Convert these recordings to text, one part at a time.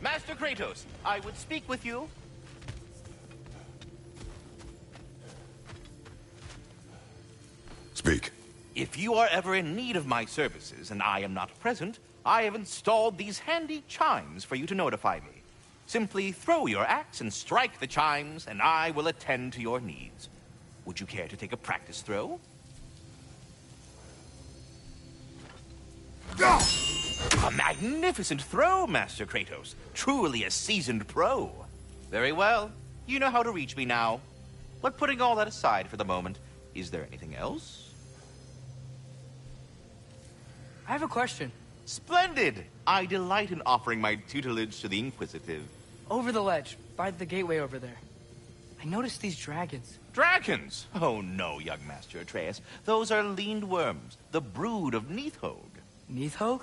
Master Kratos, I would speak with you. Speak. If you are ever in need of my services and I am not present, I have installed these handy chimes for you to notify me. Simply throw your axe and strike the chimes, and I will attend to your needs. Would you care to take a practice throw? A magnificent throw, Master Kratos. Truly a seasoned pro. Very well. You know how to reach me now. But putting all that aside for the moment, is there anything else? I have a question. Splendid! I delight in offering my tutelage to the inquisitive. Over the ledge, by the gateway over there. I noticed these dragons. Dragons? Oh no, young Master Atreus. Those are leaned worms, the brood of Nidhogg. Nidhogg?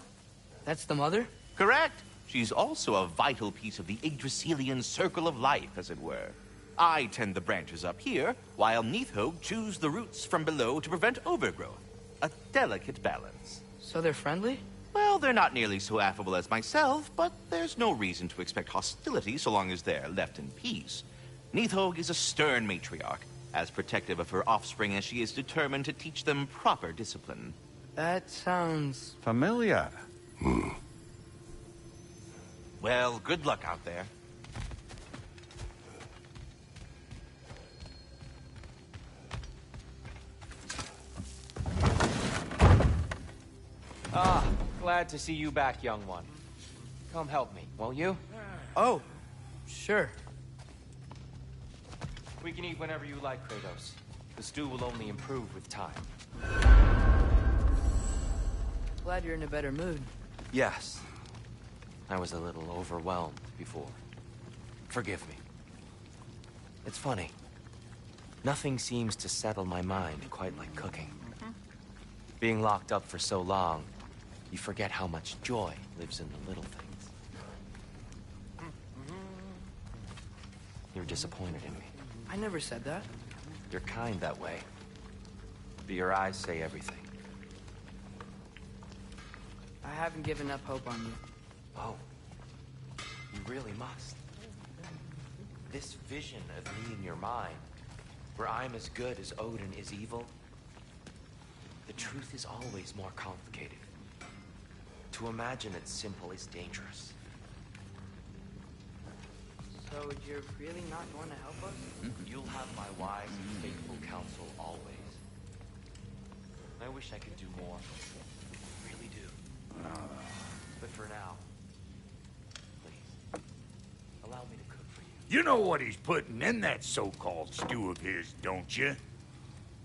That's the mother? Correct. She's also a vital piece of the Yggdrasilian circle of life, as it were. I tend the branches up here, while Nidhogg chews the roots from below to prevent overgrowth. A delicate balance. So they're friendly? Well, they're not nearly so affable as myself, but there's no reason to expect hostility so long as they're left in peace. Nidhogg is a stern matriarch, as protective of her offspring as she is determined to teach them proper discipline. That sounds... familiar. Well, good luck out there. Ah, glad to see you back, young one. Come help me, won't you? Oh, sure. We can eat whenever you like, Kratos. The stew will only improve with time. Glad you're in a better mood. Yes. I was a little overwhelmed before. Forgive me. It's funny. Nothing seems to settle my mind quite like cooking. Being locked up for so long, you forget how much joy lives in the little things. You're disappointed in me. I never said that. You're kind that way. But your eyes say everything. I haven't given up hope on you. Oh. You really must. This vision of me in your mind, where I'm as good as Odin is evil, the truth is always more complicated. To imagine it's simple is dangerous. So you're really not going to help us? You'll have my wise and faithful counsel always. I wish I could do more. I really do. But for now, please, allow me to cook for you. You know what he's putting in that so-called stew of his, don't you?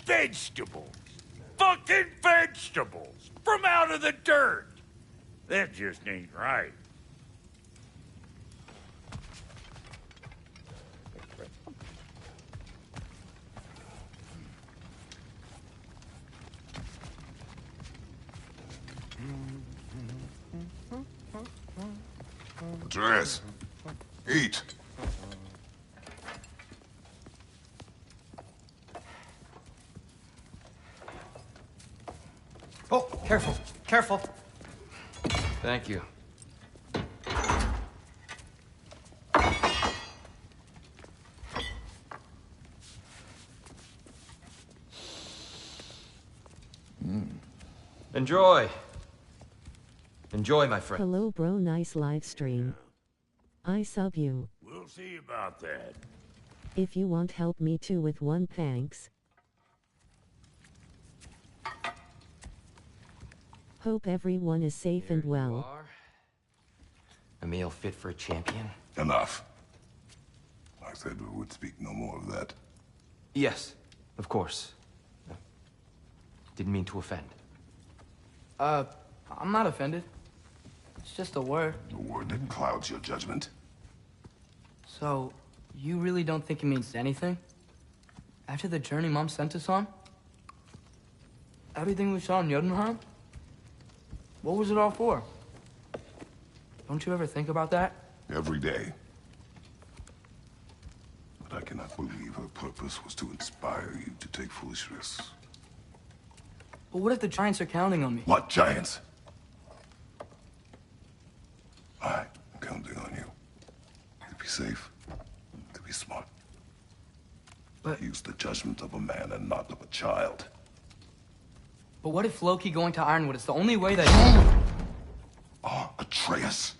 Vegetables. Fucking vegetables! From out of the dirt! That just ain't right. Atreus, eat. Oh, careful, careful. Thank you. Enjoy. Enjoy, my friend. Hello bro, nice live stream. I sub you. We'll see about that. If you want help me too with one, thanks. Hope everyone is safe and well. A meal fit for a champion? Enough. I said we would speak no more of that. Yes, of course. Didn't mean to offend. I'm not offended. It's just a word. The word that clouds your judgment. So, you really don't think it means anything? After the journey Mom sent us on? Everything we saw in Jotunheim? What was it all for? Don't you ever think about that? Every day. But I cannot believe her purpose was to inspire you to take foolish risks. But what if the giants are counting on me? What giants? I'm counting on you. safe, to be smart. But Use the judgment of a man and not of a child. But what if Loki going to Ironwood is the only way that... Atreus.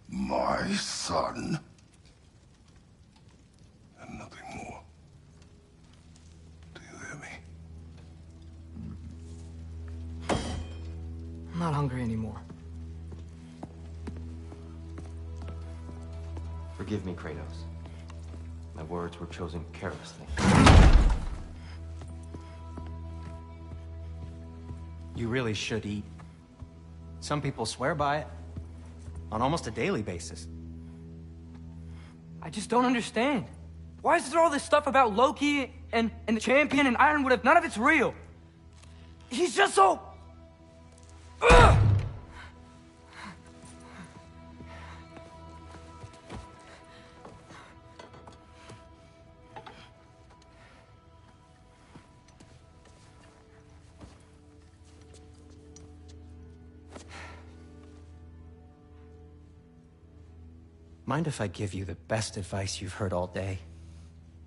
My son. And nothing more. Do you hear me? I'm not hungry anymore. Forgive me, Kratos. My words were chosen carelessly. You really should eat. Some people swear by it. On almost a daily basis. I just don't understand. Why is there all this stuff about Loki and the champion and Ironwood if none of it's real? He's just so... Ugh! Mind if I give you the best advice you've heard all day?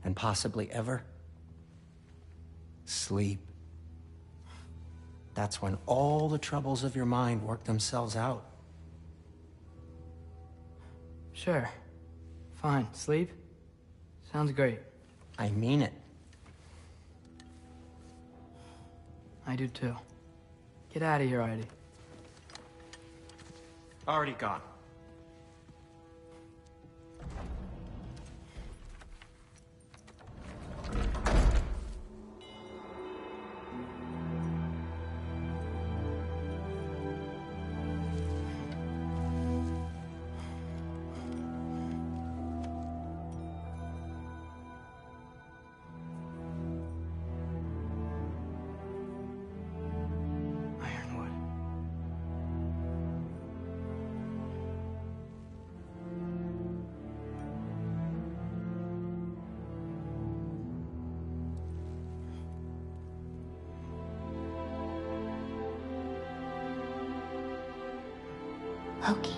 And possibly ever? Sleep. That's when all the troubles of your mind work themselves out. Sure. Fine. Sleep? Sounds great. I mean it. I do too. Get out of here, Heidi. Already gone. Ironwood. Loki.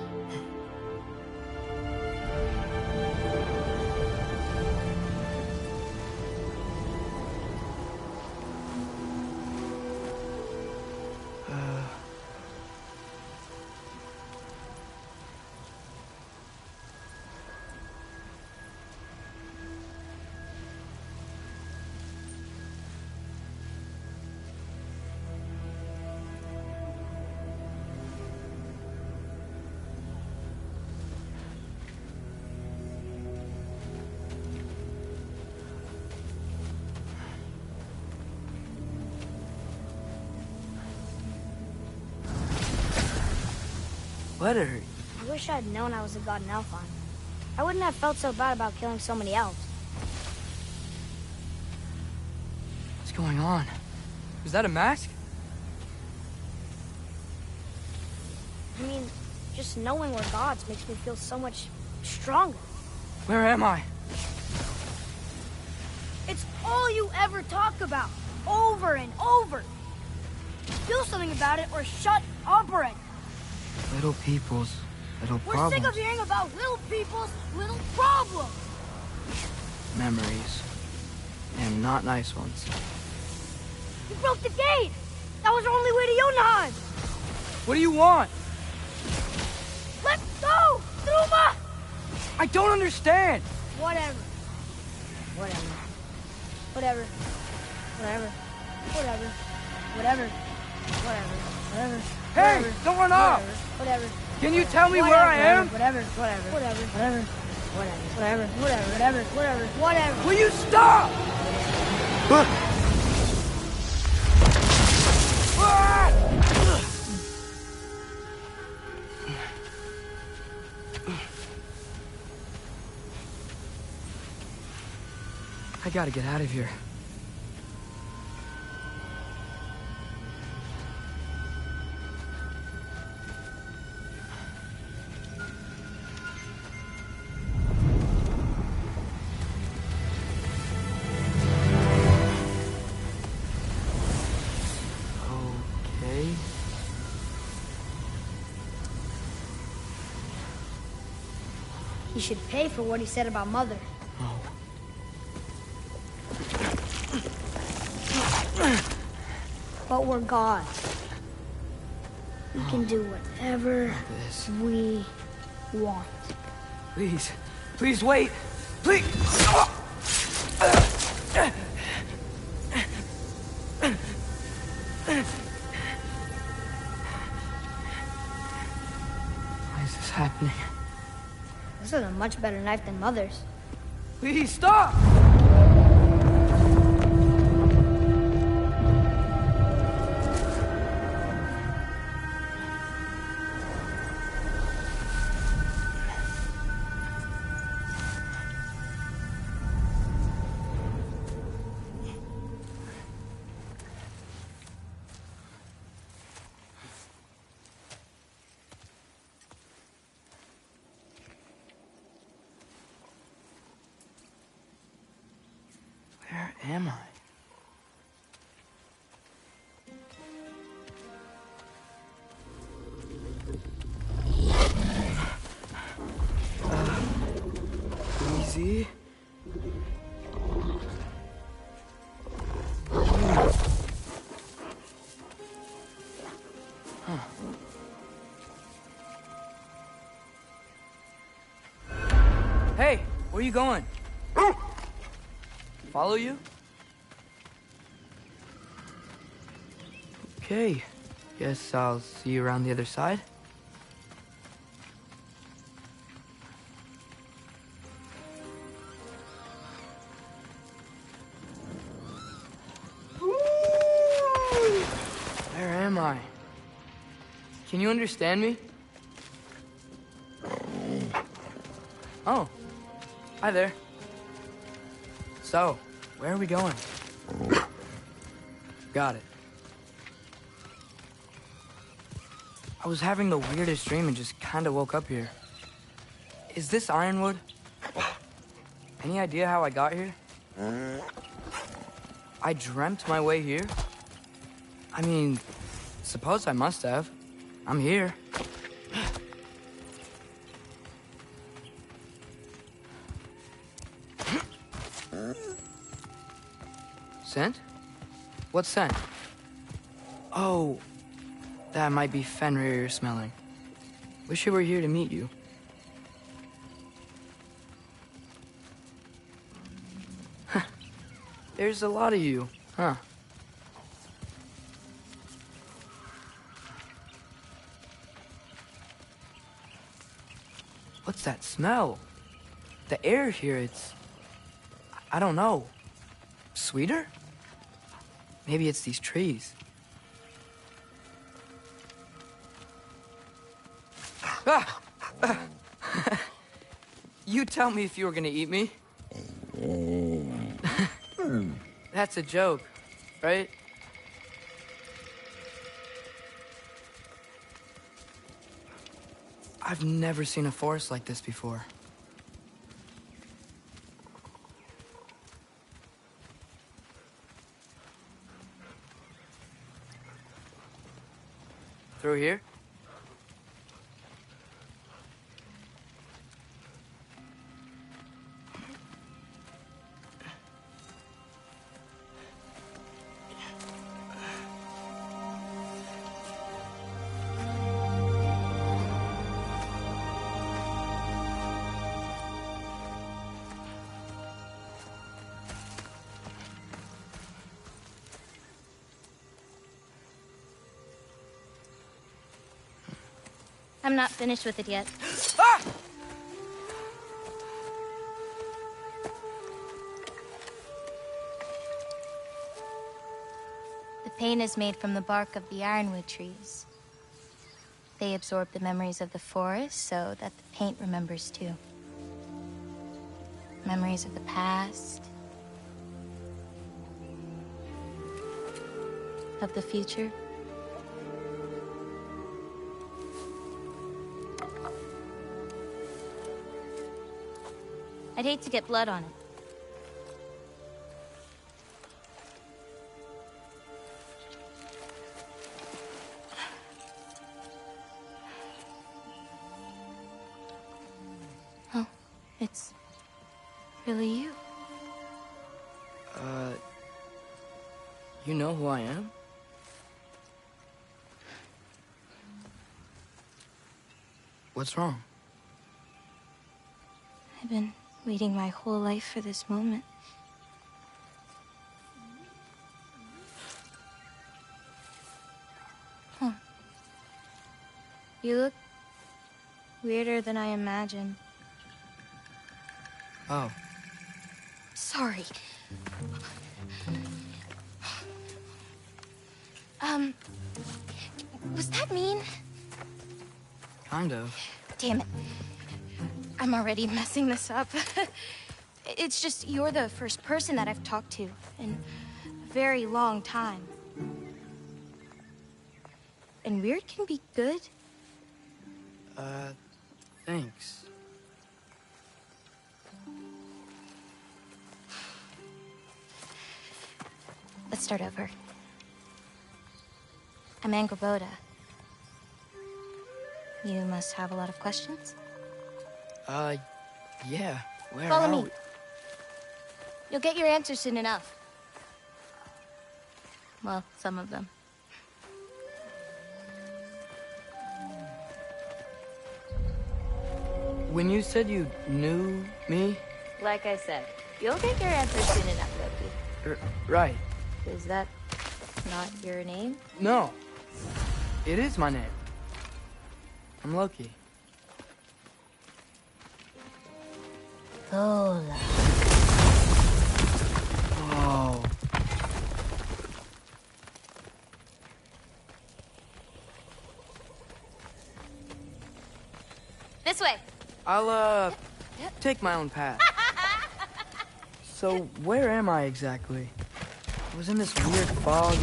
Let her. I wish I'd known I was a god in Alfheim. I wouldn't have felt so bad about killing so many elves. What's going on? Is that a mask? I mean, just knowing we're gods makes me feel so much stronger. Where am I? It's all you ever talk about, over and over. Do something about it or shut up already. Little people's little We're problems. sick of hearing about little people's little problems. Memories. And not nice ones. You broke the gate. That was our only way to Jotunheim. What do you want? Let's go, Truma! I don't understand. Whatever. Whatever. Whatever. Whatever. Whatever. Whatever. Whatever. Whatever. Hey, Whatever. don't run off. Whatever. Can you tell me where I am? Whatever. Whatever. Whatever. Whatever. Whatever. Whatever. Whatever. Whatever. Will you stop? I gotta get out of here. Okay. He should pay for what he said about Mother. But we're gods. We can do whatever we want. Please. Please wait. Please. Why is this happening? This is a much better knife than Mother's. Please stop! Where am I? Easy. Hey, where you going? Follow you? Okay. Guess I'll see you around the other side. Where am I? Can you understand me? Oh. Hi there. So, where are we going? Got it. I was having the weirdest dream and just kind of woke up here. Is this Ironwood? Any idea how I got here? I dreamt my way here? I mean, suppose I must have. I'm here. Scent? What scent? Oh, that might be Fenrir you're smelling. Wish I were here to meet you. Huh. There's a lot of you, huh? What's that smell? The air here, I don't know. Sweeter? Maybe it's these trees. Ah! You tell me if you were gonna eat me. That's a joke, right? I've never seen a forest like this before. Through here? I'm not finished with it yet. Ah! The paint is made from the bark of the ironwood trees. They absorb the memories of the forest so that the paint remembers too. Memories of the past, of the future. I'd hate to get blood on it. Oh. It's really you. You know who I am? What's wrong? I've been waiting my whole life for this moment. Huh. You look weirder than I imagined. Oh. Sorry. Was that mean? Kind of. Damn it. I'm already messing this up. It's just you're the first person that I've talked to in a very long time. And weird can be good. Thanks. Let's start over. I'm Angrboda. You must have a lot of questions? Yeah. Where Follow are me. we? You'll get your answers soon enough. Well, some of them. When you said you knew me? Like I said, you'll get your answers soon enough, Loki. Right. Is that not your name? No. It is my name. I'm Loki. Lola. Oh. This way. I'll, take my own path. So, where am I exactly? I was in this weird fog.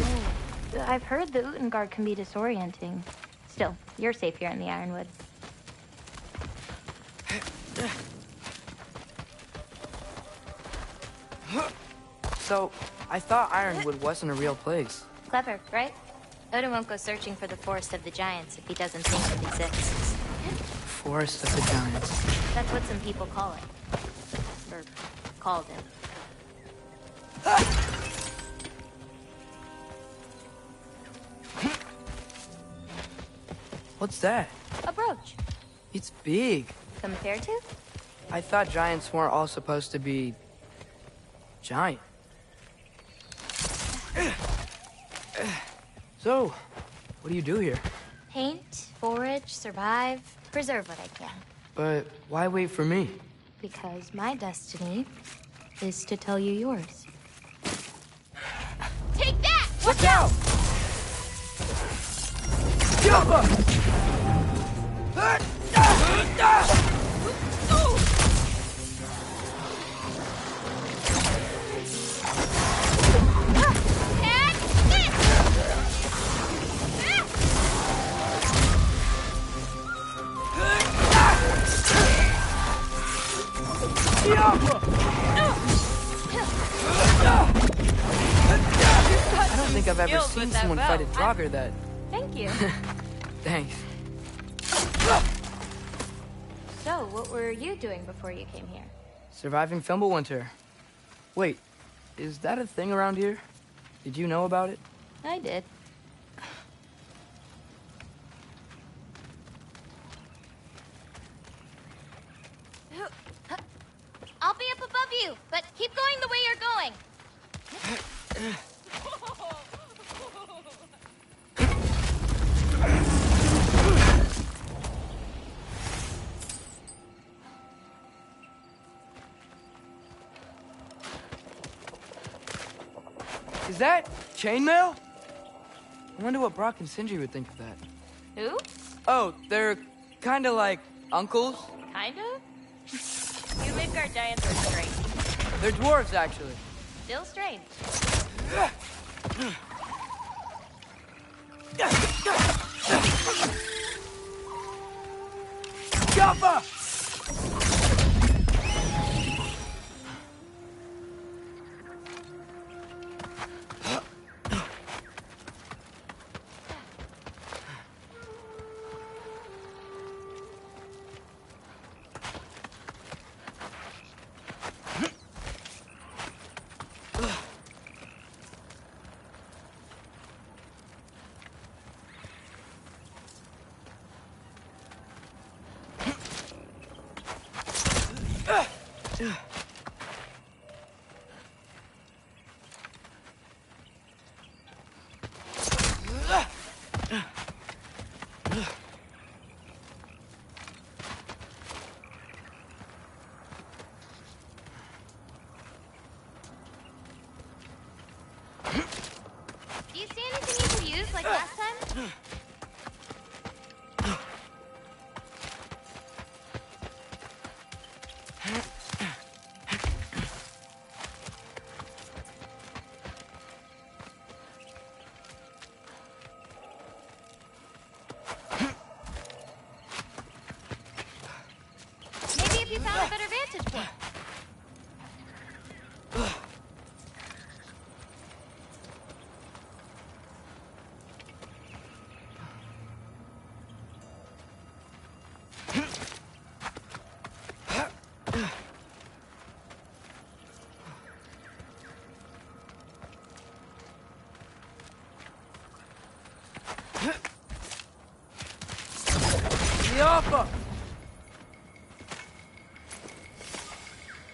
I've heard the Utengard can be disorienting. Still, you're safe here in the Ironwood. So, I thought Ironwood wasn't a real place. Clever, right? Odin won't go searching for the Forest of the Giants if he doesn't think it exists. Forest of the Giants. That's what some people call it. Or called it. What's that? A brooch. It's big. Compared to? I thought giants weren't all supposed to be... giant. So, what do you do here? Paint, forage, survive, preserve what I can. But why wait for me? Because my destiny is to tell you yours. Take that! Watch out! Jump! I don't think I've ever seen someone fight a Draugr that... Thank you. Thanks. So, what were you doing before you came here? Surviving Fimbulwinter. Wait, is that a thing around here? Did you know about it? I did. I'll be up above you, but keep going the way you're going. Is that chainmail? I wonder what Brock and Sindri would think of that. Who? Oh, they're kind of like uncles. Kinda? You Midgard giants are strange. They're dwarves, actually. Still strange. Jumper! Do you see anything you could use like last time? Maybe if you found a better vantage point.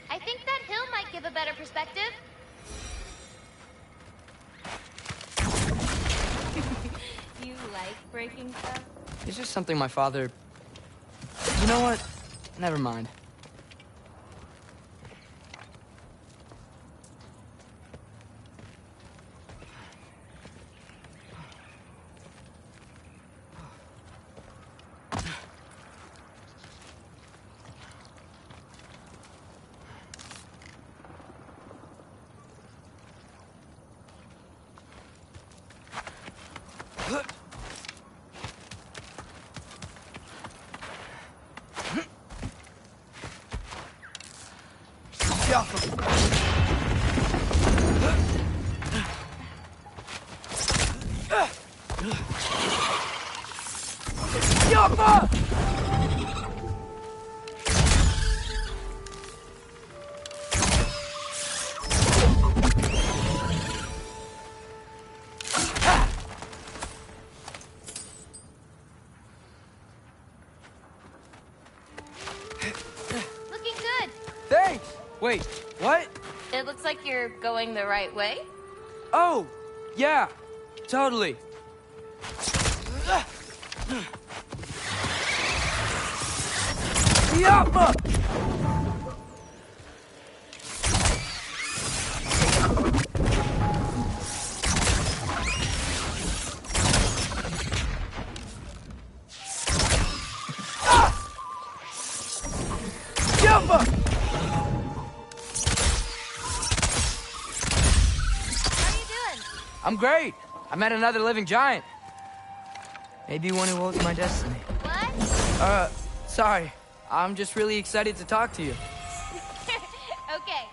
I think that hill might give a better perspective. You like breaking stuff? It's just something my father... You know what? Never mind. Looking good. Thanks! Wait, what? It looks like you're going the right way. Oh, yeah, totally. Yappa! Yappa! How are you doing? I'm great. I met another living giant. Maybe one who holds my destiny. What? Sorry. I'm just really excited to talk to you. Okay.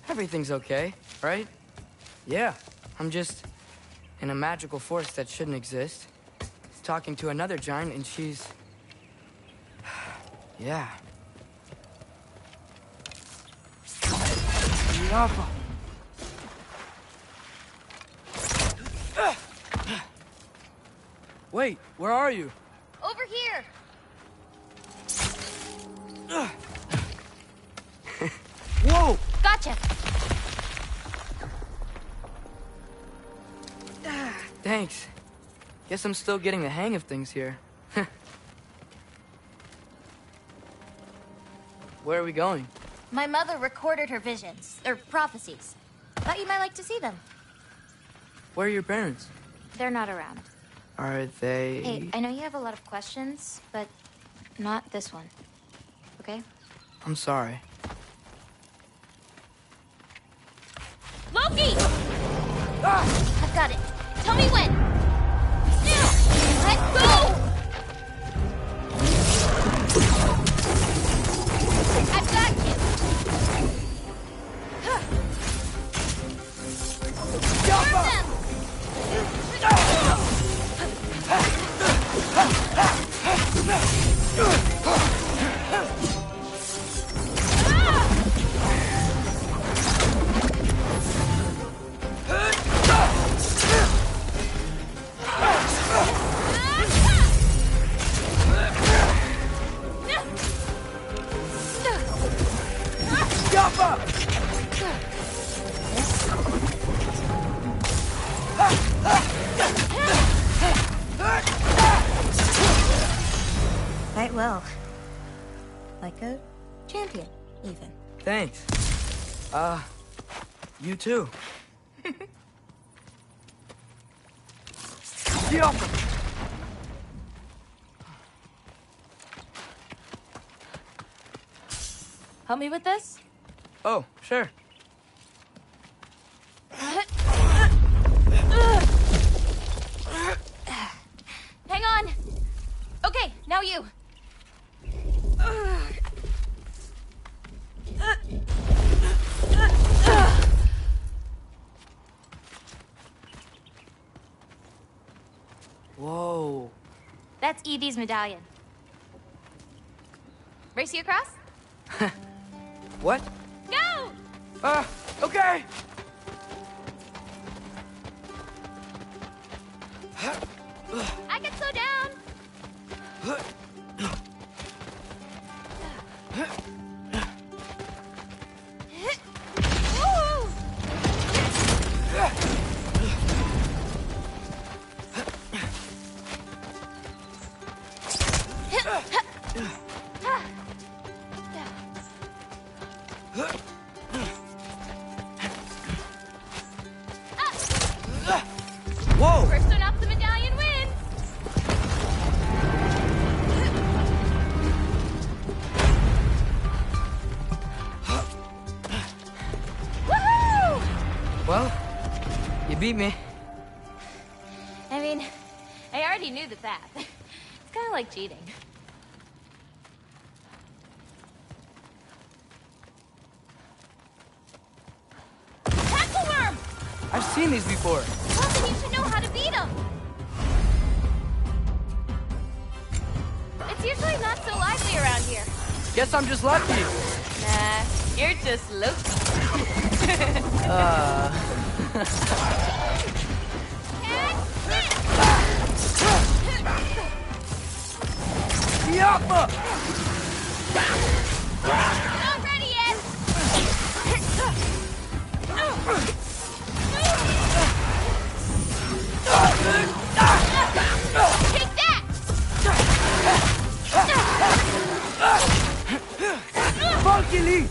Everything's okay, right? Yeah, I'm just in a magical force that shouldn't exist. Talking to another giant and she's... Yeah. Yappa. Wait, where are you? Over here. Whoa! Gotcha. Thanks. Guess I'm still getting the hang of things here. Where are we going? My mother recorded her visions, or prophecies. Thought you might like to see them. Where are your parents? They're not around. Are they... Hey, I know you have a lot of questions, but not this one. Okay? I'm sorry. Loki! I've got it. Tell me when. Now! Let go! I've got you. Burn them! quite well. Like a champion, even. Thanks. You too. Get off him! Help me with this? Oh, sure. Hang on. Okay, now you. Whoa. That's Evie's medallion. Race you across? What? Go! Okay. I can slow down. Woo! Whoa! First one off the medallion wins. Woohoo! Well, you beat me. I mean, I already knew the path. It's kind of like cheating. Tackle worm! I've seen these before. Well, then you should know how to beat them. It's usually not so lively around here. Guess I'm just lucky. Nah, you're just Loki. Yappa! Not ready yet. Take that! Funky Lee!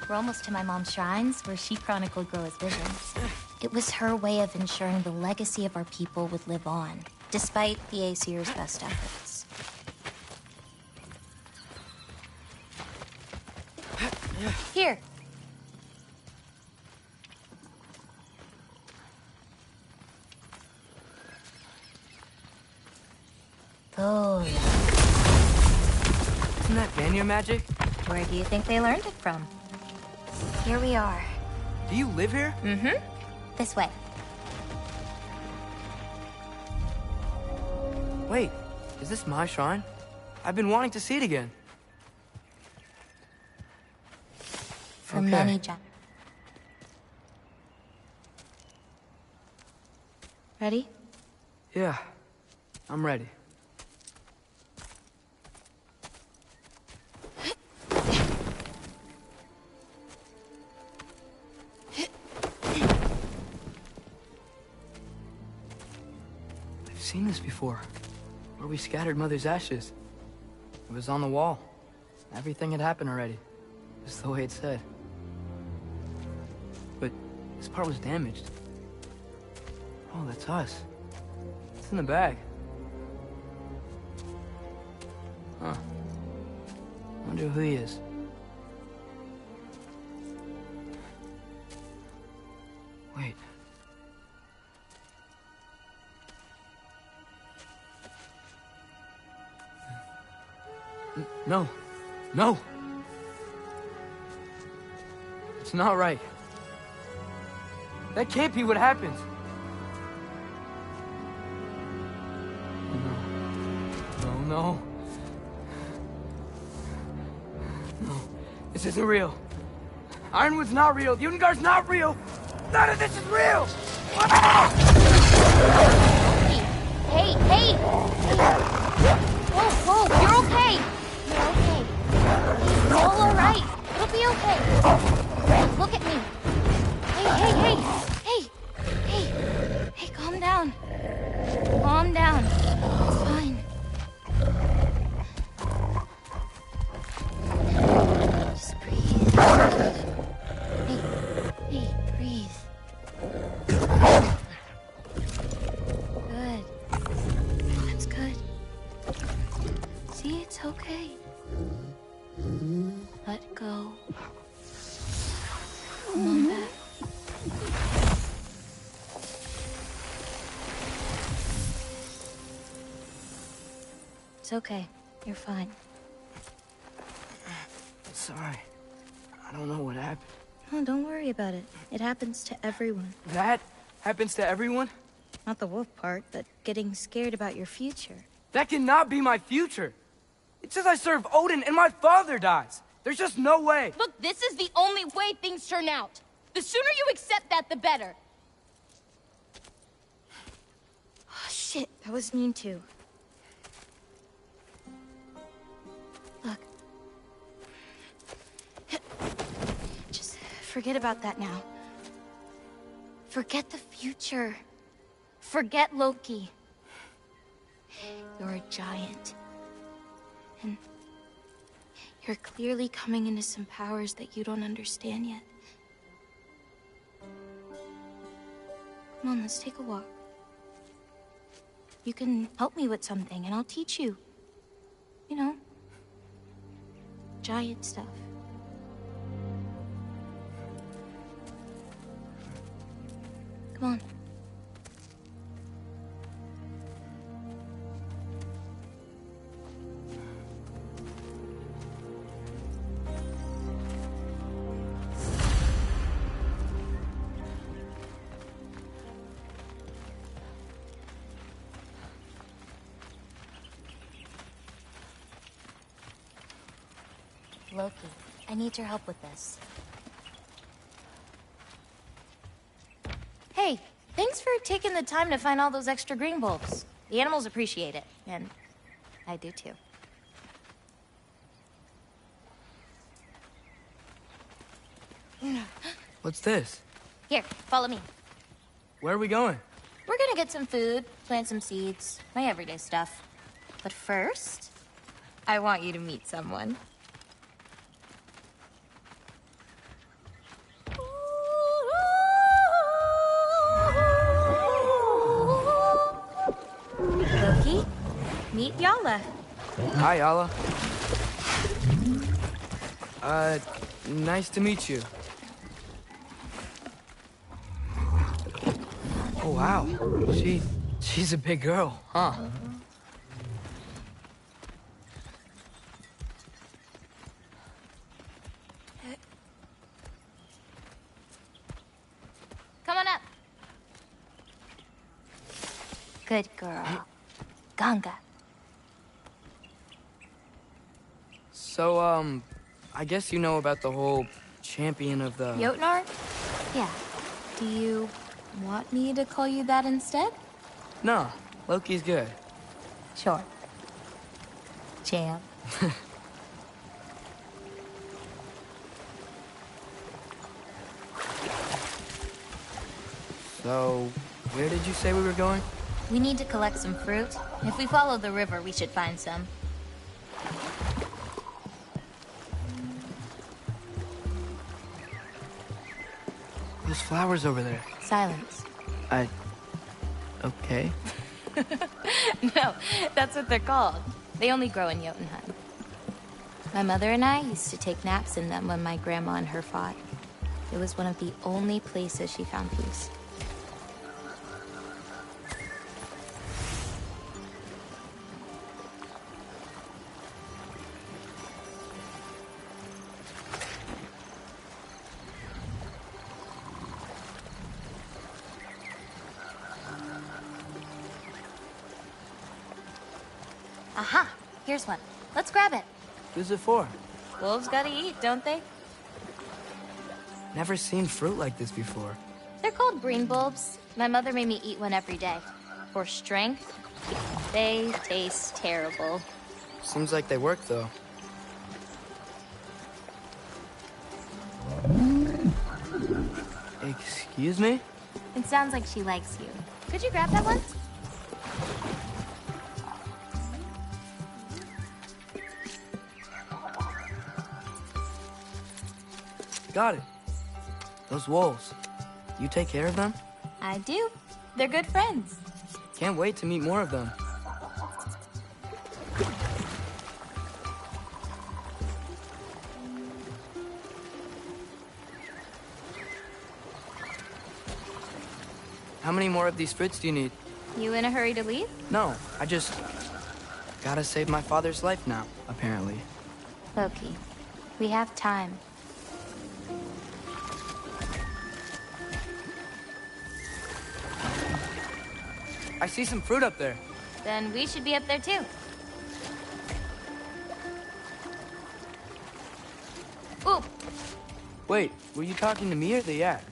We're almost to my mom's shrines, where she chronicled Groa's visions. It was her way of ensuring the legacy of our people would live on, despite the Aesir's best efforts. Here. Those. Isn't that Vanir magic? Where do you think they learned it from? Here we are. Do you live here? Mm-hmm. This way. Wait, is this my shrine? I've been wanting to see it again. For many Ready? Yeah, I'm ready. I've seen this before, where we scattered Mother's ashes. It was on the wall. Everything had happened already, just the way it said. But this part was damaged. Oh, that's us. It's in the bag. Huh. Wonder who he is. Wait. No. No! It's not right. That can't be what happens. No. No. This isn't real. Ironwood's not real. Ungar's not real. None of this is real! Hey, hey! Whoa, whoa, you're okay! You're okay. It's all alright. It'll be okay. Look at me. Hey, hey, hey! Hey! Hey! Hey, calm down. Calm down. It's fine. Just breathe. Hey, hey, breathe. Good. That's good. See, it's okay. Let go. Come on back. It's okay. You're fine. Sorry. I don't know what happened. Oh, don't worry about it. It happens to everyone. That happens to everyone? Not the wolf part, but getting scared about your future. That cannot be my future. It says I serve Odin and my father dies. There's just no way. Look, this is the only way things turn out. The sooner you accept that, the better. Oh, shit. That was mean too. Look. Just forget about that now. Forget the future. Forget Loki. You're a giant. And you're clearly coming into some powers that you don't understand yet. Come on, let's take a walk. You can help me with something, and I'll teach you. You know, giant stuff. Come on. Loki, I need your help with this. Hey, thanks for taking the time to find all those extra green bulbs. The animals appreciate it, and I do too. What's this? Here, follow me. Where are we going? We're gonna get some food, plant some seeds, my everyday stuff. But first, I want you to meet someone. Loki, meet Yala. Hi, Yala. Nice to meet you. Oh, wow. She's a big girl, huh? Come on up. Good girl. Ganga. So, I guess you know about the whole champion of the... Jotnar? Yeah. Do you want me to call you that instead? No, Loki's good. Sure. Champ. So, where did you say we were going? We need to collect some fruit. If we follow the river, we should find some. Those flowers over there. Silence. Okay. No, that's what they're called. They only grow in Jotunheim. My mother and I used to take naps in them when my grandma and her fought. It was one of the only places she found peace. Aha! Here's one. Let's grab it. Who's it for? Wolves gotta eat, don't they? Never seen fruit like this before. They're called green bulbs. My mother made me eat one every day. For strength, they taste terrible. Seems like they work, though. Excuse me? It sounds like she likes you. Could you grab that one? Got it. Those wolves. You take care of them? I do. They're good friends. Can't wait to meet more of them. How many more of these fruits do you need? You in a hurry to leave? No, I just gotta save my father's life now, apparently. Loki, we have time. I see some fruit up there. Then we should be up there too. Ooh, Wait, were you talking to me or the yak?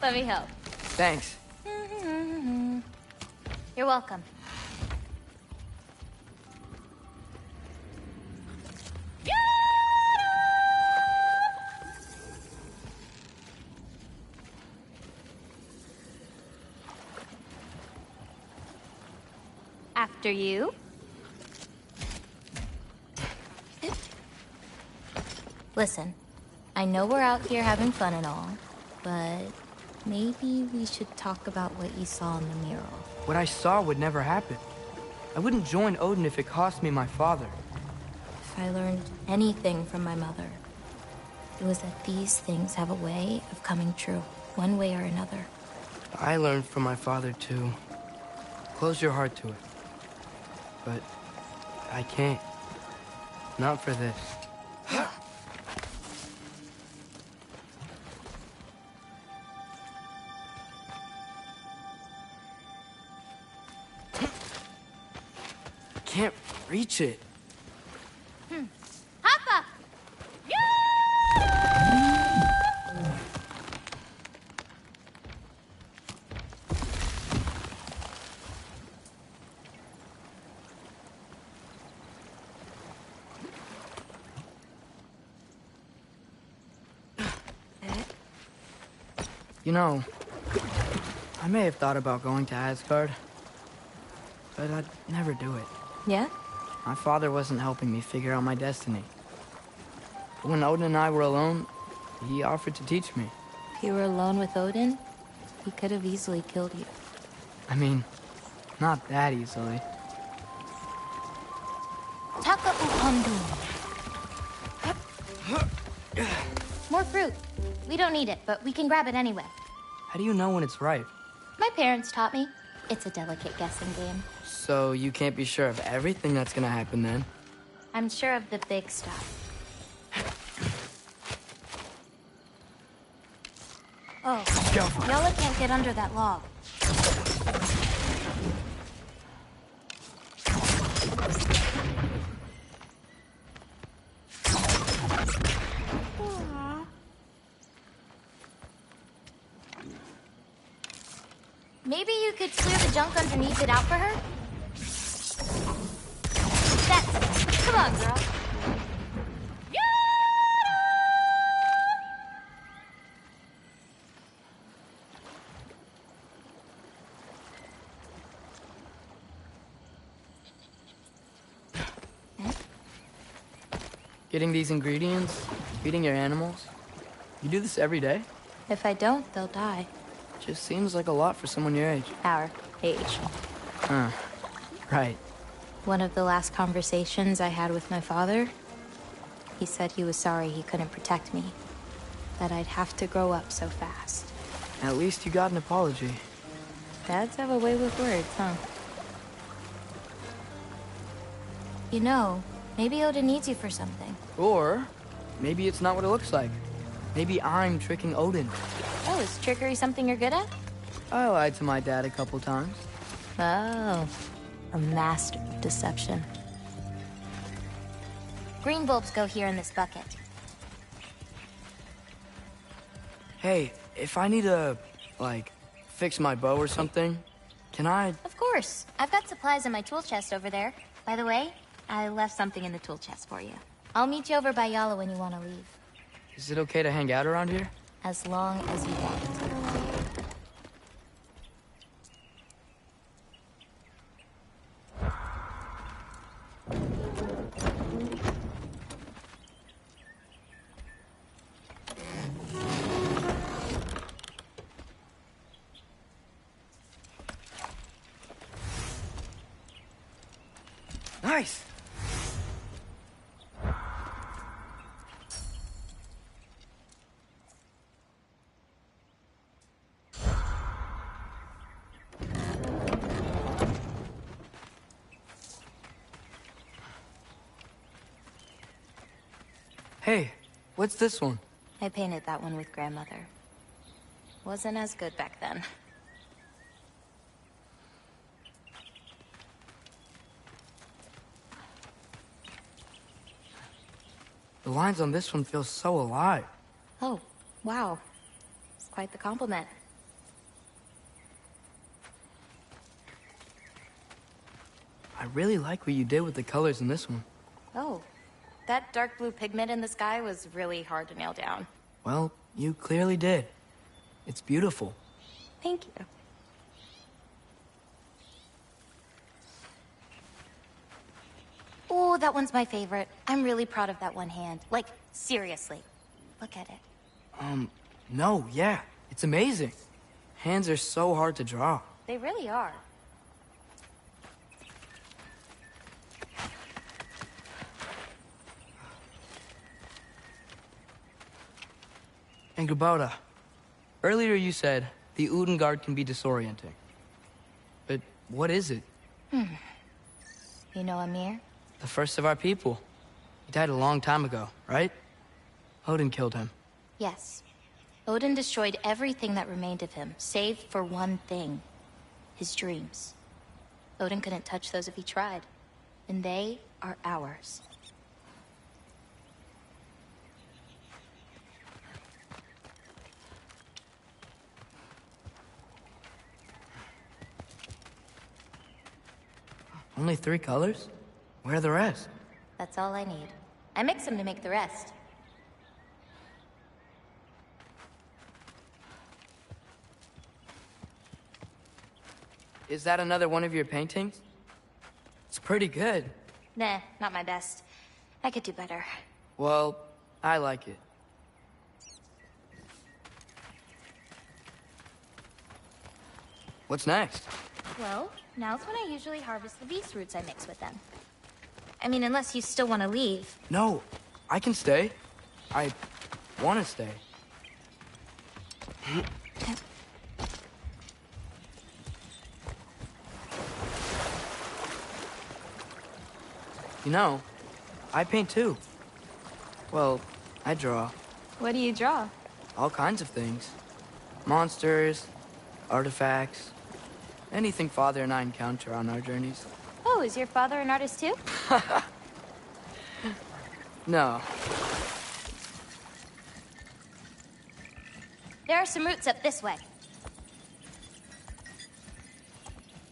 let me help. Thanks. You're welcome. After you. Listen, I know we're out here having fun and all, but maybe we should talk about what you saw in the mural. What I saw would never happen. I wouldn't join Odin if it cost me my father. If I learned anything from my mother, it was that these things have a way of coming true, one way or another. I learned from my father too. Close your heart to it. But I can't. Not for this. Can't reach it. Hoppa! You know, I may have thought about going to Asgard, but I'd never do it. Yeah? My father wasn't helping me figure out my destiny. But when Odin and I were alone, he offered to teach me. If you were alone with Odin, he could have easily killed you. I mean, not that easily. Taka upandu. More fruit. We don't need it, but we can grab it anyway. How do you know when it's ripe? My parents taught me. It's a delicate guessing game. So you can't be sure of everything that's gonna happen then? I'm sure of the big stuff. Oh, Yola can't get under that log. Maybe you could clear the junk underneath it out for her? That's it. Come on, girl. Getting these ingredients, feeding your animals. You do this every day? If I don't, they'll die. Just seems like a lot for someone your age. Our age. Huh. Right. One of the last conversations I had with my father, he said he was sorry he couldn't protect me. That I'd have to grow up so fast. At least you got an apology. Dads have a way with words, huh? You know, maybe Odin needs you for something. Or maybe it's not what it looks like. Maybe I'm tricking Odin. Oh, is trickery something you're good at? I lied to my dad a couple times. Oh, a master of deception. Green bulbs go here in this bucket. Hey, if I need to, like, fix my bow or something, can I? Of course. I've got supplies in my tool chest over there. By the way, I left something in the tool chest for you. I'll meet you over by Yala when you want to leave. Is it okay to hang out around here? As long as you want. Nice! Hey, what's this one? I painted that one with Grandmother. Wasn't as good back then. The lines on this one feel so alive. Oh, wow. It's quite the compliment. I really like what you did with the colors in this one. Oh, that dark blue pigment in the sky was really hard to nail down. Well, you clearly did. It's beautiful. Thank you. Oh, that one's my favorite. I'm really proud of that one hand. Like, seriously. Look at it. No, yeah. It's amazing. Hands are so hard to draw. They really are. And Kubota, earlier you said the Udengard can be disorienting. But what is it? You know Amir? The first of our people. He died a long time ago, right? Odin killed him. Yes. Odin destroyed everything that remained of him, save for one thing. His dreams. Odin couldn't touch those if he tried. And they are ours. Only 3 colors? Where are the rest? That's all I need. I mix them to make the rest. Is that another one of your paintings? It's pretty good. Nah, not my best. I could do better. Well, I like it. What's next? Well, now's when I usually harvest the beast roots I mix with them. I mean, unless you still want to leave. No, I can stay. I want to stay. You know, I paint too. Well, I draw. What do you draw? All kinds of things. Monsters, artifacts, anything Father and I encounter on our journeys. Oh, is your father an artist too? No. There are some roots up this way.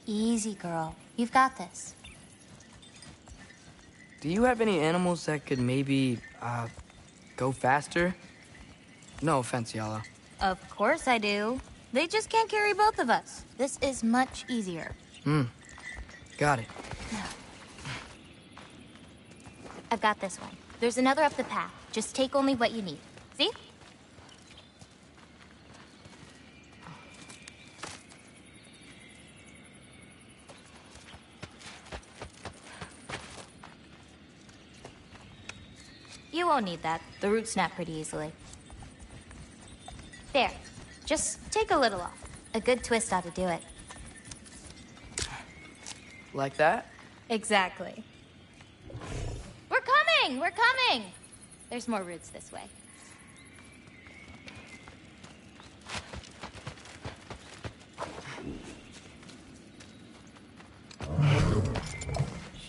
Easy, girl. You've got this. Do you have any animals that could maybe, go faster? No offense, Yala. Of course I do. They just can't carry both of us. This is much easier. Got it. I've got this one. There's another up the path. Just take only what you need. See? You won't need that. The roots snap pretty easily. There. Just take a little off. A good twist ought to do it. Like that? Exactly. We're coming! We're coming! There's more roots this way.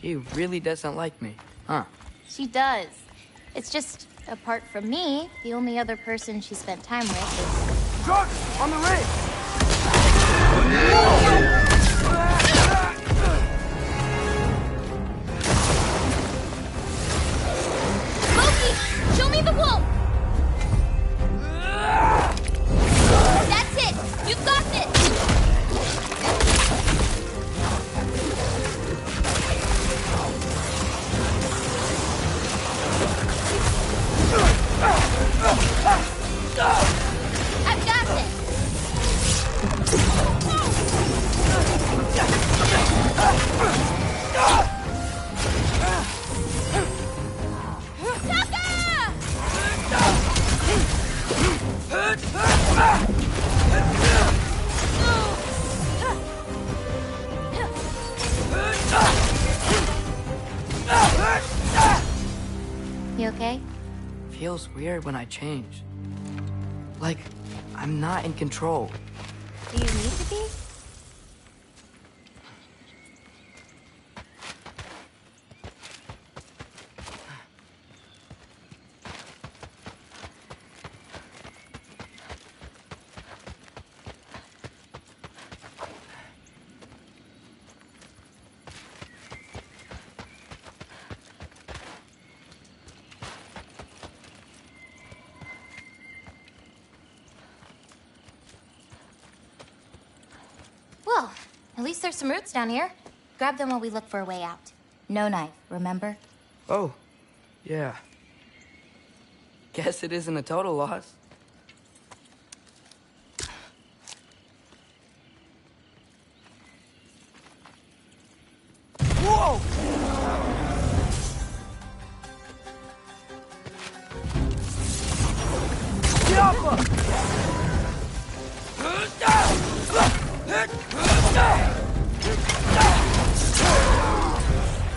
She really doesn't like me, huh? She does. It's just, apart from me, the only other person she spent time with is... Truck! On the ridge! Loki! Show me the wolf! That's it! You've got this! I've got this! You okay? Feels weird when I change. Like, I'm not in control. Do you need to be? Well, at least there's some roots down here. Grab them while we look for a way out. No knife, remember? Oh, yeah. Guess it isn't a total loss. Whoa!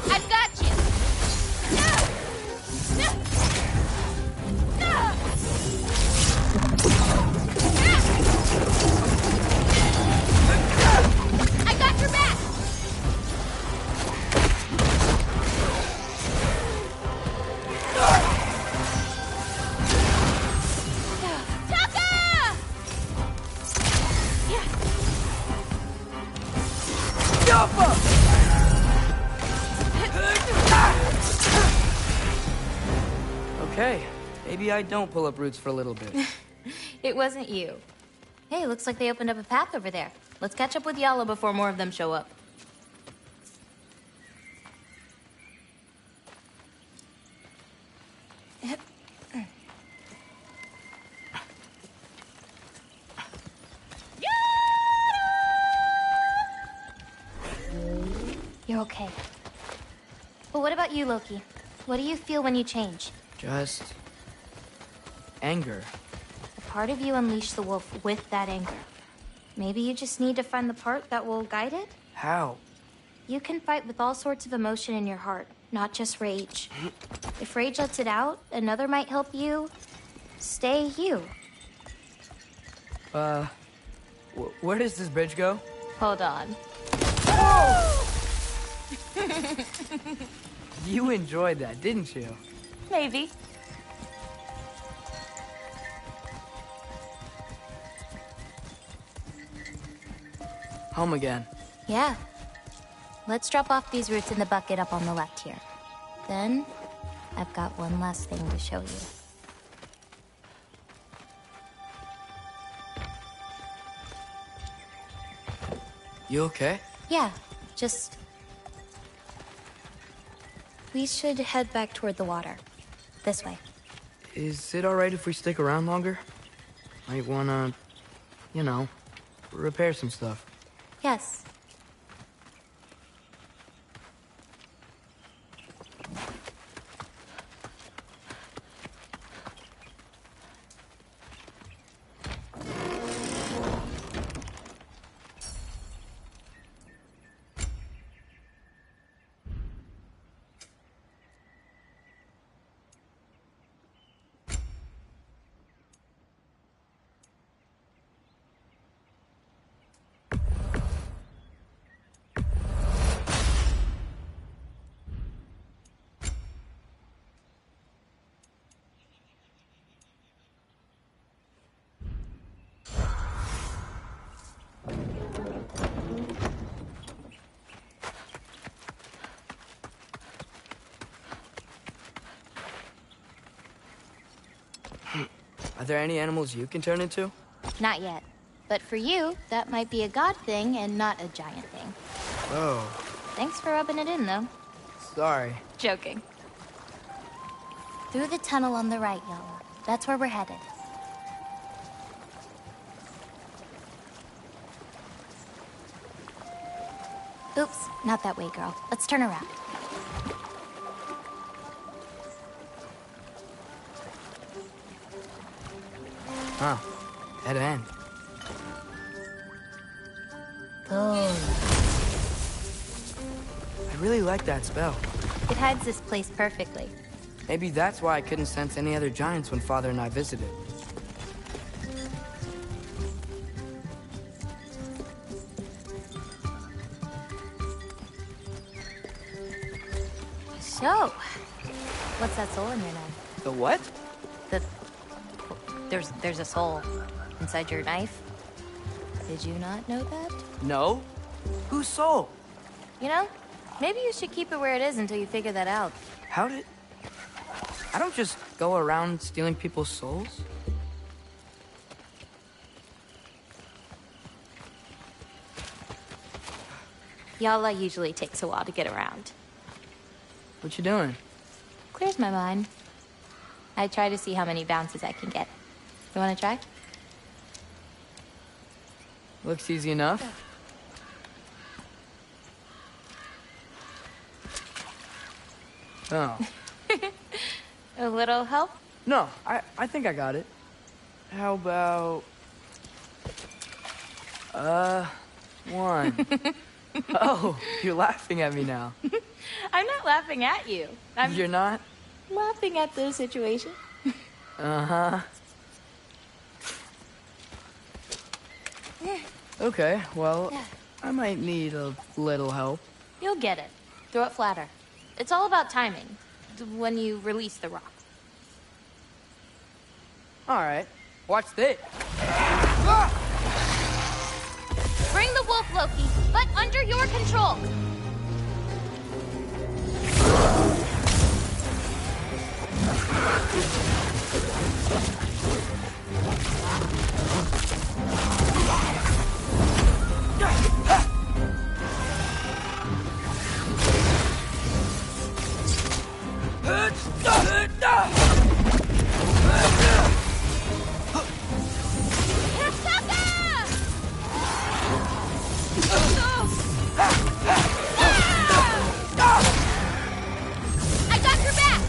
I've got you! I got your back! Okay, maybe I don't pull up roots for a little bit. It wasn't you. Hey, looks like they opened up a path over there. Let's catch up with Yala before more of them show up. You're okay. But what about you, Loki? What do you feel when you change? Just... anger. A part of you unleashed the wolf with that anger. Maybe you just need to find the part that will guide it? How? You can fight with all sorts of emotion in your heart, not just rage. If rage lets it out, another might help you stay you. Where does this bridge go? Hold on. You enjoyed that, didn't you? Maybe. Home again. Yeah. Let's drop off these roots in the bucket up on the left here. Then, I've got one last thing to show you. You okay? Yeah, just... We should head back toward the water. This way. Is it alright if we stick around longer? Might wanna, you know, repair some stuff. Yes. Are there any animals you can turn into? Not yet. But for you, that might be a god thing and not a giant thing. Oh, Thanks for rubbing it in, though. sorry. Joking. Through the tunnel on the right, y'all. That's where we're headed. Oops, not that way, girl. Let's turn around. Huh. Dead end. Oh. I really like that spell. It hides this place perfectly. Maybe that's why I couldn't sense any other giants when Father and I visited. So, what's that soul in your knife? The what? There's a soul inside your knife. Did you not know that? No? Whose soul? You know, maybe you should keep it where it is until you figure that out. How did... I don't just go around stealing people's souls. Yalla usually takes a while to get around. What you doing? Clears my mind. I try to see how many bounces I can get. You wanna try? Looks easy enough. Oh. A little help? No, I think I got it. How about... one. Oh, you're laughing at me now. I'm not laughing at you. You're not? Laughing at the situation. Uh-huh. Okay, well, I might need a little help. You'll get it. Throw it flatter. It's all about timing. When you release the rock. All right, watch this. Bring the wolf, Loki, but under your control. I got your back!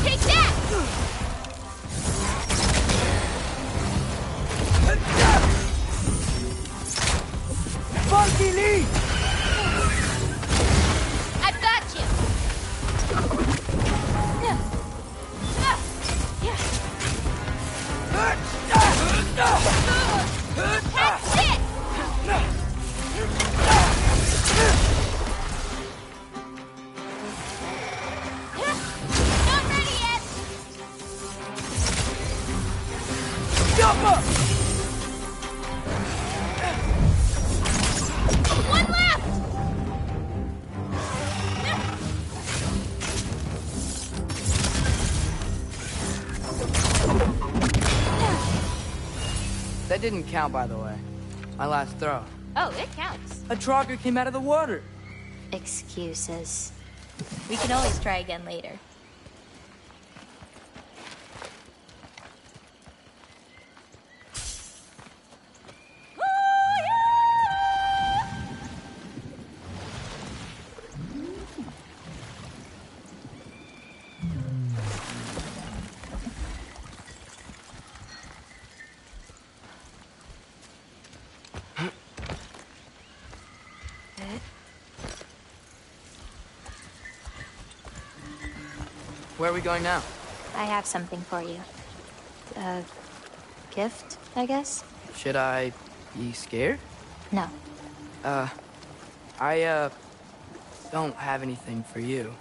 Take that! Funky Lee! I've got you! That's it! Not ready yet! One left! That didn't count, by the way. My last throw. Oh, it counts. A trogger came out of the water. Excuses. We can always try again later. Where are we going now? I have something for you. A gift, I guess? Should I be scared? No. I don't have anything for you.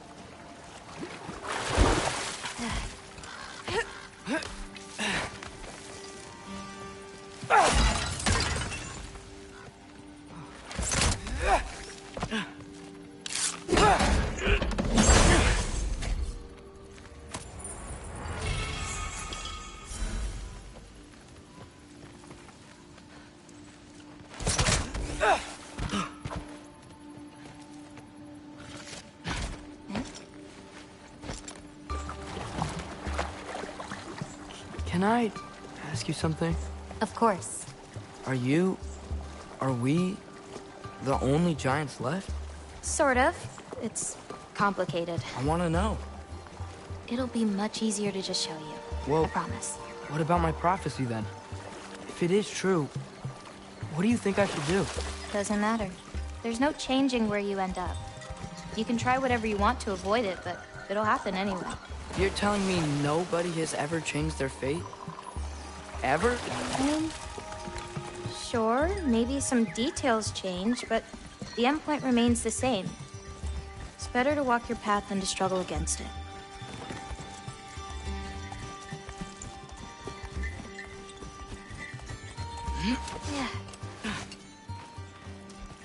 Can I ask you something? Of course. Are we the only giants left? Sort of. It's complicated. I want to know. It'll be much easier to just show you. Well, I promise. What about my prophecy then? If it is true, what do you think I should do? Doesn't matter. There's no changing where you end up. You can try whatever you want to avoid it, but it'll happen anyway. You're telling me nobody has ever changed their fate? Ever? Sure, maybe some details change, but the endpoint remains the same. It's better to walk your path than to struggle against it.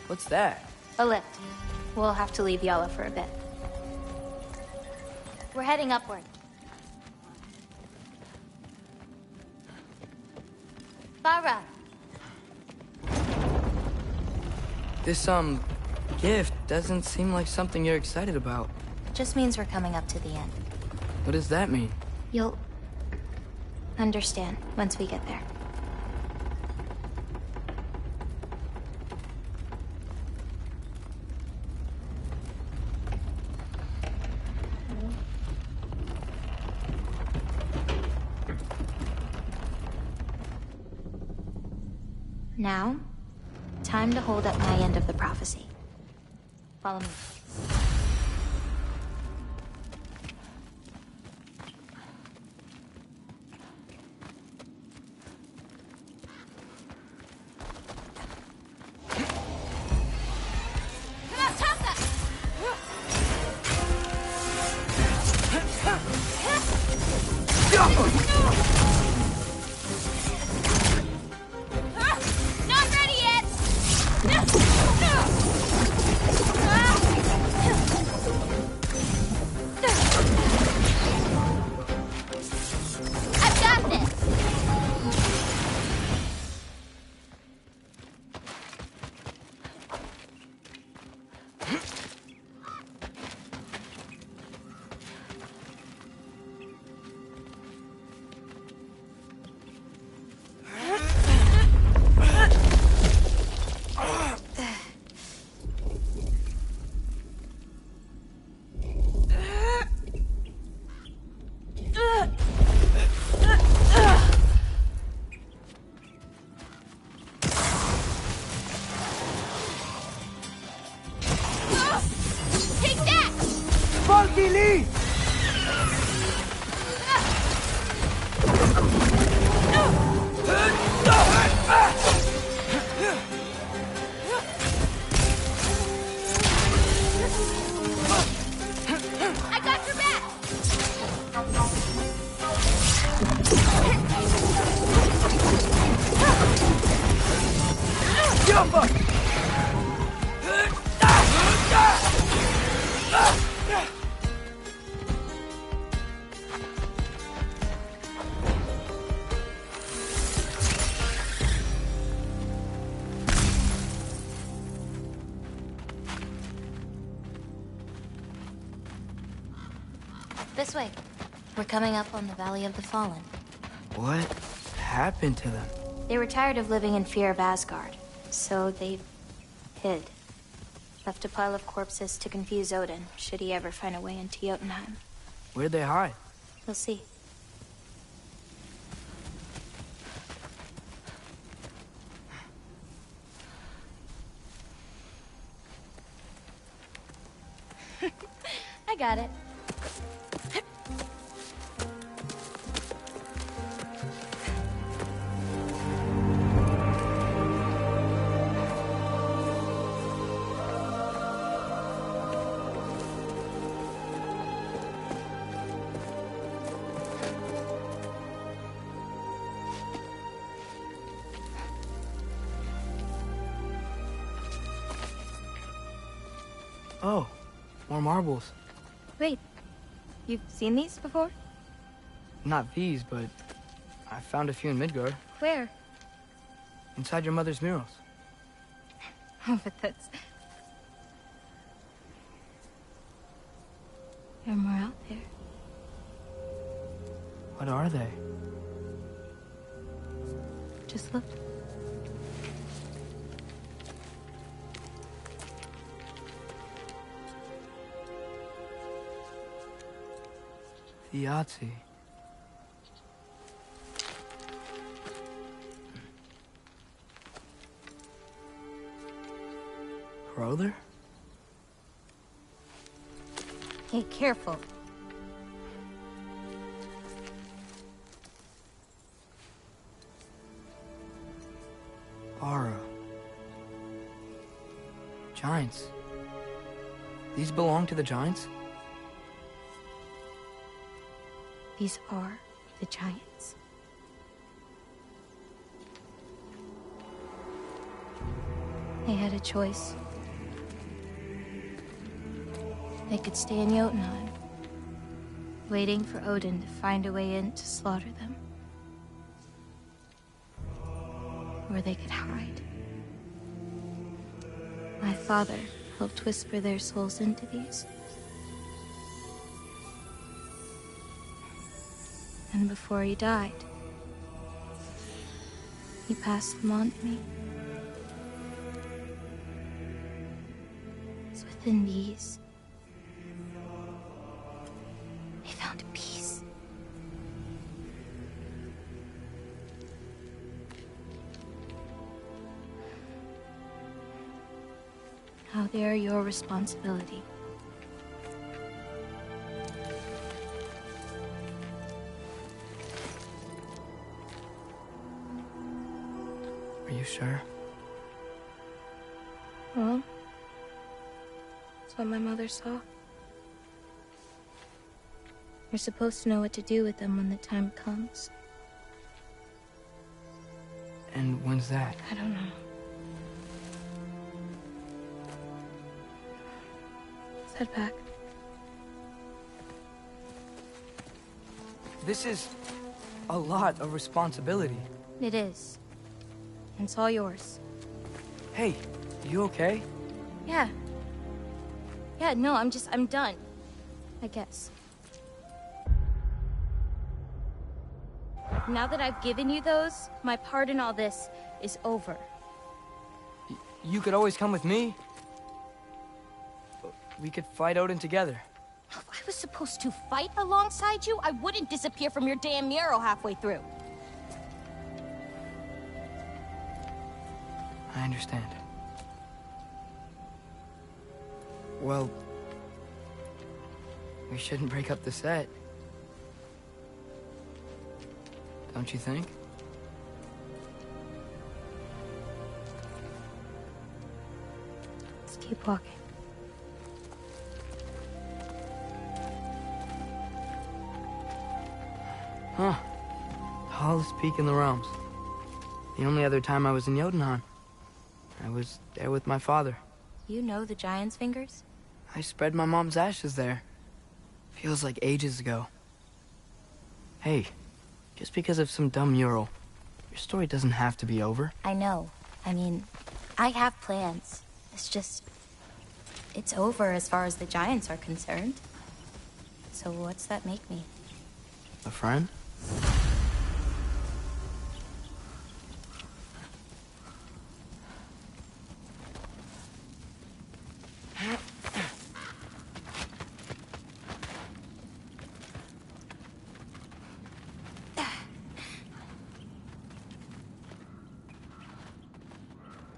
What's that? A lift. We'll have to leave Yala for a bit. We're heading upward. Farah! This, gift doesn't seem like something you're excited about. Just means we're coming up to the end. What does that mean? You'll understand once we get there. Now, time to hold up my end of the prophecy. Follow me. Not ready yet! I've got this! Take that! Funky Lee! I got your back! Jump! This way. We're coming up on the Valley of the Fallen. What happened to them? They were tired of living in fear of Asgard, so they hid. Left a pile of corpses to confuse Odin, should he ever find a way into Jotunheim. Where'd they hide? We'll see. I got it. Oh, more marbles. Wait, you've seen these before? Not these, but I found a few in Midgard. Where? Inside your mother's murals. Oh, but that's... There are more out there. What are they? Just look. The Yahtzee. Brother? Hey, careful. Aura. Giants. These belong to the Giants? These are the Giants. They had a choice. They could stay in Jotunheim, waiting for Odin to find a way in to slaughter them. Or they could hide. My father helped whisper their souls into these. And before he died, he passed them on to me. It's within these. They found a peace. Now they are your responsibility. Are you sure? Well, that's what my mother saw. You're supposed to know what to do with them when the time comes. And when's that? I don't know. Let's head back. This is a lot of responsibility. It is. And it's all yours. Hey, you okay? Yeah. Yeah, no, I'm done. I guess. Now that I've given you those, my part in all this is over. You could always come with me. We could fight Odin together. If I was supposed to fight alongside you, I wouldn't disappear from your damn mural halfway through. I understand. Well, we shouldn't break up the set. Don't you think? Let's keep walking. Huh. Tallest peak in the realms. The only other time I was in Jotunheim. I was there with my father. You know the Giant's fingers? I spread my mom's ashes there. Feels like ages ago. Hey, just because of some dumb mural, your story doesn't have to be over. I know. I mean, I have plans. It's just... it's over as far as the Giants are concerned. So what's that make me? A friend?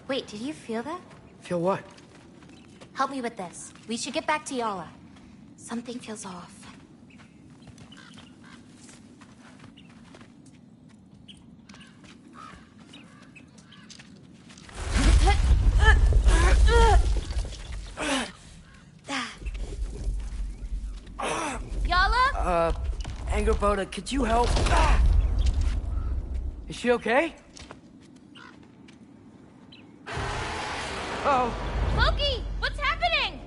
Wait, did you feel that? Feel what? Help me with this. We should get back to Yala. Something feels off. Yala? Angerboda, could you help? Is she okay? Oh. Loki, what's happening?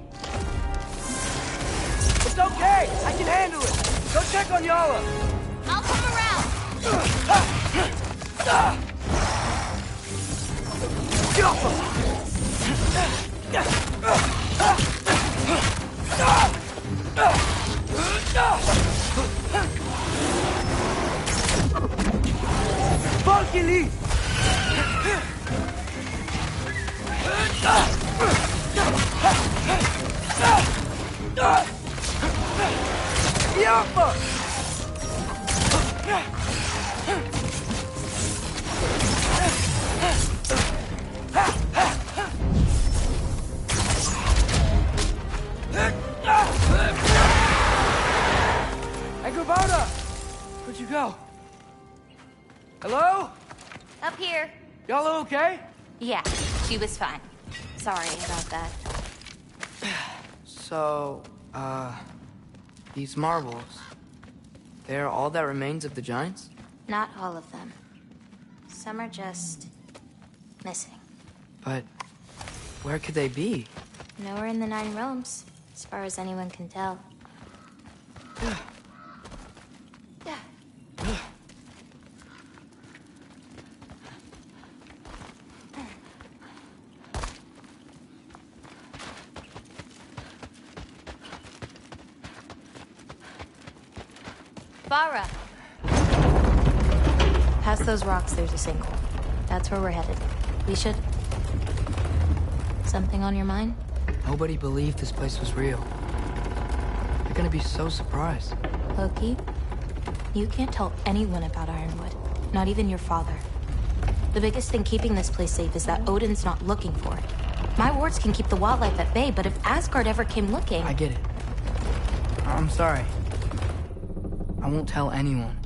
okay. I can handle it. Go check on Yala. I'll come around. Funky leaf. Yappa! Hey, Kubota! Where'd you go? Hello? Up here. Y'all okay? Yeah, she was fine. Sorry about that. So, these marbles, they're all that remains of the Giants? Not all of them. Some are just missing. But where could they be? Nowhere in the Nine Realms, as far as anyone can tell. Farah! Past those rocks, there's a sinkhole. That's where we're headed. We should... Something on your mind? Nobody believed this place was real. They're gonna be so surprised. Loki, you can't tell anyone about Ironwood. Not even your father. The biggest thing keeping this place safe is that Odin's not looking for it. My wards can keep the wildlife at bay, but if Asgard ever came looking... I get it. I'm sorry. I won't tell anyone.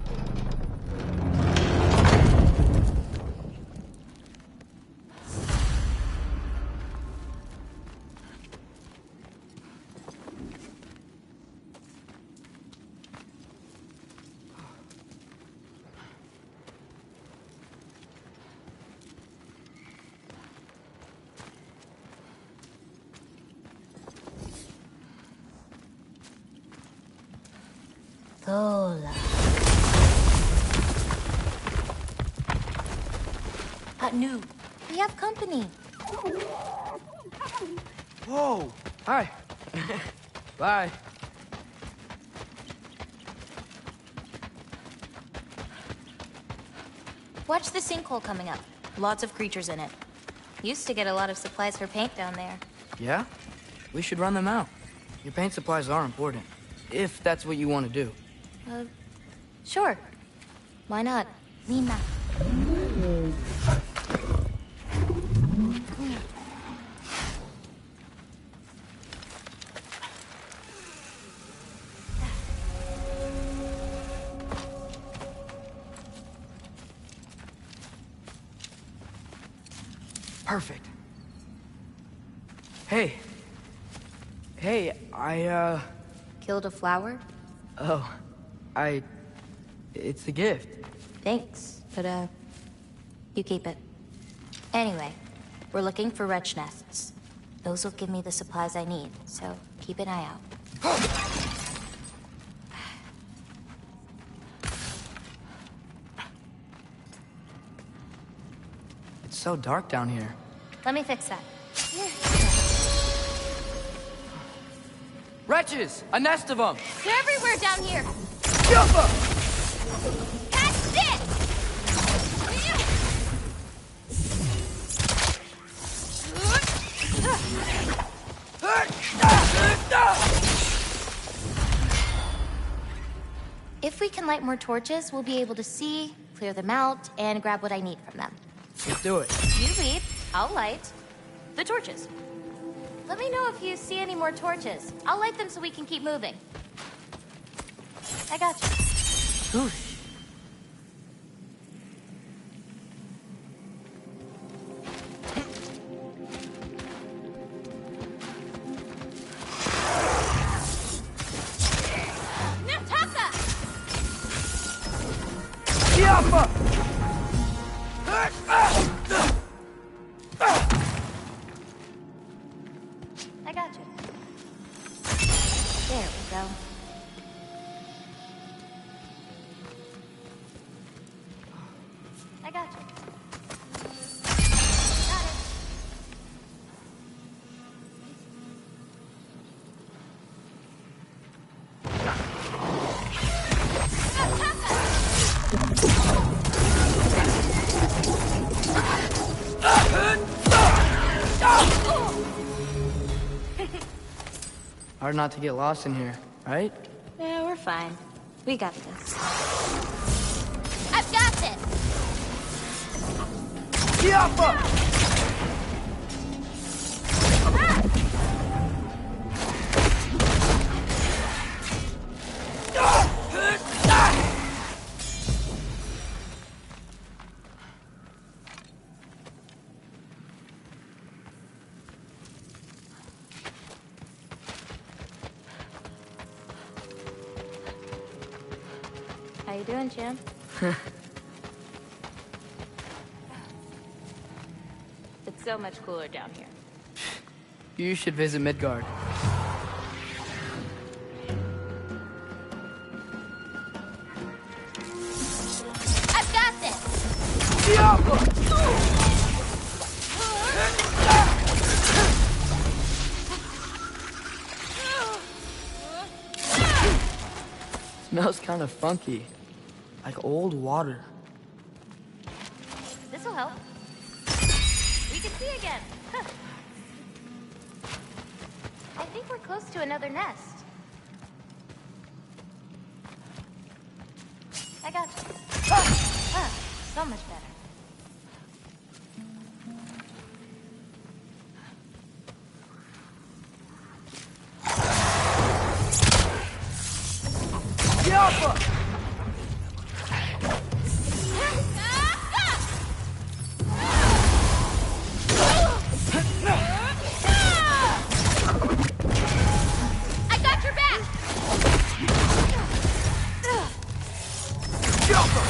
Thola. No, we have company. Whoa! Hi. Bye. Watch the sinkhole coming up. Lots of creatures in it. Used to get a lot of supplies for paint down there. Yeah? We should run them out. Your paint supplies are important. If that's what you want to do. Sure. Why not? Lima. Perfect. Hey. Hey, I, Killed a flower? Oh, it's a gift. Thanks, but, you keep it. Anyway, we're looking for wretch nests. Those will give me the supplies I need, so keep an eye out. It's so dark down here. Let me fix that. Wretches! A nest of them! They're everywhere down here! Jumpa! Catch this! If we can light more torches, we'll be able to see, clear them out, and grab what I need from them. Let's do it. You lead, I'll light the torches. Let me know if you see any more torches. I'll light them so we can keep moving. I got you. Ooh. Nataka! Yappa! I got you. There we go. Hard not to get lost in here, right? Yeah, we're fine. We got this. I've got this! Yappa! How you doing, Jim? It's so much cooler down here. You should visit Midgard. I've got this! Smells kind of funky. Like old water. This'll help. We can see again. Huh. I think we're close to another nest. I got you. So much better. Yappa! I got your back! Yappa!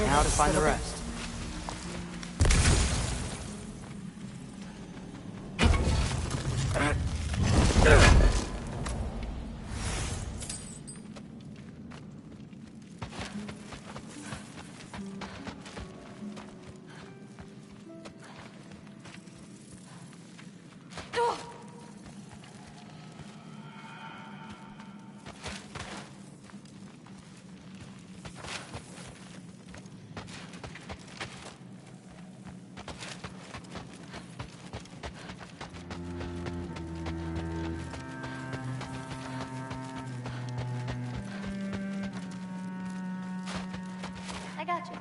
Now to find the rest. I got you.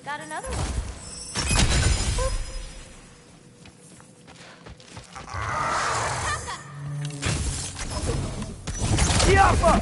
Got another one. Yappa!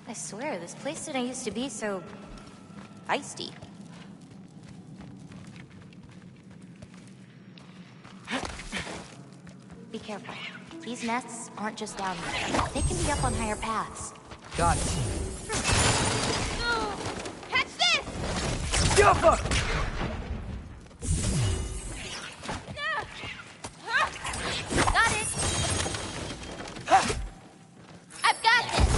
I swear, this place didn't used to be so feisty. Be careful. These nests aren't just down here. They can be up on higher paths. Got it. Catch this! Yappa! Got it! I've got this!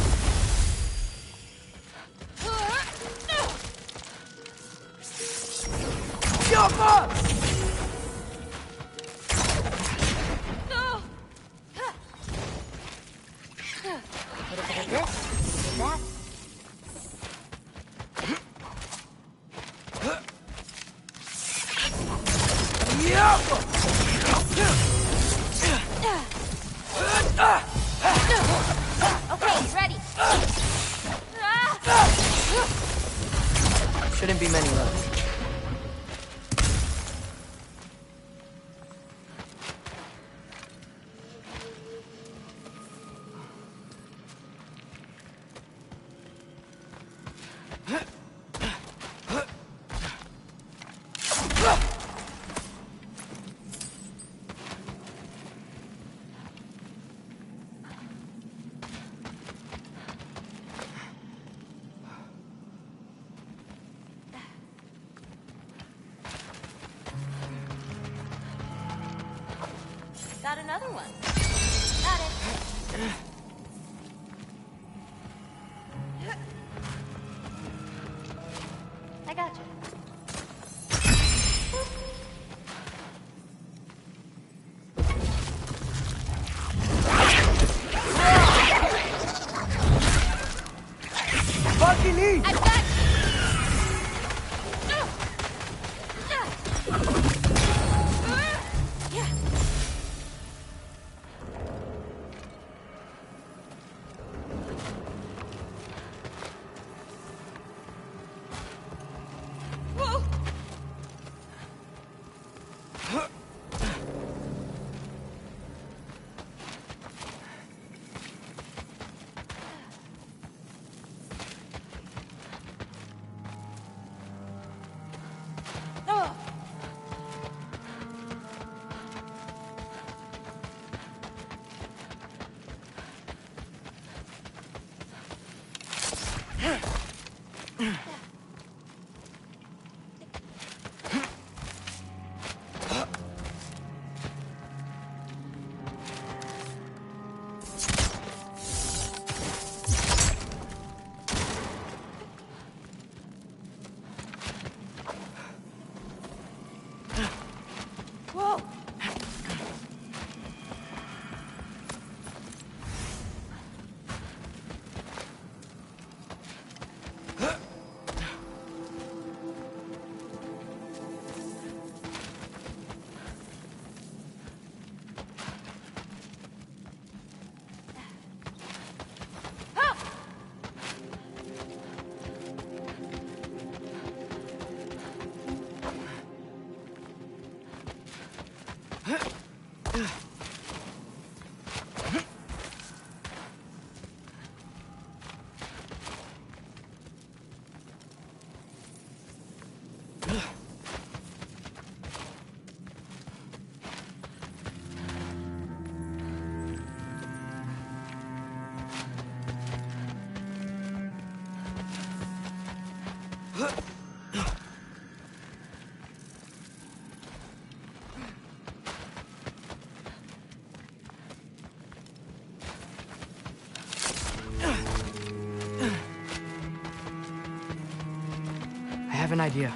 little bit of this, a little bit of that. Okay, ready. Shouldn't be many left. Got another one. Got it. I got you. Fucking eat! I've got I have an idea.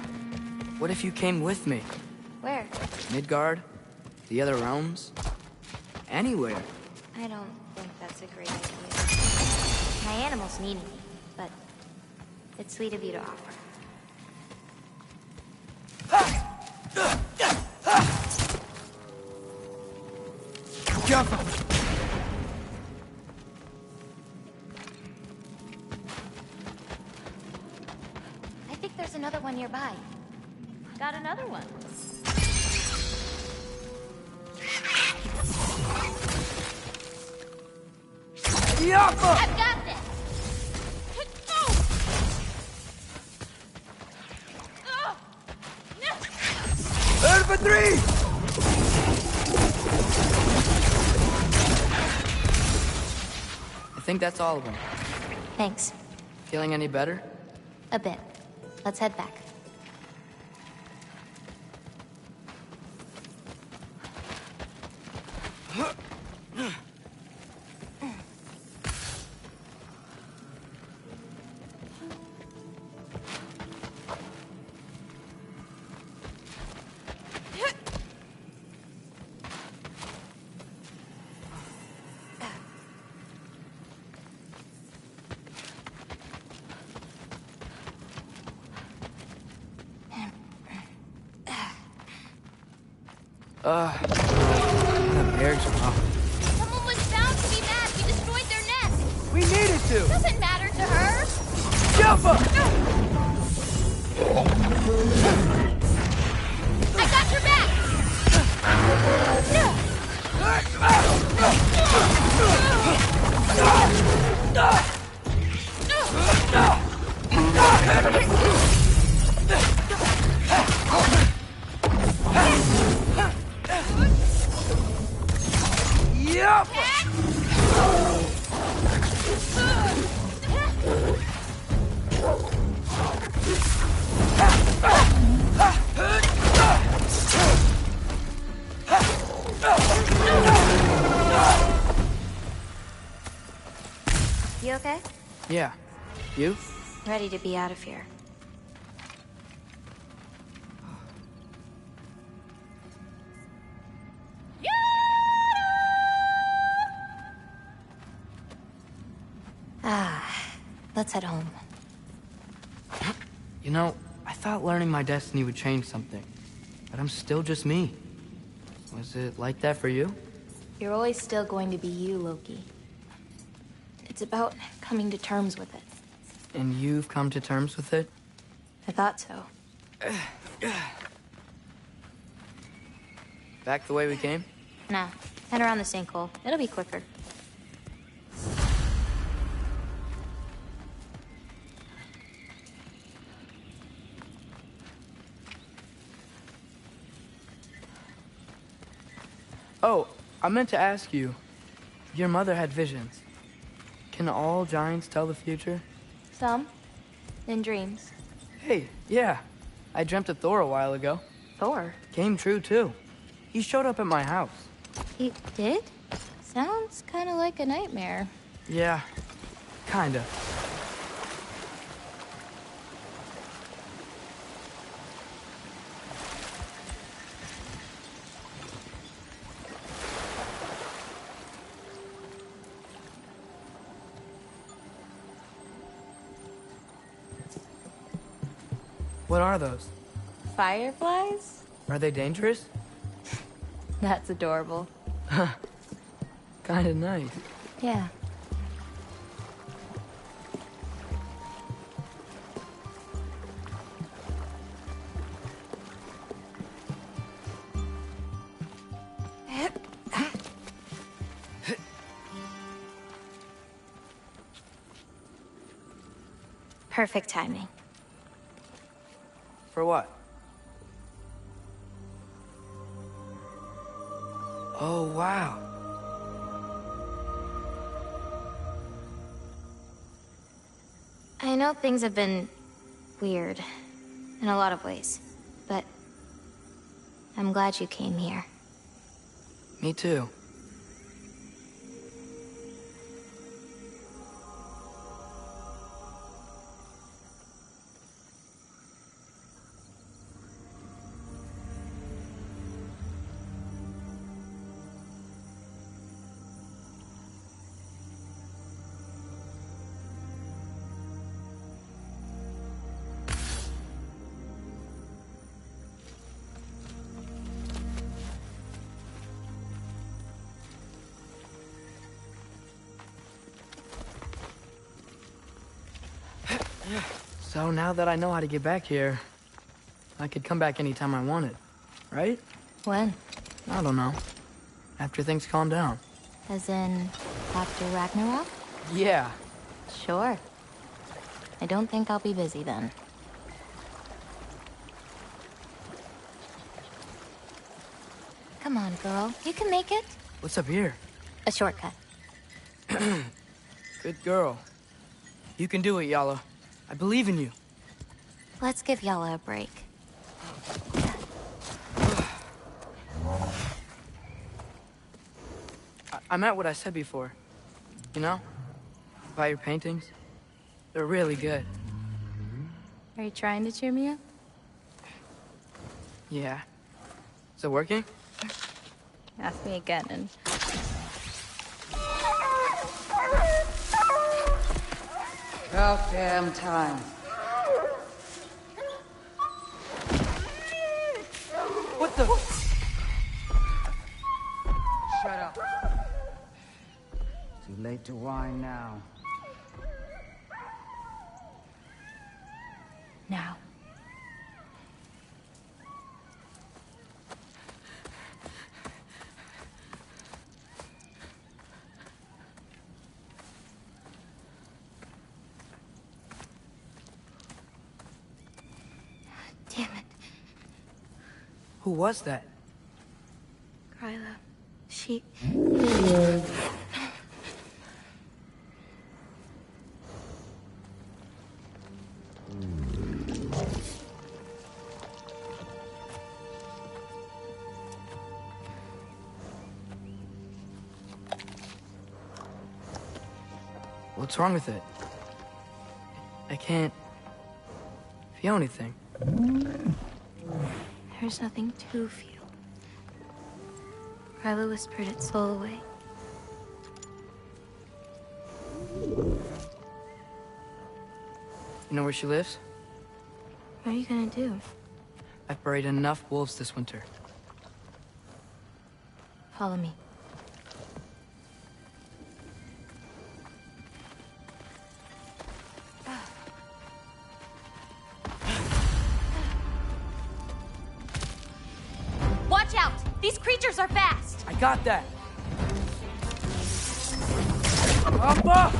What if you came with me? Where? Midgard? The other realms? Anywhere. I don't think that's a great idea. My animals need me, but it's sweet of you to offer. Jump! I think there's another one nearby. Got another one. I've got this! For three! I think that's all of them. Thanks. Feeling any better? A bit. Let's head back. The bears are off. Someone was bound to be mad. We destroyed their nest. We needed to! Doesn't matter to her. Jumpa! I got your back. Yep! You okay? Yeah. You? Ready to be out of here. Let's head home. You know, I thought learning my destiny would change something, but I'm still just me. Was it like that for you? You're always still going to be you, Loki. It's about coming to terms with it. And you've come to terms with it? I thought so. Back the way we came? Nah, head around the sinkhole. It'll be quicker. Oh, I meant to ask you. Your mother had visions. Can all giants tell the future? Some. In dreams. Hey, yeah. I dreamt of Thor a while ago. Thor? Came true, too. He showed up at my house. He did? Sounds kind of like a nightmare. Yeah, kinda. What are those? Fireflies? Are they dangerous? That's adorable. Kinda nice. Yeah. Perfect timing. For what? Oh, wow. I know things have been weird in a lot of ways, but I'm glad you came here. Me too. So now that I know how to get back here, I could come back anytime I wanted, right? When? I don't know. After things calm down. As in, after Ragnarok? Yeah. Sure. I don't think I'll be busy then. Come on, girl. You can make it. What's up here? A shortcut. Good girl. You can do it, Yala. I believe in you. Let's give Yala a break. I meant what I said before. You know? About your paintings. They're really good. Are you trying to cheer me up? Yeah. Is it working? Ask me again and... About damn time. What the... late to whine now. Now. Damn it. Who was that? Gryla. She... What's wrong with it? I can't feel anything. There's nothing to feel. Gryla whispered its soul away. You know where she lives? What are you gonna do? I've buried enough wolves this winter. Follow me. Watch out! These creatures are fast! I got that! Papa!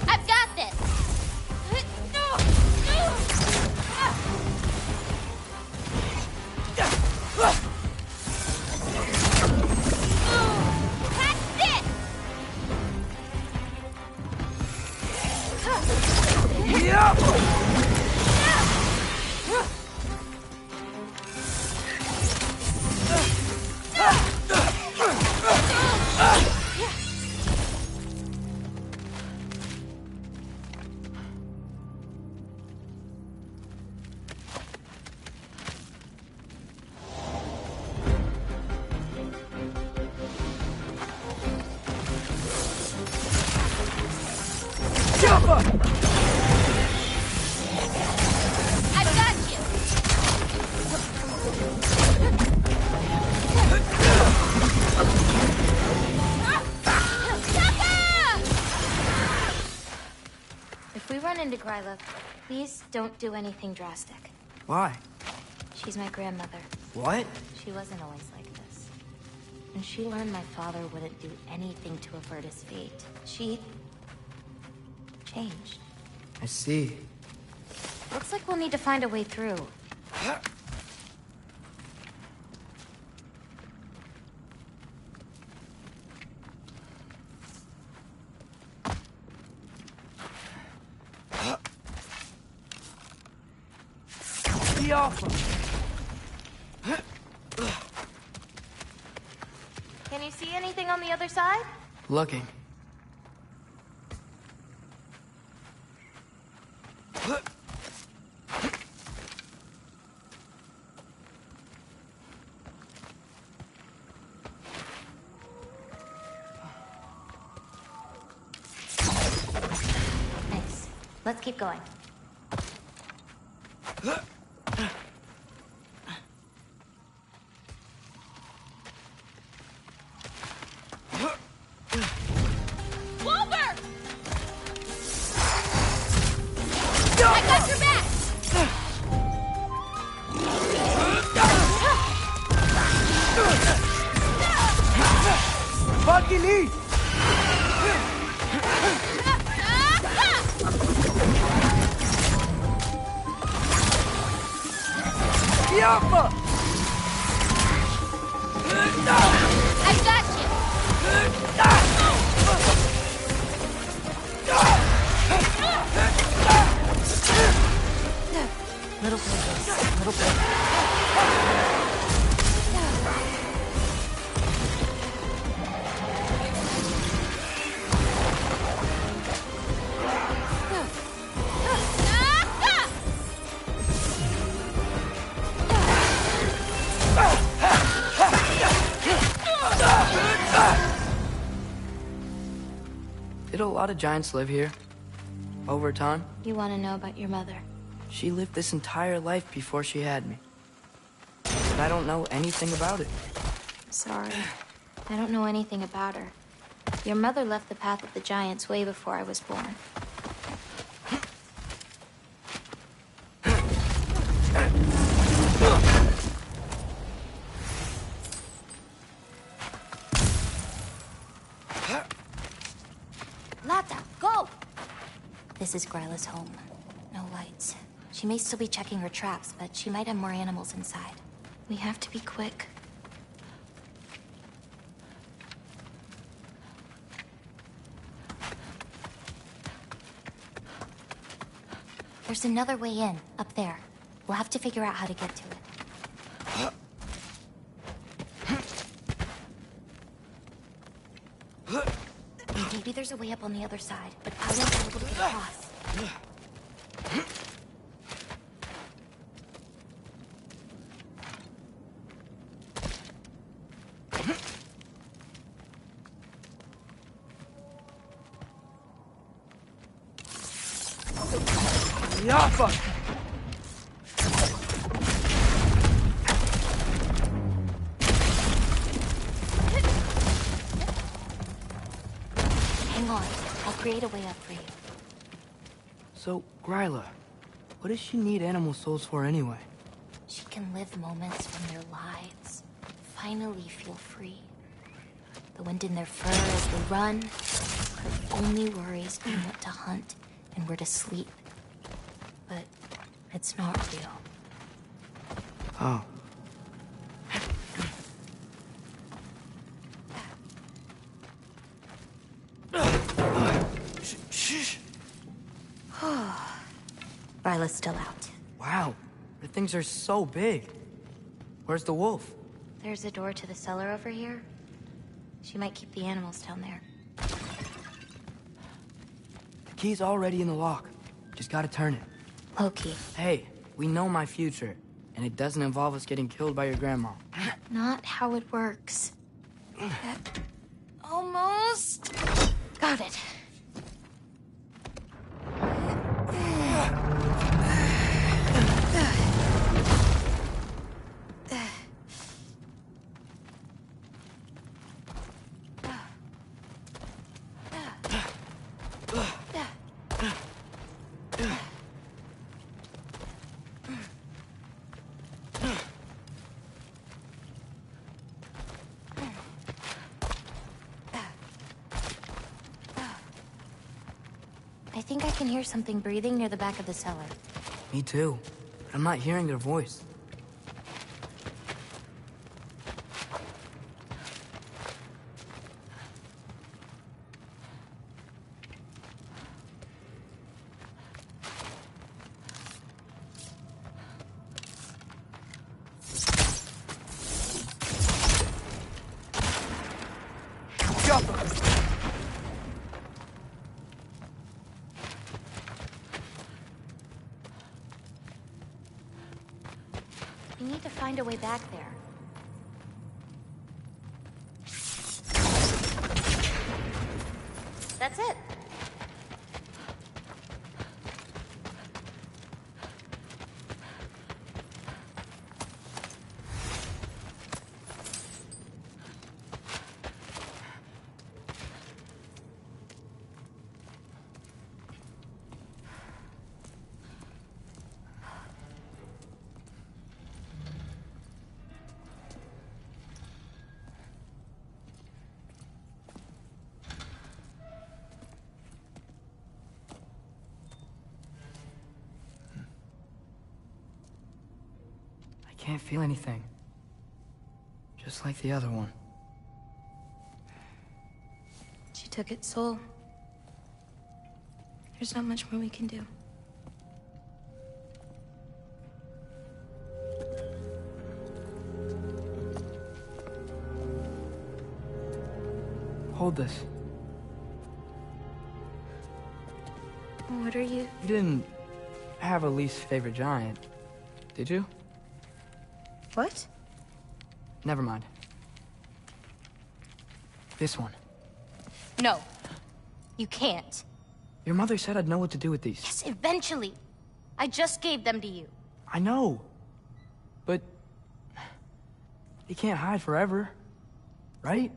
I've got this! I've got you! If we run into Gryla, please don't do anything drastic. Why? She's my grandmother. What? She wasn't always like this. When she learned my father wouldn't do anything to avert his fate, she... changed. I see. Looks like we'll need to find a way through. Be off! Can you see anything on the other side? Looking. Nice. Let's keep going. Wolver! I got your back! Fucking eat! Yapma! I've got you! Little princess, little princess. Did a lot of giants live here? Over time? You want to know about your mother? She lived this entire life before she had me. But I don't know anything about it. Sorry. I don't know anything about her. Your mother left the path of the giants way before I was born. Lata, go! This is Gryla's home. No lights. She may still be checking her traps, but she might have more animals inside. We have to be quick. There's another way in, up there. We'll have to figure out how to get to it. Maybe there's a way up on the other side, but I won't be able to get across. Yappa! Hang on. I'll create a way up for you. So, Gryla, what does she need animal souls for anyway? She can live moments from their lives. Finally feel free. The wind in their fur as they run. Her only worries being what to hunt and where to sleep. But it's not real. Oh. Shh. Ryla's still out. Wow, the things are so big. Where's the wolf? There's a door to the cellar over here. She might keep the animals down there. The key's already in the lock. Just gotta turn it. Loki. Hey, we know my future, and it doesn't involve us getting killed by your grandma. Not how it works. Almost. Got it. I think I can hear something breathing near the back of the cellar. Me too. But I'm not hearing their voice. We need to find a way back there. That's it. I can't feel anything. Just like the other one. She took its soul. There's not much more we can do. Hold this. What are you? You didn't have a least favorite giant, did you? What? Never mind. This one. No. You can't. Your mother said I'd know what to do with these. Yes, eventually. I just gave them to you. I know. But... you can't hide forever. Right?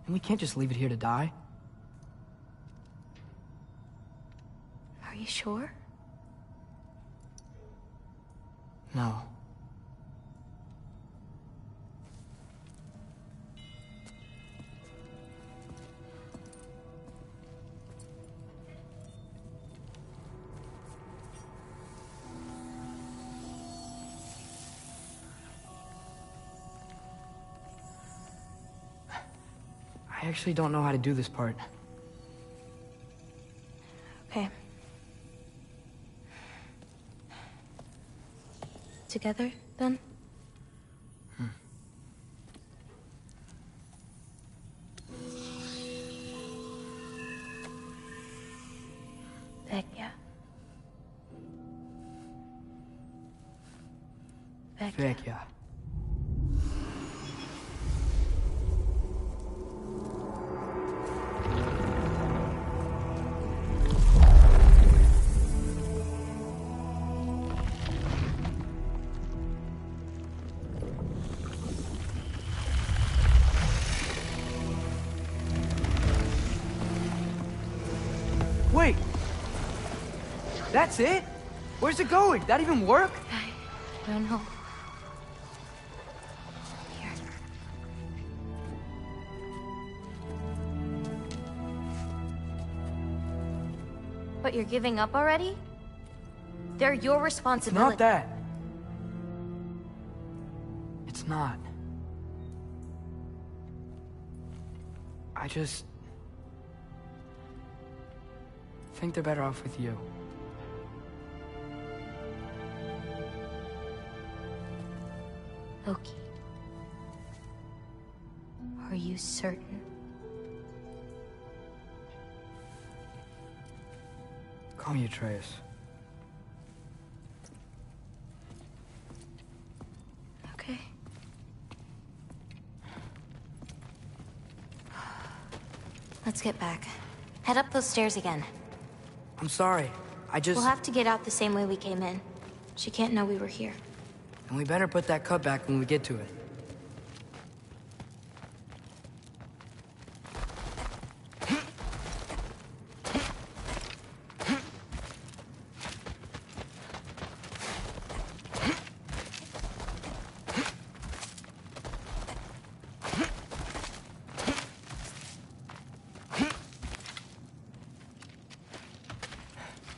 And we can't just leave it here to die. Are you sure? No. I actually don't know how to do this part. Okay. Together, then? Vecchia. Vecchia. Wait! That's it? Where's it going? That even work? I don't know. Here. But you're giving up already? They're your responsibility. Not that. It's not. I just think they're better off with you. Loki. Are you certain? Call me Atreus. Okay. Let's get back. Head up those stairs again. I'm sorry. We'll have to get out the same way we came in. She can't know we were here. And we better put that cut back when we get to it.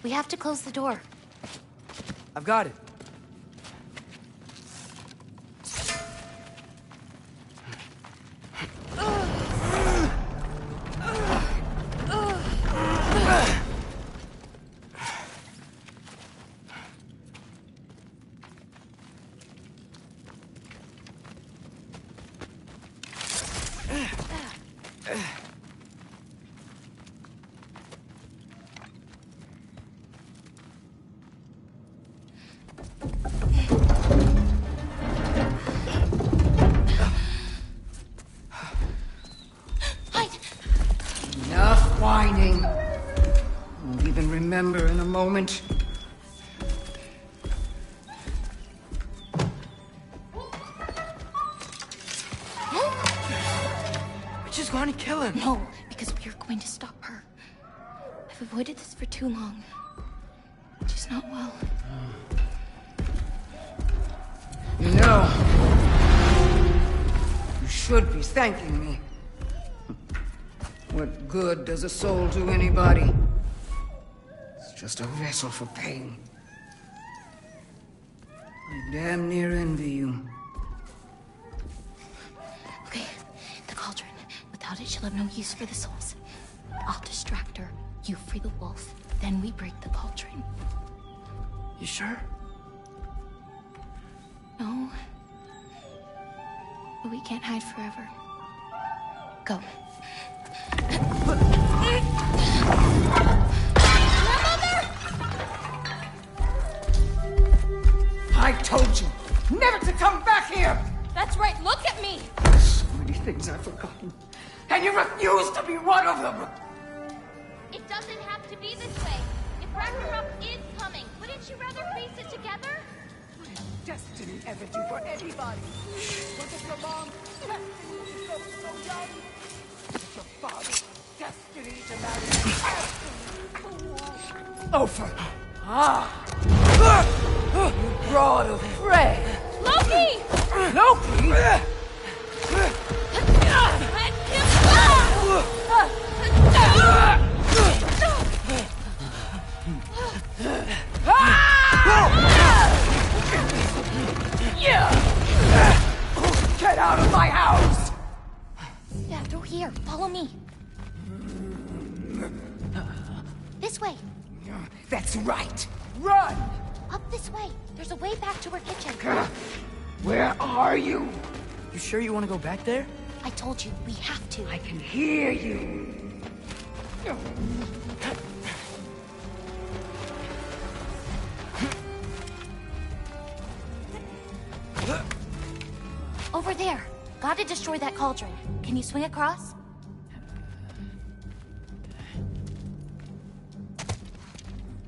We have to close the door. I've got it. Enough whining. Won't even remember in a moment. We're just going to kill him. No, because we are going to stop her. I've avoided this for too long. She's not well. You know, you should be thanking me. What good does a soul do anybody? It's just a vessel for pain. I damn near envy you. Okay, the cauldron. Without it, she'll have no use for the souls. I'll distract her. You free the wolf. Then we break the cauldron. You sure? No. But we can't hide forever. Go. I told you never to come back here! That's right, look at me! So many things I've forgotten, and you refuse to be one of them! It doesn't have to be this way. If Ragnarok is coming, wouldn't you rather face it together? What is destiny ever do for anybody? Was it your mom? So young? your father's destiny to marry Ofer. You brought a friend. Loki! Loki? Get out of my house! Yeah, through here. Follow me. This way. That's right. Run! Up this way. There's a way back to her kitchen. Where are you? You sure you want to go back there? I told you, we have to. I can hear you. Over there. Gotta destroy that cauldron. Can you swing across?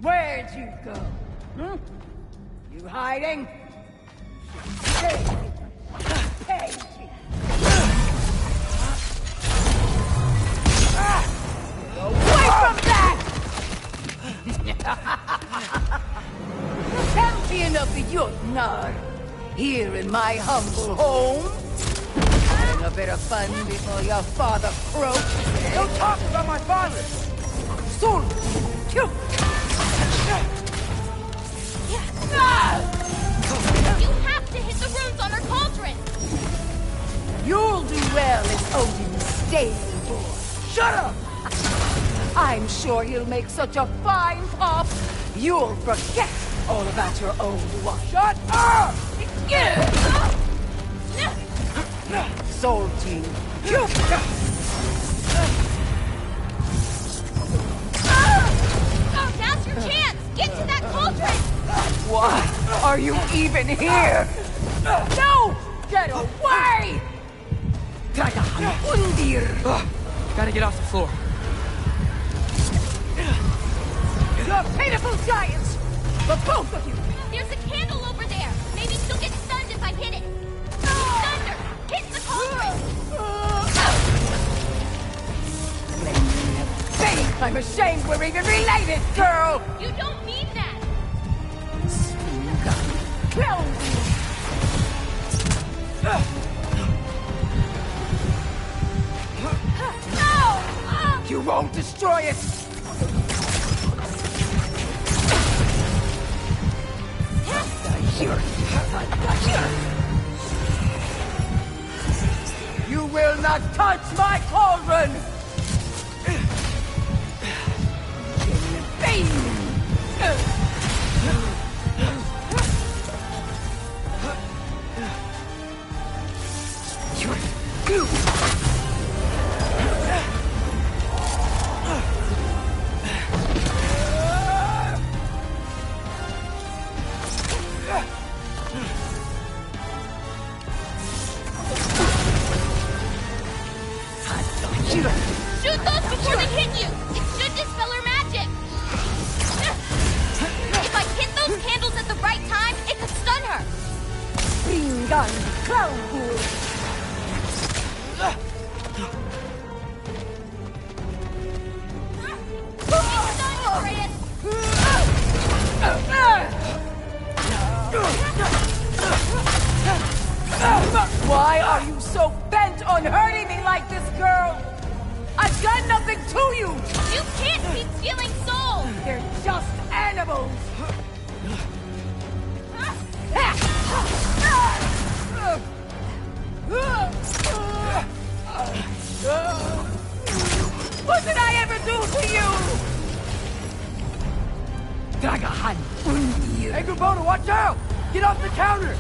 Where'd you go? Hmm? You hiding? Hey! Hey! Away from that! Champion of the Jotnar, here in my humble home. Having a bit of fun before your father croaks. Don't talk about my father! Soon! Kill! You have to hit the runes on her cauldron! You'll do well as Odin's stable boy. Shut up! I'm sure he'll make such a fine pop, you'll forget all about your old one. Shut up! Salty. Oh, now's your chance! Get to that cauldron! Why are you even here? No! Get away! Undir! Gotta get off the floor. You're pitiful giants! The both of you! There's a candle over there! Maybe she'll get stunned if I hit it! Thunder! Hit the cauldron! I'm ashamed we're even related, girl! You don't mean that! Kill me! You won't destroy it! You will not touch my cauldron! Shoot those before they hit you! It should dispel her magic! If I hit those candles at the right time, it could stun her! Bringan Clownpool! Why are you so bent on hurting me like this, girl? I've done nothing to you! You can't be stealing souls! They're just animals! What did I ever do to you? Dragahan Undir! Hey, Gubona, watch out! Get off the counter!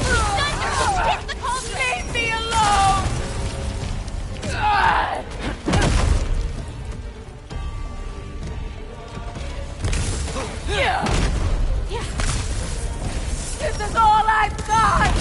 Thunder! Hit the cauldron! Leave me alone! This is all I've got!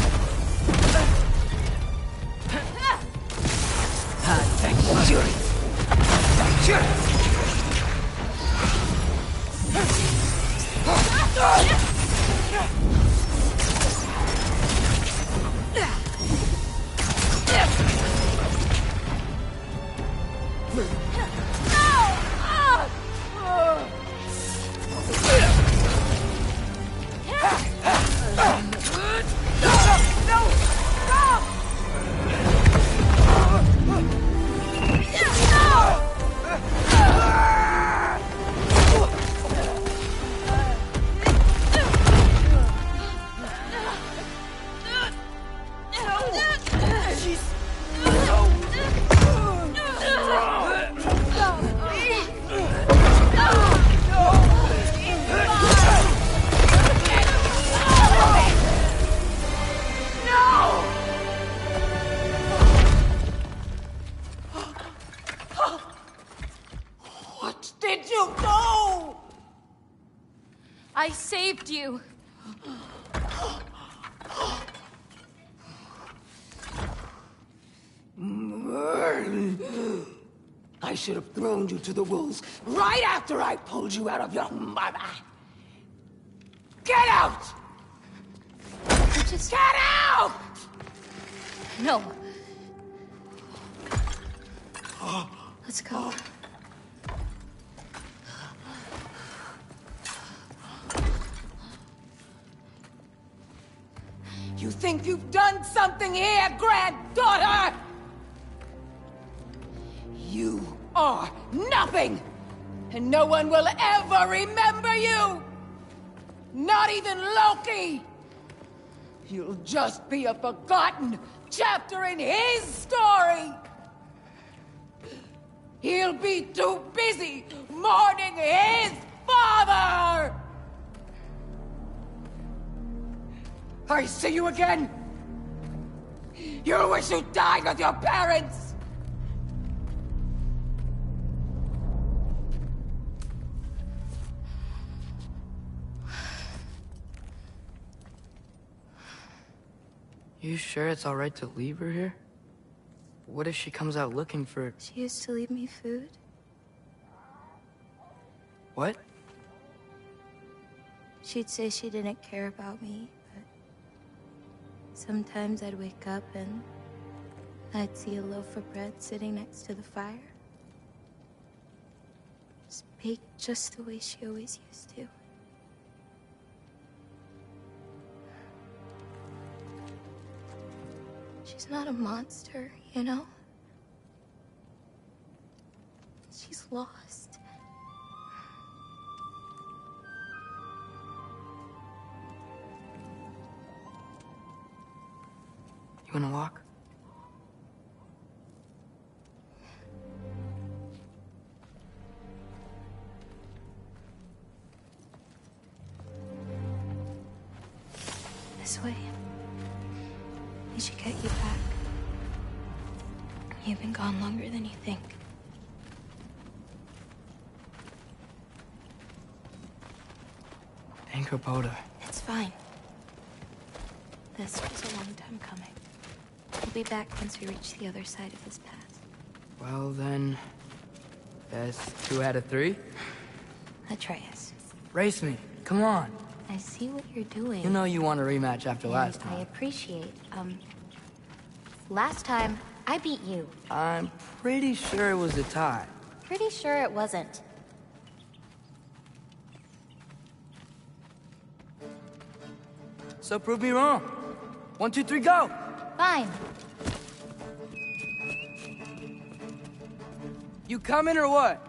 What did you do? I saved you. I should have thrown you to the wolves right after I pulled you out of your mother. Get out! Just get out! No. Let's go. You think you've done something here, granddaughter? You are nothing! And no one will ever remember you! Not even Loki! You'll just be a forgotten chapter in his story! He'll be too busy mourning his father! I see you again! You'll wish you died with your parents! You sure it's all right to leave her here? What if she comes out looking for... She used to leave me food. What? She'd say she didn't care about me, but sometimes I'd wake up and I'd see a loaf of bread sitting next to the fire. It's baked just the way she always used to. She's not a monster, you know? She's lost. You wanna walk? This way. We should get you back. You've been gone longer than you think. Anchorboda. It's fine. This was a long time coming. We'll be back once we reach the other side of this path. Well then... That's 2 out of 3? Atreus. Race me. Come on. I see what you're doing. You know you want a rematch after last time. I appreciate, last time, I beat you. I'm pretty sure it was a tie. Pretty sure it wasn't. So prove me wrong. 1, 2, 3, go! Fine. You coming or what?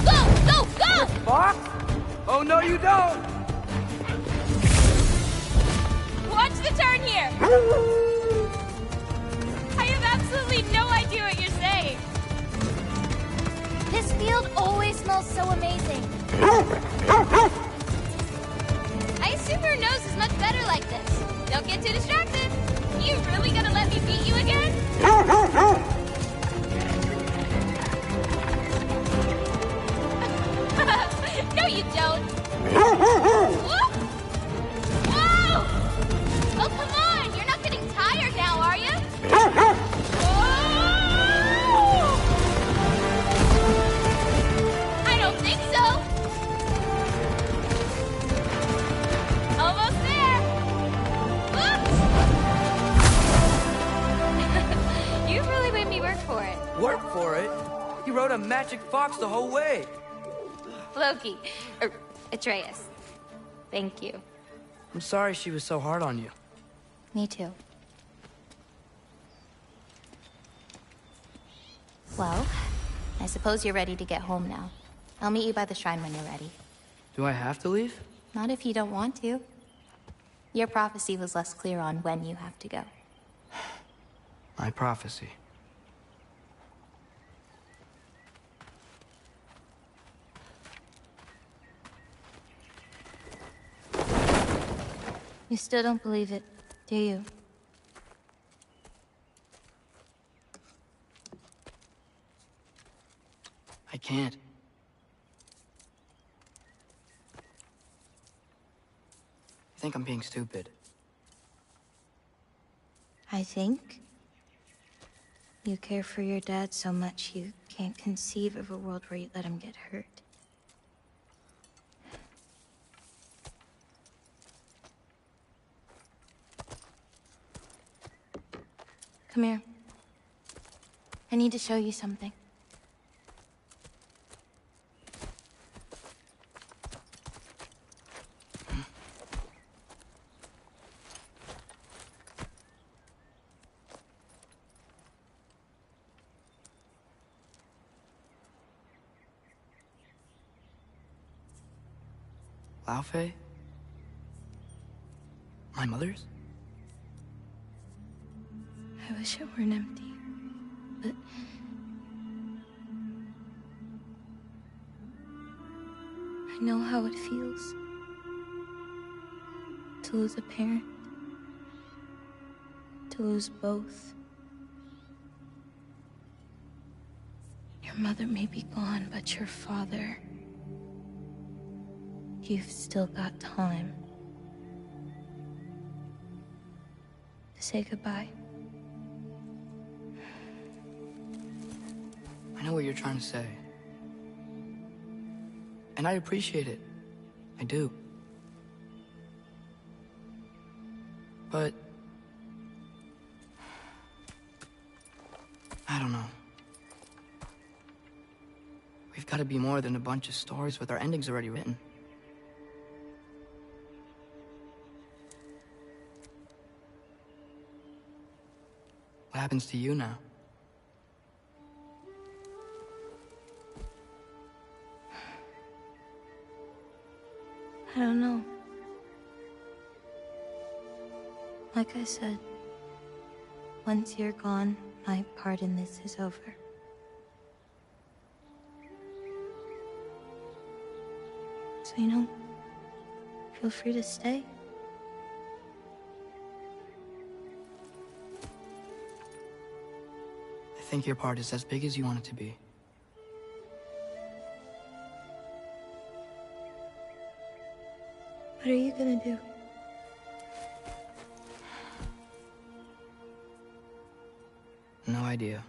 Go! Go! Go! Fuck? Oh, no, you don't! Watch the turn here! I have absolutely no idea what you're saying. This field always smells so amazing. I assume your nose is much better like this. Don't get too distracted. You really gonna let me beat you again? No, you don't. Whoop! Whoa! Oh, come on! You're not getting tired now, are you? I don't think so. Almost there. Whoops! You've really for it. Work for it? He rode a magic fox the whole way. Loki. Atreus. Thank you. I'm sorry she was so hard on you. Me too. Well, I suppose you're ready to get home now. I'll meet you by the shrine when you're ready. Do I have to leave? Not if you don't want to. Your prophecy was less clear on when you have to go. My prophecy. You still don't believe it, do you? I can't. I think I'm being stupid. I think you care for your dad so much you can't conceive of a world where you let him get hurt. Come here. I need to show you something. Laufey? My mother's? I wish it weren't empty, but I know how it feels to lose a parent, to lose both. Your mother may be gone, but your father, you've still got time to say goodbye. I know what you're trying to say. And I appreciate it. I do. But I don't know. We've got to be more than a bunch of stories with our endings already written. What happens to you now? I don't know. Like I said, once you're gone, my part in this is over. So, feel free to stay. I think your part is as big as you want it to be. What are you gonna do? No idea.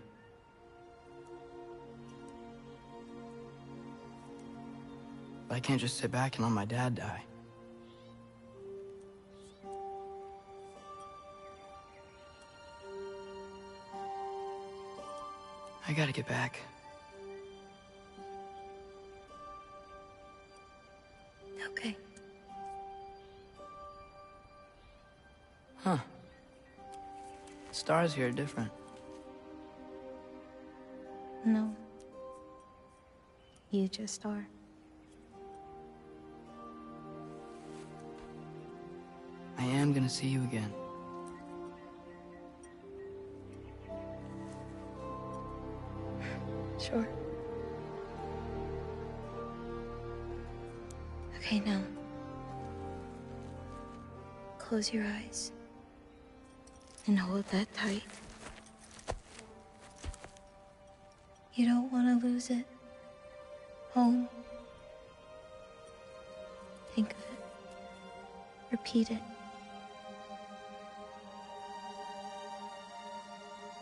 But I can't just sit back and let my dad die. I gotta get back. Okay. Huh. Stars here are different. No. You just are. I am gonna see you again. Sure. Okay, now. Close your eyes. And hold that tight. You don't want to lose it. Home. Think of it. Repeat it.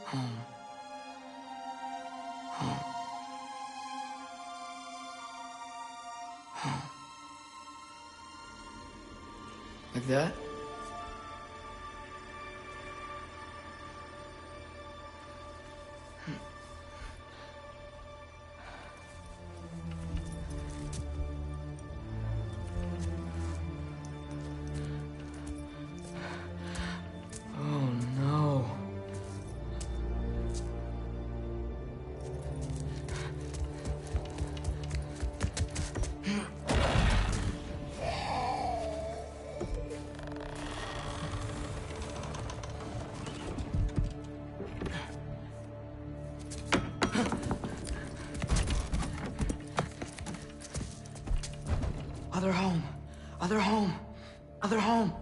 Home. Home. Home. Like that? Other home. Other home.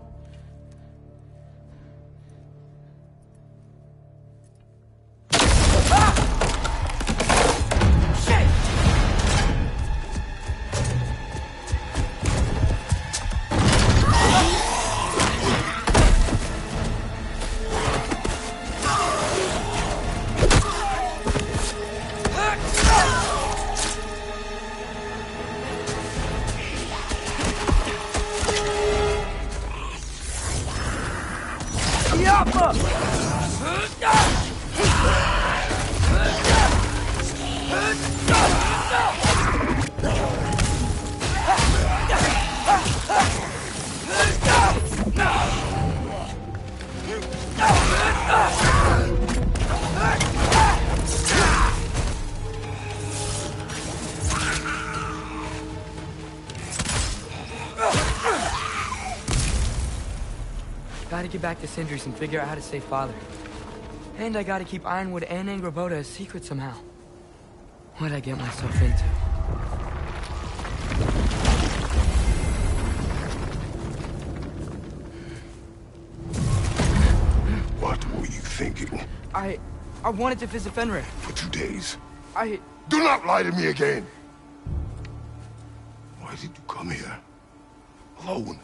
Gotta get back to Sindri's and figure out how to save Father. And I gotta keep Ironwood and Angrboda a secret somehow. What'd I get myself into? What were you thinking? I wanted to visit Fenrir. For 2 days. Do not lie to me again! Why did you come here? Alone?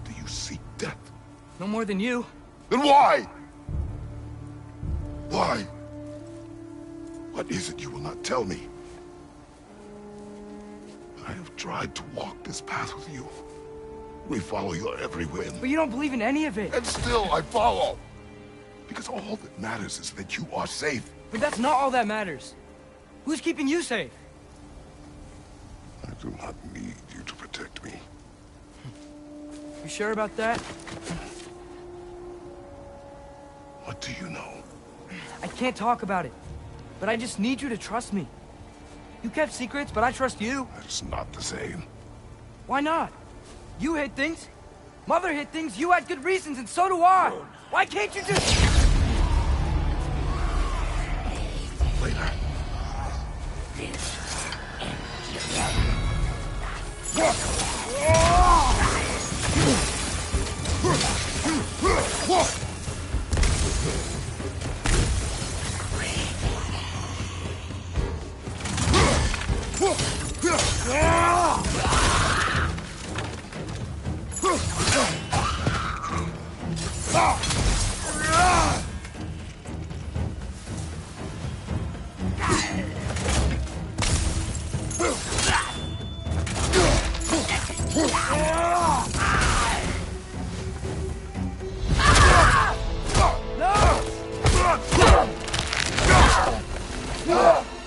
Do you seek death? No more than you. Then why? Why? What is it you will not tell me? I have tried to walk this path with you. We follow your every whim. But you don't believe in any of it. And still I follow. Because all that matters is that you are safe. But that's not all that matters. Who's keeping you safe? I do not need you to protect me. You sure about that? What do you know? I can't talk about it. But I just need you to trust me. You kept secrets, but I trust you. That's not the same. Why not? You hid things. Mother hid things. You had good reasons, and so do I. Why can't you just... Later.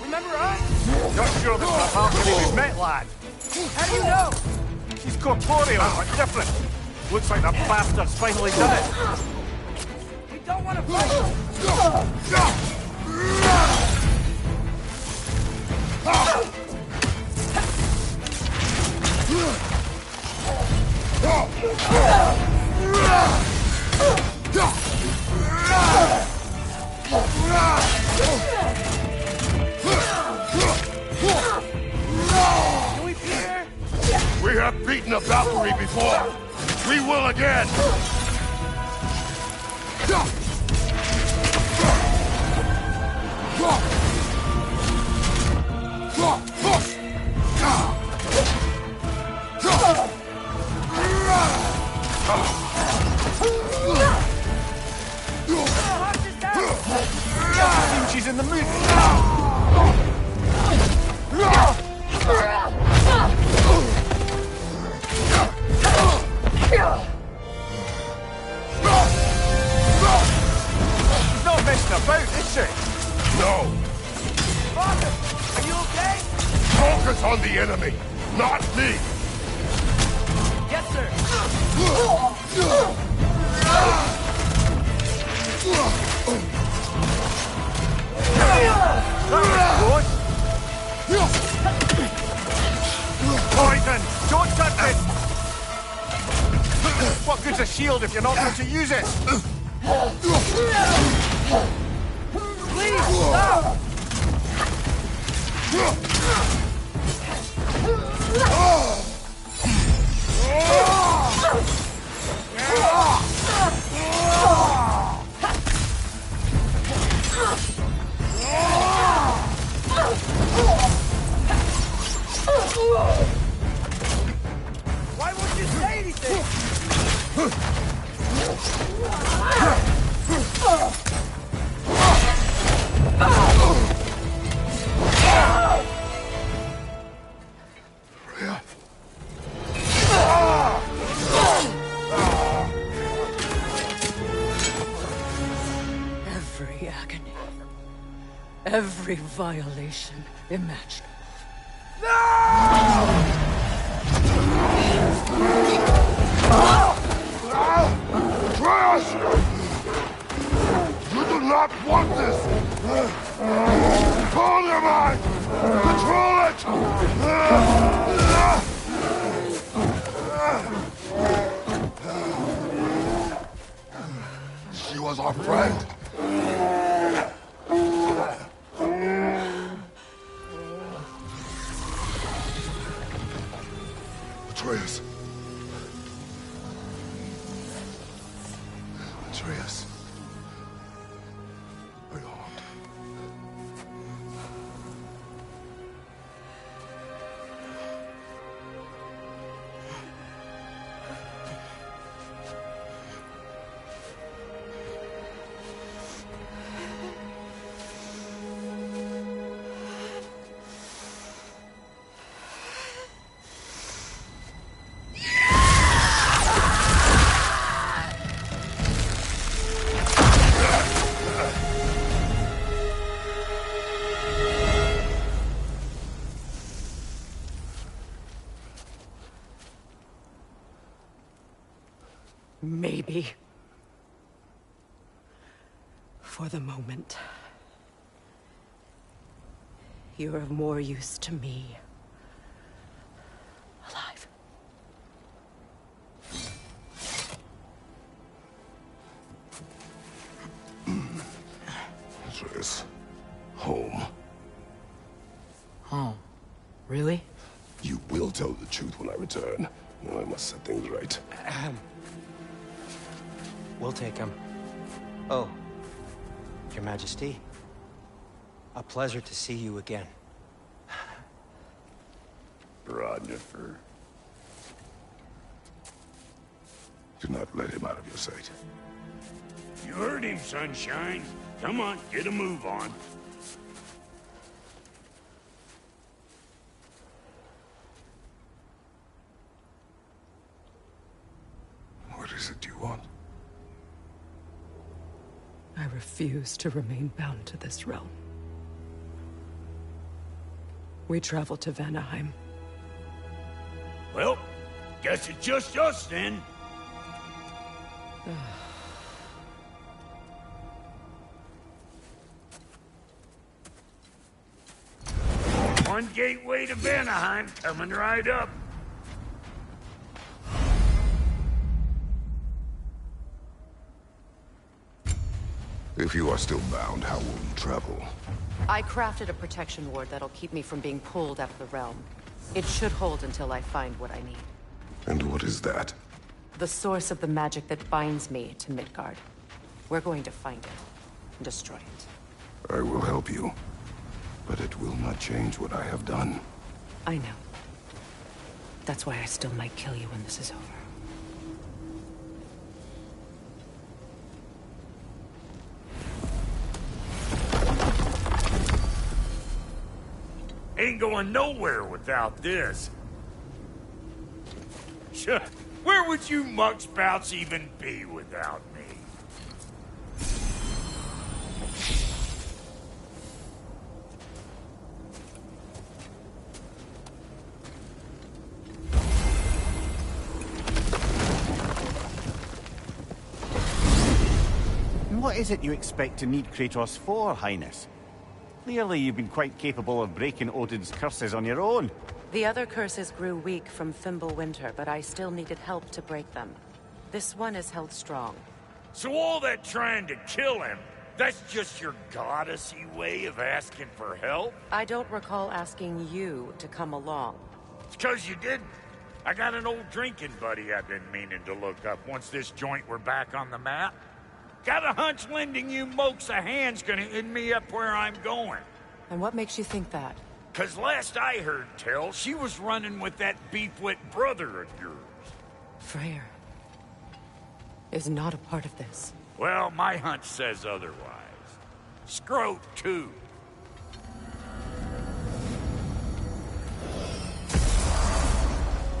Remember us? Not sure this is the Valkyrie we've met, lad. How do you know? He's corporeal, but different. Looks like that bastard's finally done it. We don't want to fight. Can we beat her? We have beaten a Valkyrie before. We will again. Seems she's in the mood. She's not messing about, is she? No. Father, are you okay? Focus on the enemy, not me. Yes, sir. Poison! Don't touch it! What good's a shield if you're not going to use it? Please, stop! Every violation imaginable. Atreus! You do not want this! Control your mind! Control it! She was our friend. Atreus. Atreus. Are you harmed? Maybe. For the moment. You're of more use to me. Alive. Atreus. Home. Home? Really? You will tell the truth when I return. Now I must set things right. We'll take him. Oh, Your Majesty. A pleasure to see you again. Rodnifer. Do not let him out of your sight. You heard him, Sunshine. Come on, get a move on. What is it you want? I refuse to remain bound to this realm. We travel to Vanaheim. Well, guess it's just us then. One gateway to Vanaheim coming right up. If you are still bound, how will you travel? I crafted a protection ward that'll keep me from being pulled out of the realm. It should hold until I find what I need. And what is that? The source of the magic that binds me to Midgard. We're going to find it and destroy it. I will help you, but it will not change what I have done. I know. That's why I still might kill you when this is over. Ain't going nowhere without this. Sure. Where would you muckspouts even be without me? And what is it you expect to need Kratos for, Highness? Clearly you've been quite capable of breaking Odin's curses on your own. The other curses grew weak from Fimbulwinter, but I still needed help to break them. This one is held strong. So all that trying to kill him, that's just your goddessy way of asking for help? I don't recall asking you to come along. It's 'cause you didn't. I got an old drinking buddy I've been meaning to look up once this joint were back on the map. Got a hunch lending you mokes a hand's gonna end me up where I'm going. And what makes you think that? 'Cause last I heard tell, she was running with that beefwit brother of yours. Freyr is not a part of this. Well, my hunch says otherwise. Scroat, too.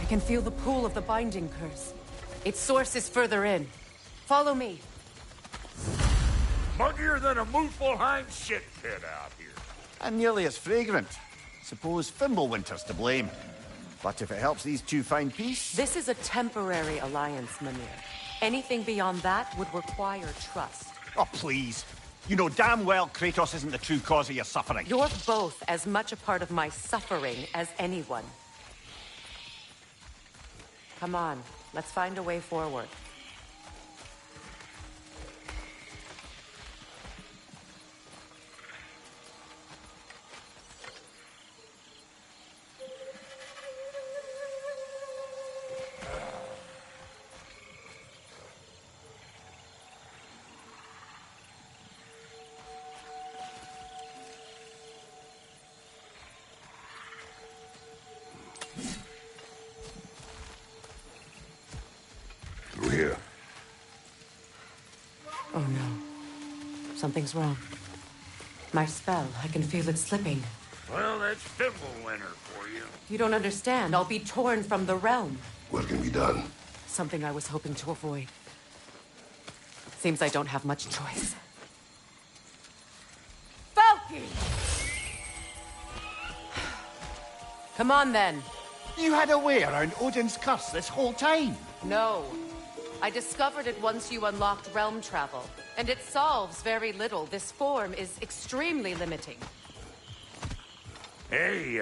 I can feel the pull of the binding curse. Its source is further in. Follow me. Muggier than a Muspelheim shit pit out here. And nearly as fragrant. Suppose Fimbulwinter's to blame. But if it helps these two find peace... This is a temporary alliance, Mimir. Anything beyond that would require trust. Oh, please. You know damn well Kratos isn't the true cause of your suffering. You're both as much a part of my suffering as anyone. Come on, let's find a way forward. Through here. Oh no. Something's wrong. My spell, I can feel it slipping. Well, that's Fimbulwinter for you. You don't understand. I'll be torn from the realm. What can be done? Something I was hoping to avoid. Seems I don't have much choice. Falky! Come on, then. You had a way around Odin's curse this whole time. No. I discovered it once you unlocked realm travel, and it solves very little. This form is extremely limiting. Hey,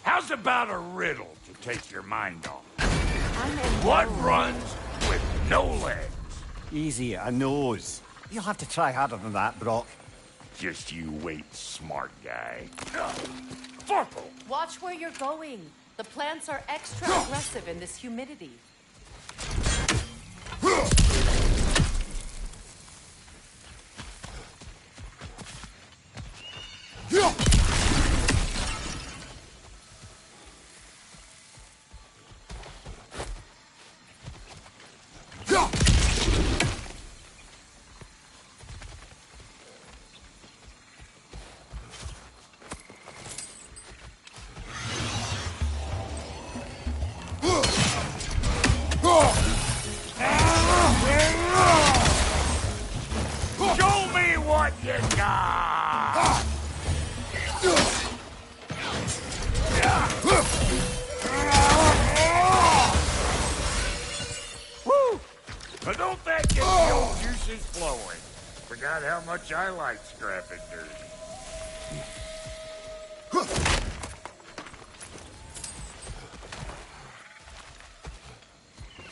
how's about a riddle to take your mind off? I'm in What no runs with no legs? Easy, a nose. You'll have to try harder than that, Brock. Just you wait, smart guy. Farkle! Watch where you're going. The plants are extra aggressive in this humidity. Show me what you got! Woo! But don't that get the old juices flowing? Forgot how much I like scrapping dirt.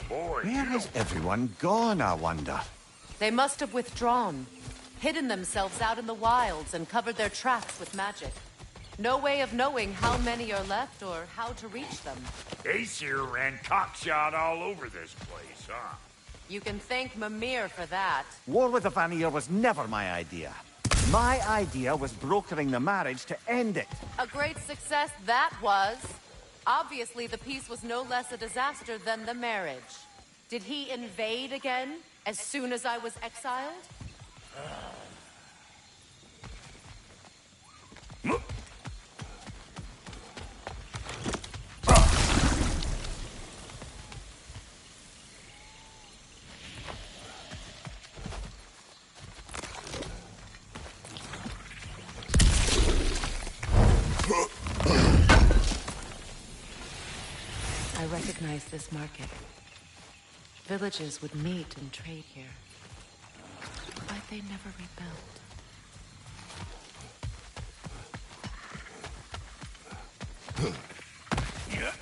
Boy, Where has everyone gone, I wonder? They must have withdrawn, hidden themselves out in the wilds, and covered their tracks with magic. No way of knowing how many are left or how to reach them. Aesir ran cockshot all over this place, huh? You can thank Mimir for that. War with the Vanir was never my idea. My idea was brokering the marriage to end it. A great success that was. Obviously, the peace was no less a disaster than the marriage. Did he invade again, as soon as I was exiled? I recognize this market. Villages would meet and trade here. But they never rebuilt. Yeah.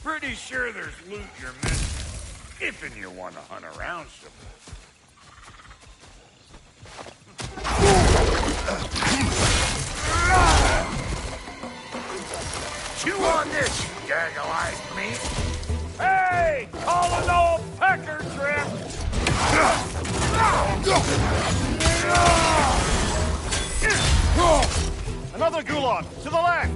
Pretty sure there's loot you're missing, if you want to hunt around some. Chew on this, you gaggle-eyed meat. Hey, call an old pecker trip. Another Gulon, to the left!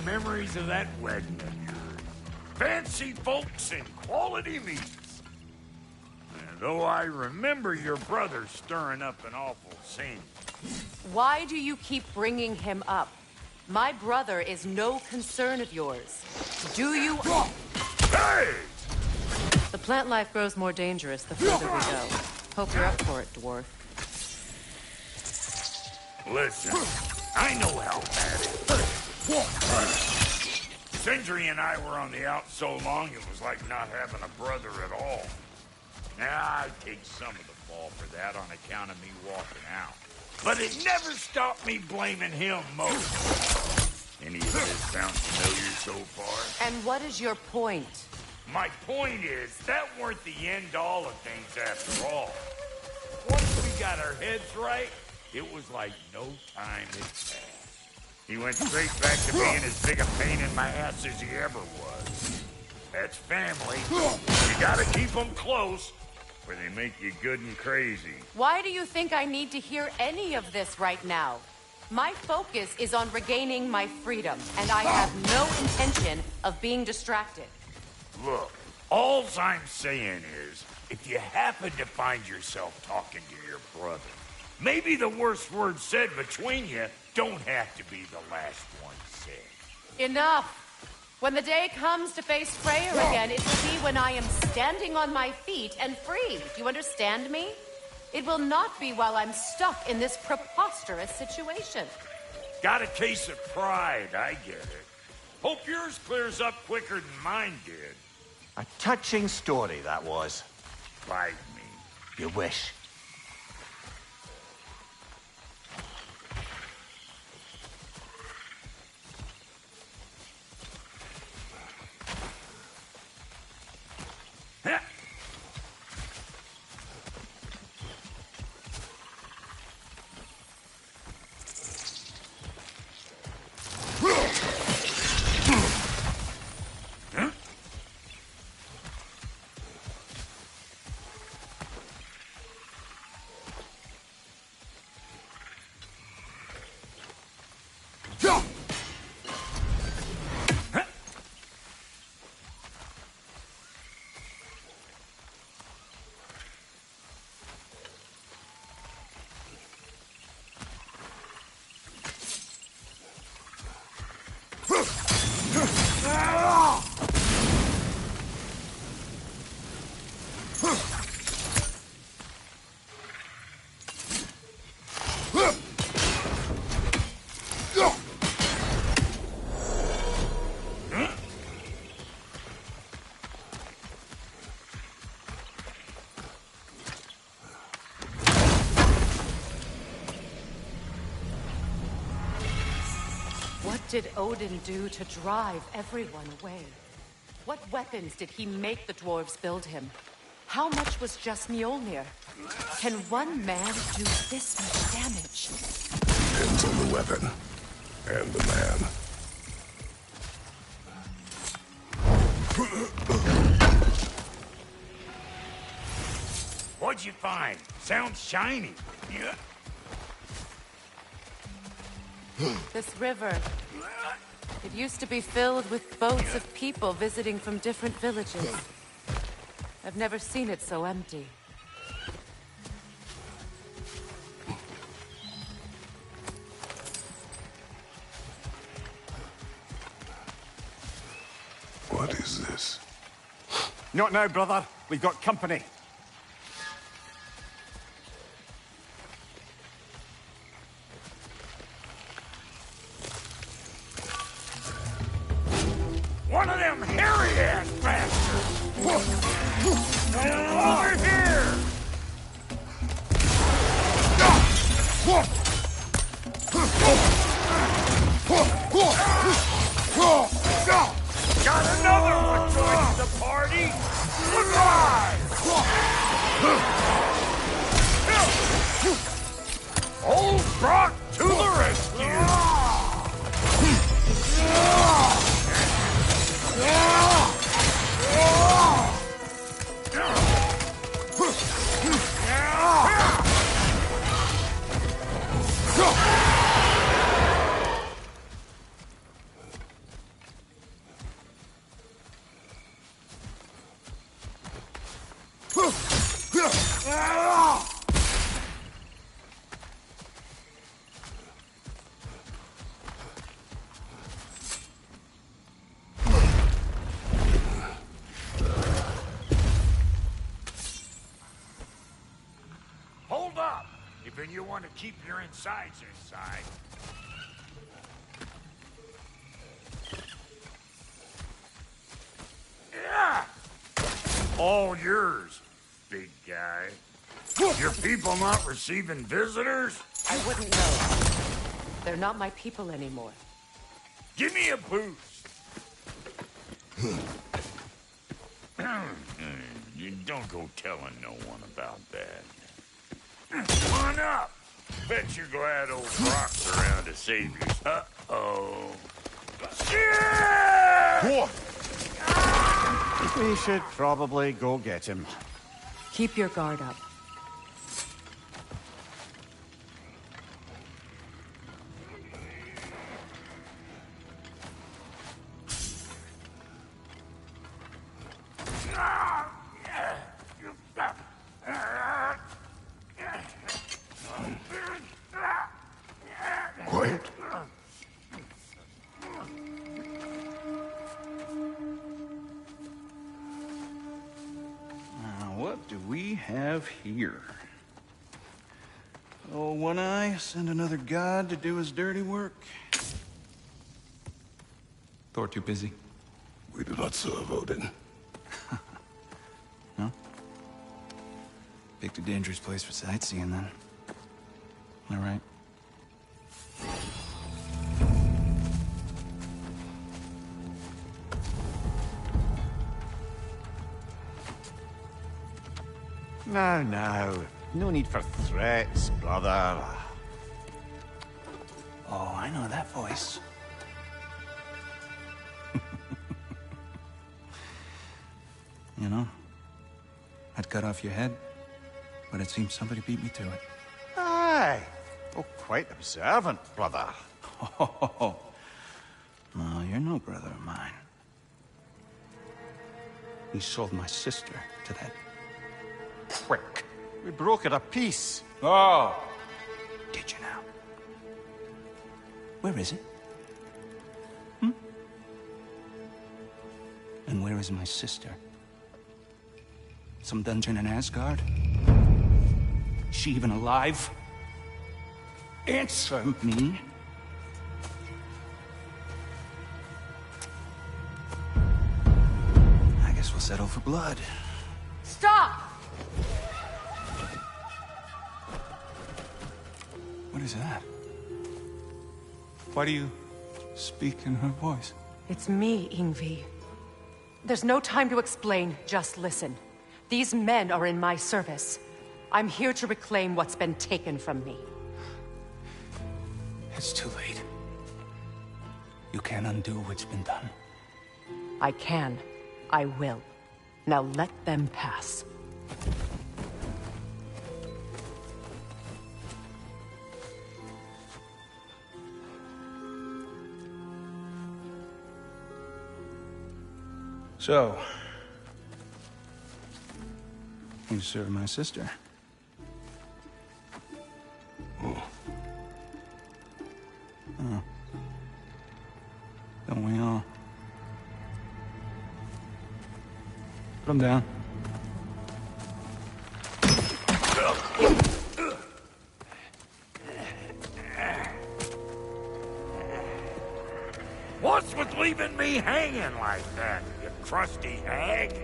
memories of that wedding of yours. Fancy folks and quality meats. And though I remember your brother stirring up an awful scene. Why do you keep bringing him up? My brother is no concern of yours. Do you... Hey! The plant life grows more dangerous the further we go. Hope you're up for it, dwarf. Listen, I know how bad it is. Sindri and I were on the out so long, it was like not having a brother at all. Now, I take some of the fall for that on account of me walking out. But it never stopped me blaming him most. Any of this sound familiar so far? And what is your point? My point is, that weren't the end-all of things after all. Once we got our heads right, it was like no time had passed. He went straight back to being as big a pain in my ass as he ever was. That's family. You gotta keep them close, or they make you good and crazy. Why do you think I need to hear any of this right now? My focus is on regaining my freedom, and I have no intention of being distracted. Look, all I'm saying is, if you happen to find yourself talking to your brother, maybe the worst word said between you don't have to be the last one said. Enough! When the day comes to face Freyr again, it will be when I am standing on my feet and free. Do you understand me? It will not be while I'm stuck in this preposterous situation. Got a case of pride, I get it. Hope yours clears up quicker than mine did. A touching story, that was. Bite me. You wish. What did Odin do to drive everyone away? What weapons did he make the dwarves build him? How much was just Mjolnir? Can one man do this much damage? Depends on the weapon and the man. What'd you find? Sounds shiny. Yeah. This river. It used to be filled with boats of people visiting from different villages. I've never seen it so empty. What is this? Not now, brother. We've got company. One of them hairy-ass bastards! Over here! Got another one joining the party! Surprise! Old Brock to the rescue! Hold up! If you want to keep your insides inside. Yeah! All yours, big guy. Your people not receiving visitors? I wouldn't know. They're not my people anymore. Give me a boost. You don't go telling no one about that. Come on up. Bet you're glad old Brock's around to save you. Uh-oh. Yeah! We should probably go get him. Keep your guard up. Quiet. What do we have here? Oh, One Eye, send another god to do his dirty work. Thor too busy. We do not serve Odin. No? Picked a dangerous place for sightseeing, then. All right. Now. No need for threats, brother. Oh, I know that voice. You know, I'd cut off your head, but it seems somebody beat me to it. Aye. Oh, quite observant, brother. Oh, no, you're no brother of mine. You sold my sister to that prick. We broke it a piece. Oh! Did you now? Where is it? And where is my sister? Some dungeon in Asgard? Is she even alive? Answer me. I guess we'll settle for blood. Stop! What is that? Why do you speak in her voice? It's me, Ingvi. There's no time to explain, just listen. These men are in my service. I'm here to reclaim what's been taken from me. It's too late. You can't undo what's been done. I can. I will. Now let them pass. So, you serve my sister. Oh. Don't we all? Put him down. What's with leaving me hanging like that, you crusty hag?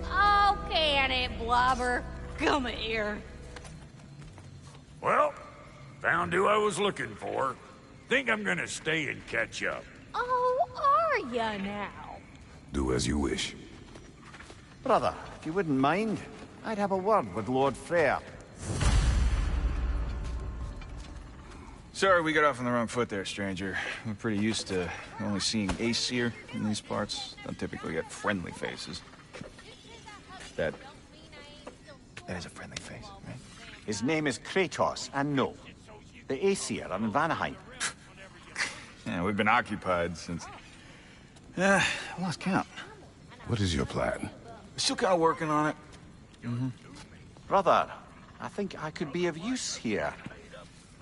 Oh, can it, Blobber? Come here. Well, found who I was looking for. Think I'm gonna stay and catch up. Oh, are ya now? Do as you wish. Brother, if you wouldn't mind, I'd have a word with Lord Freyr. Sorry we got off on the wrong foot there, stranger. We're pretty used to only seeing Aesir in these parts. Don't typically get friendly faces. That is a friendly face, right? His name is Kratos, and no, the Aesir are in Vanaheim. Yeah, we've been occupied since... I lost count. What is your plan? We're still kind of working on it. Brother, I think I could be of use here.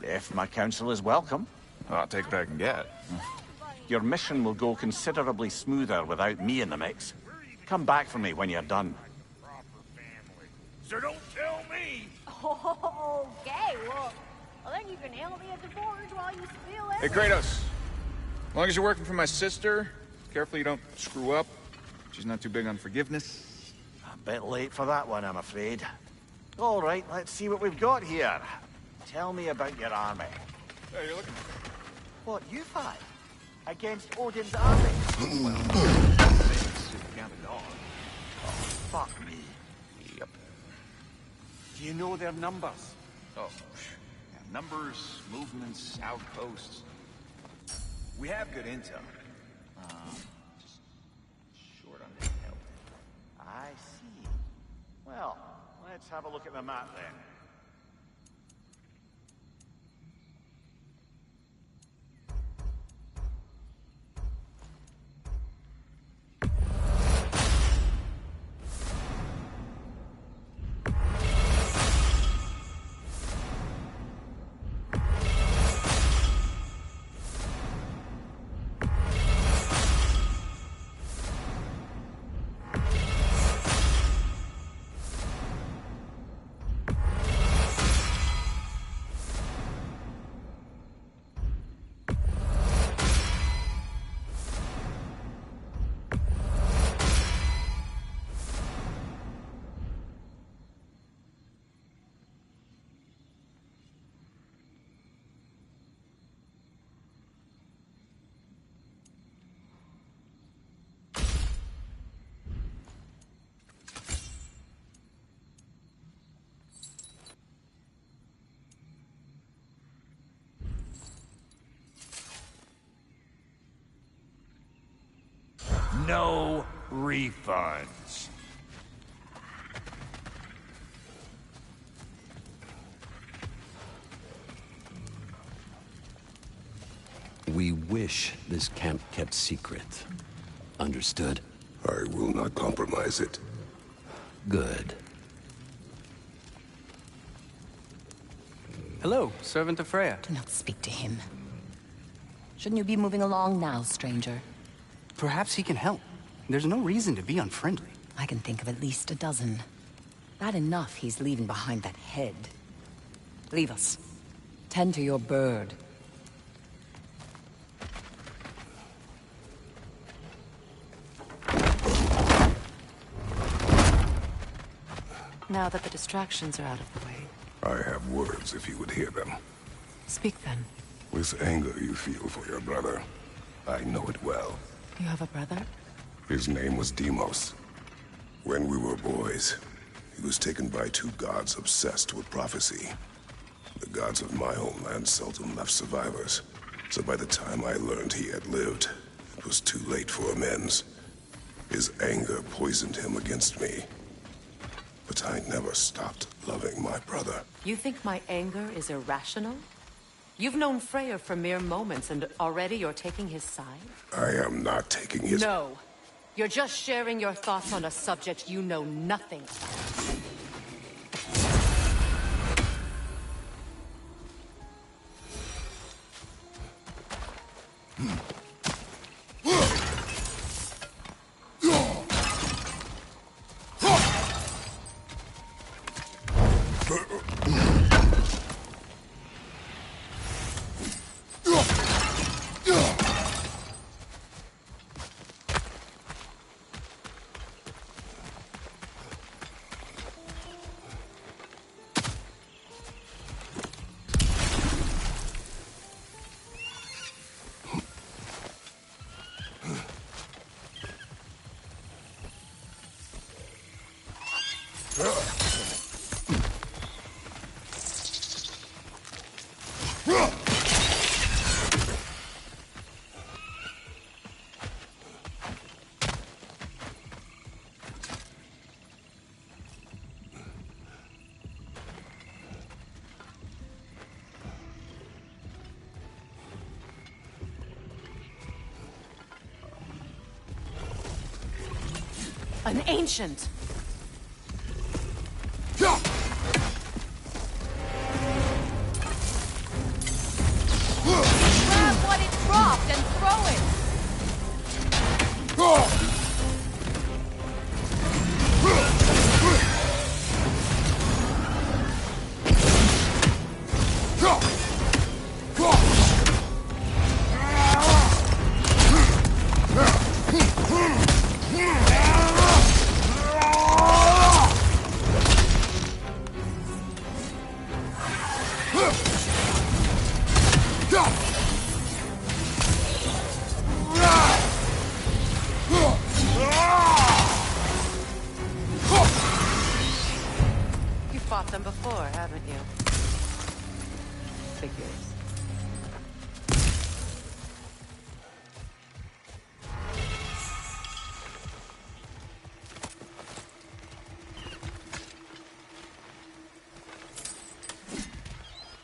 If my counsel is welcome. I'll take what I can get. Your mission will go considerably smoother without me in the mix. Come back for me when you're done. So don't tell me! Okay, well then you can handle me at the forge while you spill Hey, everything. Kratos. As long as you're working for my sister, careful you don't screw up. She's not too big on forgiveness. A bit late for that one, I'm afraid. All right, let's see what we've got here. Tell me about your army. Hey, you're looking. What, you five? Against Odin's army? Oh, fuck me. Yep. Do you know their numbers? Oh, yeah, numbers, movements, outposts. We have good intel. Just short on help. I see. Well, let's have a look at the map then. No refunds. We wish this camp kept secret. Understood? I will not compromise it. Good. Hello, servant of Freya. Do not speak to him. Shouldn't you be moving along now, stranger? Perhaps he can help. There's no reason to be unfriendly. I can think of at least a dozen. Bad enough he's leaving behind that head. Leave us. Tend to your bird. Now that the distractions are out of the way. I have words if you would hear them. Speak then. This anger you feel for your brother, I know it well. You have a brother? His name was Deimos. When we were boys, he was taken by two gods obsessed with prophecy. The gods of my homeland seldom left survivors, so by the time I learned he had lived, it was too late for amends. His anger poisoned him against me. But I never stopped loving my brother. You think my anger is irrational? You've known Freyr for mere moments, and already you're taking his side? I am not taking his... No. You're just sharing your thoughts on a subject you know nothing about. An ancient! before, haven't you? Figures.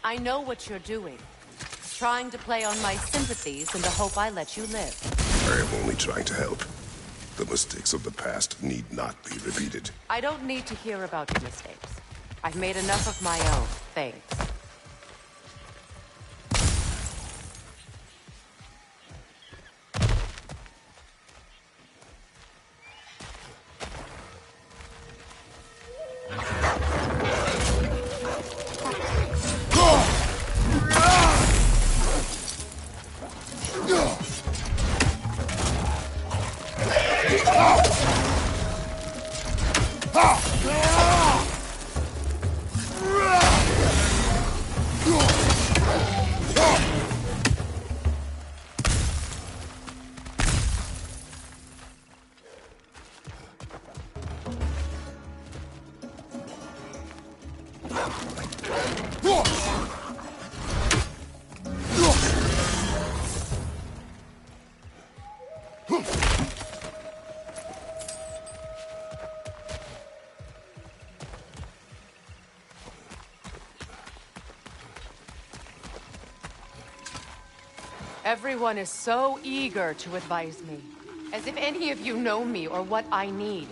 I know what you're doing. Trying to play on my sympathies in the hope I let you live. I am only trying to help. The mistakes of the past need not be repeated. I don't need to hear about your mistakes. I've made enough of my own, thanks. Everyone is so eager to advise me, as if any of you know me or what I need.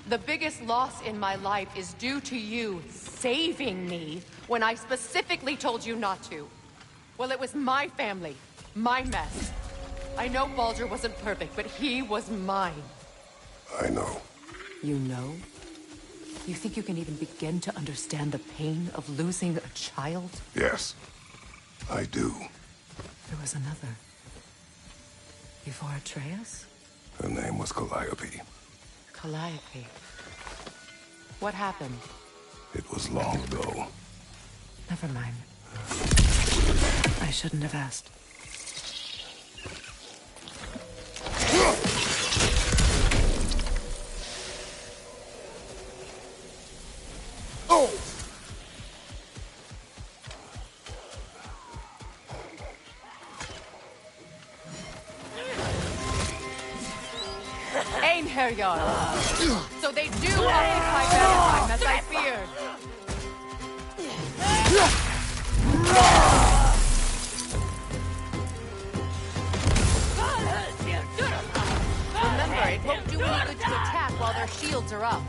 The biggest loss in my life is due to you saving me when I specifically told you not to. Well, it was my family, my mess. I know Baldur wasn't perfect, but he was mine. I know. You know? You think you can even begin to understand the pain of losing a child? Yes, I do. There was another. Before Atreus? Her name was Calliope. Calliope. What happened? It was long ago. Never mind. I shouldn't have asked. Einherjar. So they do occupy Valentine, as I feared. Remember, it won't do any good to attack while their shields are up.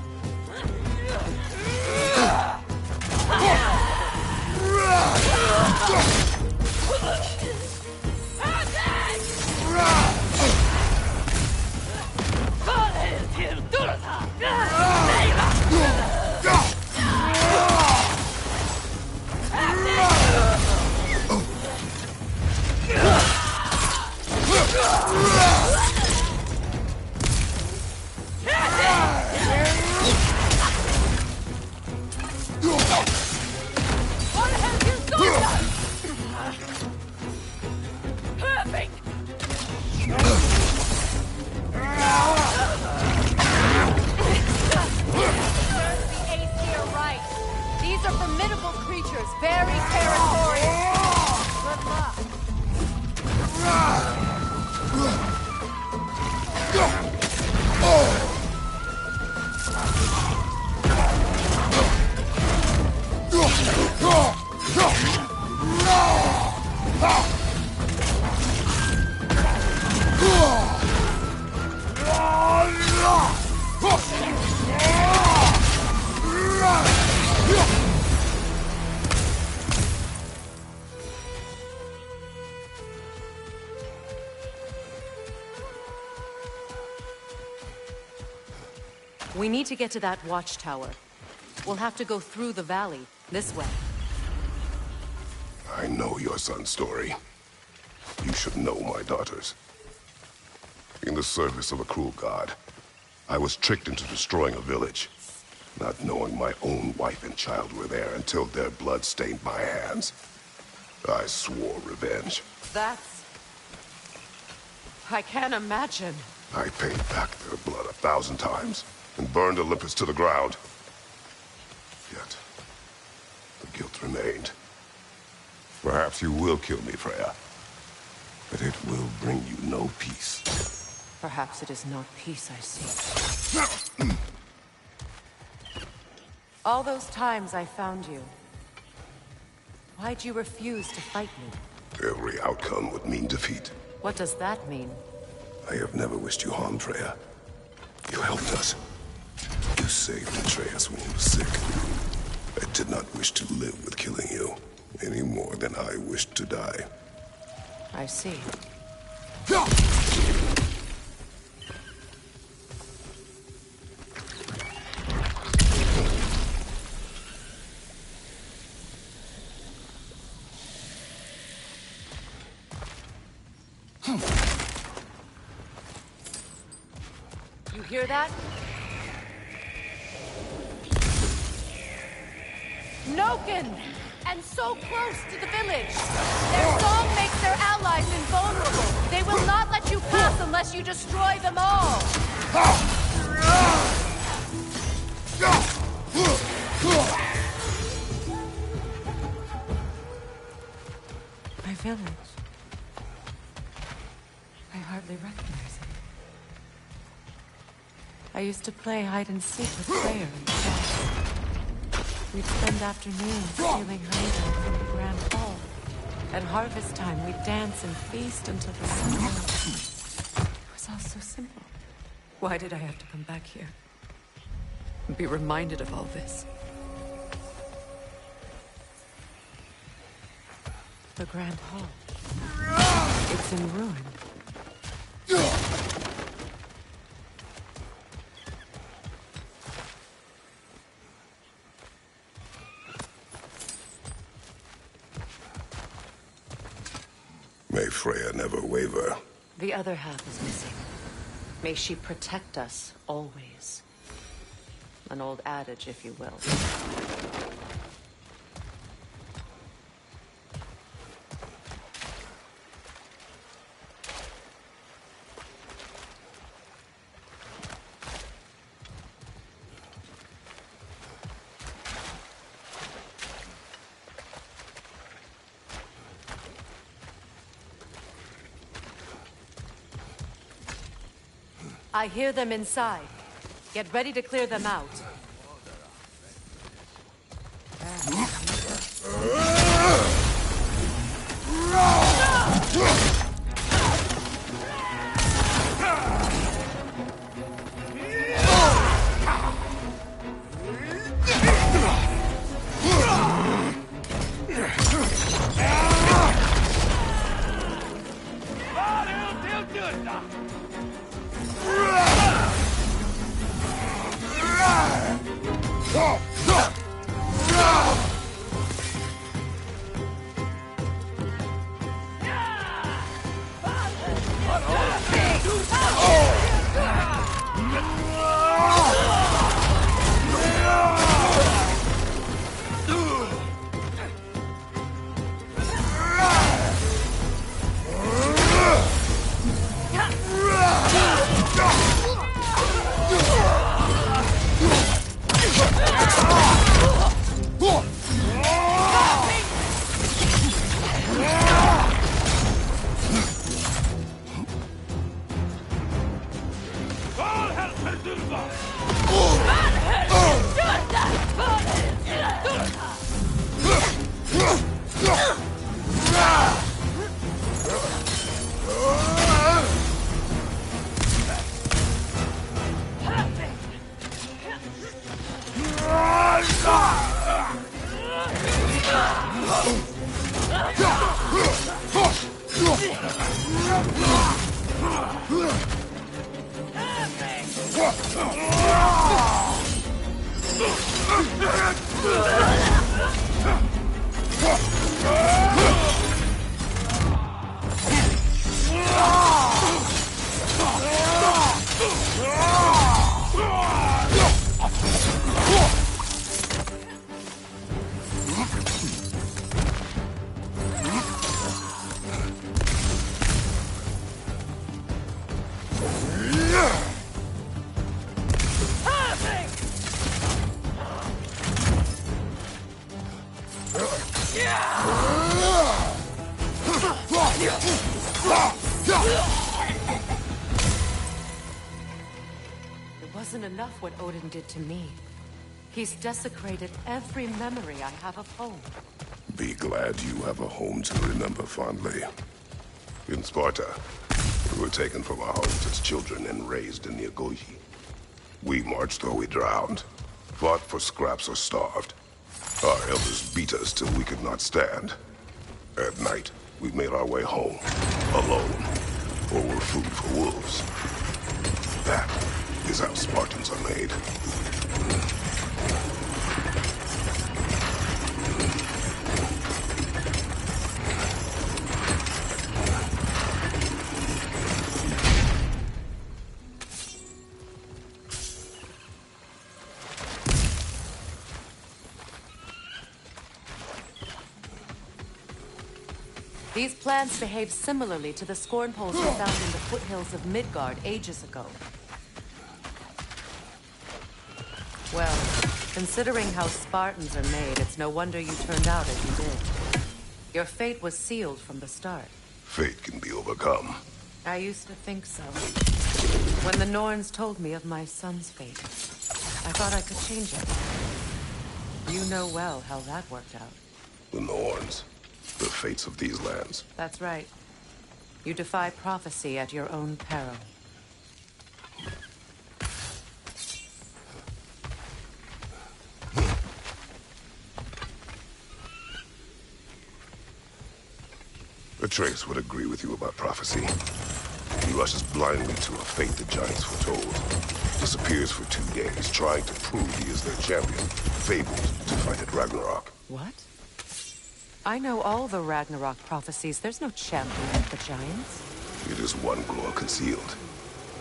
We need to get to that watchtower. We'll have to go through the valley, this way. I know your son's story. You should know my daughter's. In the service of a cruel god, I was tricked into destroying a village, not knowing my own wife and child were there until their blood stained my hands. I swore revenge. That's... I can't imagine. I paid back their blood 1,000 times and burned Olympus to the ground. Yet, remained. Perhaps you will kill me, Freya. But it will bring you no peace. Perhaps it is not peace I seek. All those times I found you, why'd you refuse to fight me? Every outcome would mean defeat. What does that mean? I have never wished you harm, Freya. You helped us. You saved Atreus when he was sick. I did not wish to live with killing you, any more than I wished to die. I see. You hear that? Noken! And so close to the village! Their song makes their allies invulnerable! They will not let you pass unless you destroy them all! My village. I hardly recognize it. I used to play hide and seek with Freya and Jack. We'd spend afternoons stealing honey from the Grand Hall. At harvest time, we'd dance and feast until the sun rose. It was all so simple. Why did I have to come back here? And be reminded of all this? The Grand Hall. It's in ruin. May Freya never waver. The other half is missing. May she protect us, always. An old adage, if you will. I hear them inside. Get ready to clear them out. It wasn't enough what Odin did to me. He's desecrated every memory I have of home. Be glad you have a home to remember fondly. In Sparta, we were taken from our homes as children and raised in the Agogi. We marched or we drowned, fought for scraps or starved. Our elders beat us till we could not stand. At night, we made our way home, alone, or were food for wolves. That is how Spartans are made. These plants behave similarly to the scorn poles we found in the foothills of Midgard ages ago. Well, considering how Spartans are made, it's no wonder you turned out as you did. Your fate was sealed from the start. Fate can be overcome. I used to think so. When the Norns told me of my son's fate, I thought I could change it. You know well how that worked out. The Norns. The fates of these lands. That's right. You defy prophecy at your own peril. Atreus would agree with you about prophecy. He rushes blindly to a fate the giants foretold. Disappears for 2 days, trying to prove he is their champion. Fabled to fight at Ragnarok. What? I know all the Ragnarok prophecies. There's no champion of the giants. It is one glow concealed.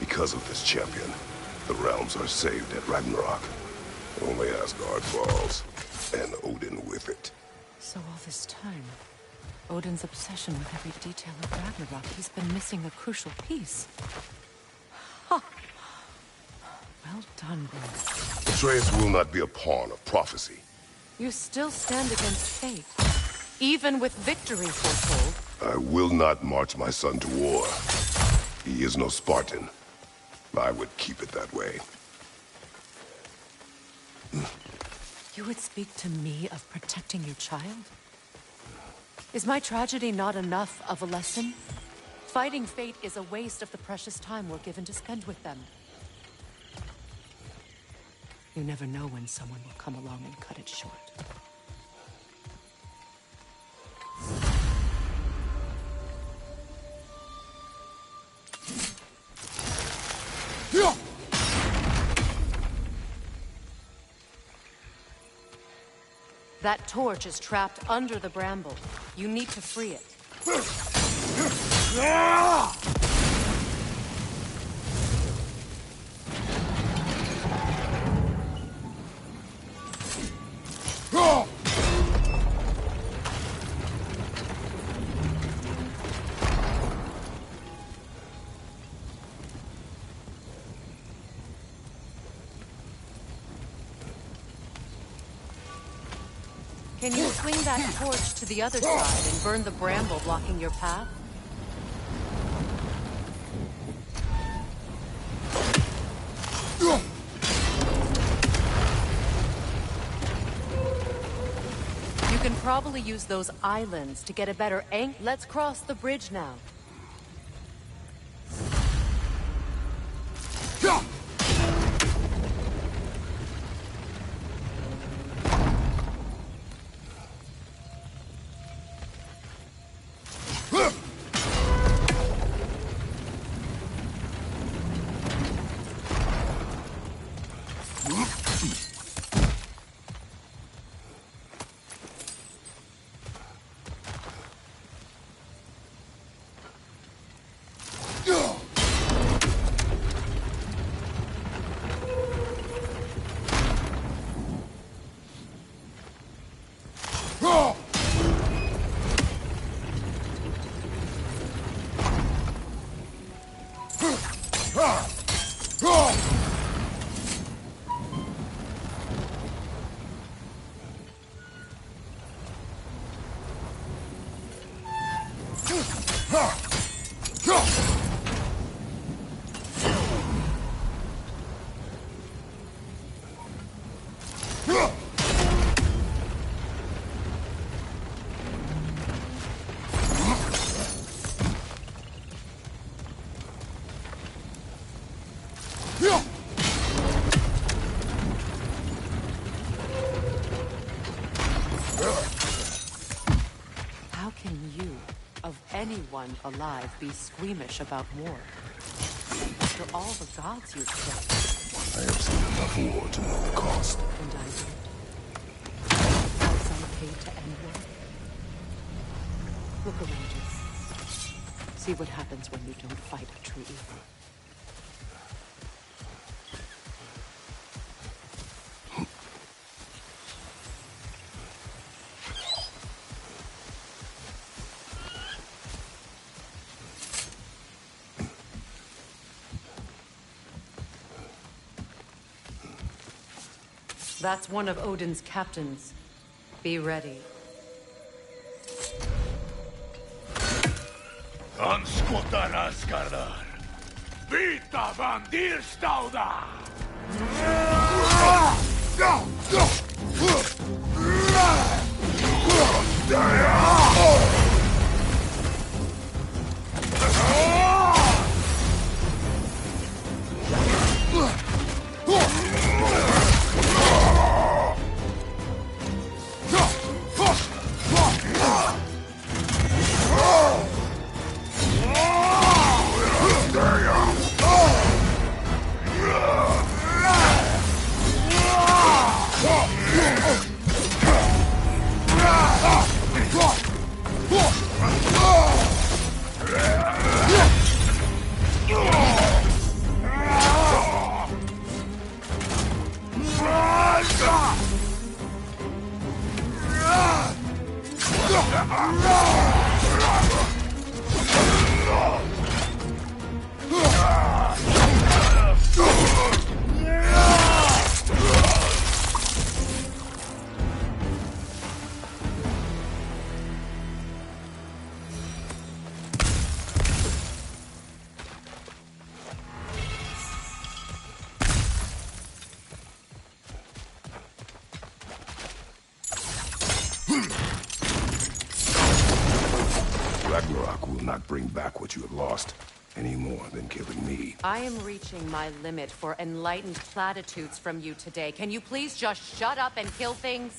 Because of this champion, the realms are saved at Ragnarok. Only Asgard falls, and Odin with it. So all this time, Odin's obsession with every detail of Ragnarok, he's been missing a crucial piece. Huh. Well done, boy. Atreus will not be a pawn of prophecy. You still stand against fate. Even with victory foretold. I will not march my son to war. He is no Spartan. I would keep it that way. You would speak to me of protecting your child? Is my tragedy not enough of a lesson? Fighting fate is a waste of the precious time we're given to spend with them. You never know when someone will come along and cut it short. That torch is trapped under the bramble. You need to free it. Can you swing that torch to the other side and burn the bramble blocking your path? You can probably use those islands to get a better angle. Let's cross the bridge now. anyone alive be squeamish about war? After all the gods you've killed. I have seen enough war to know the cost. And I did. Price I paid to end war. Look around you. See what happens when you don't fight a true evil. That's one of Odin's captains. Be ready. Anskotar Asgardar. Vita Vandirstauda! Ragnarok will not bring back what you have lost, any more than killing me. I am reaching my limit for enlightened platitudes from you today. Can you please just shut up and kill things?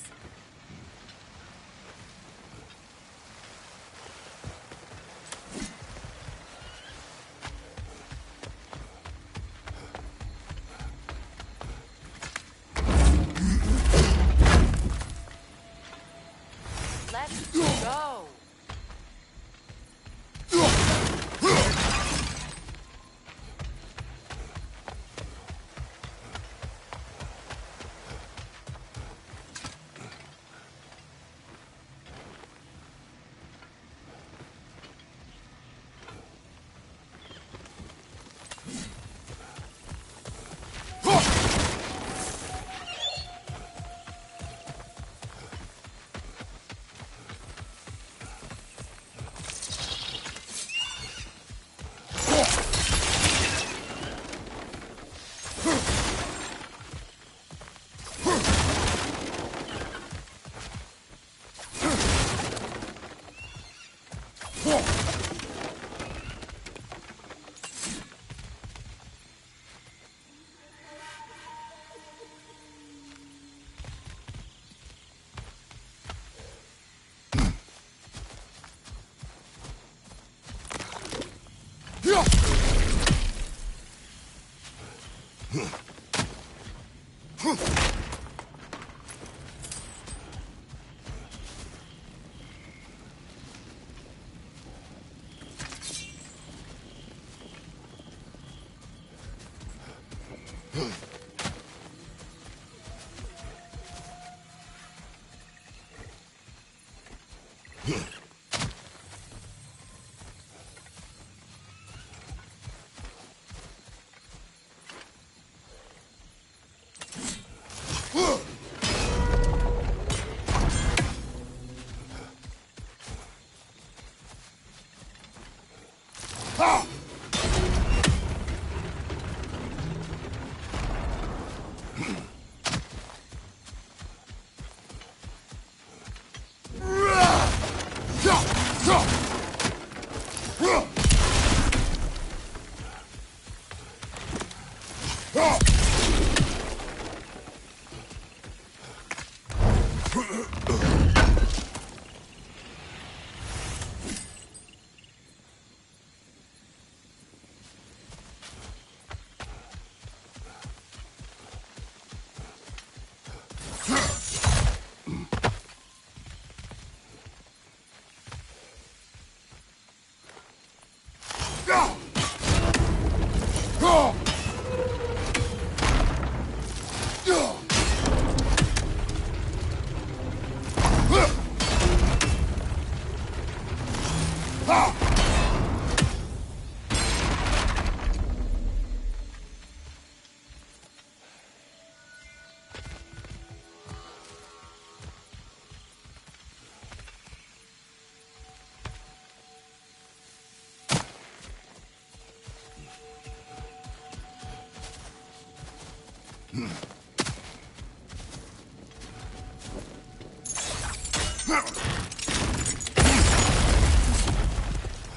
Let's go!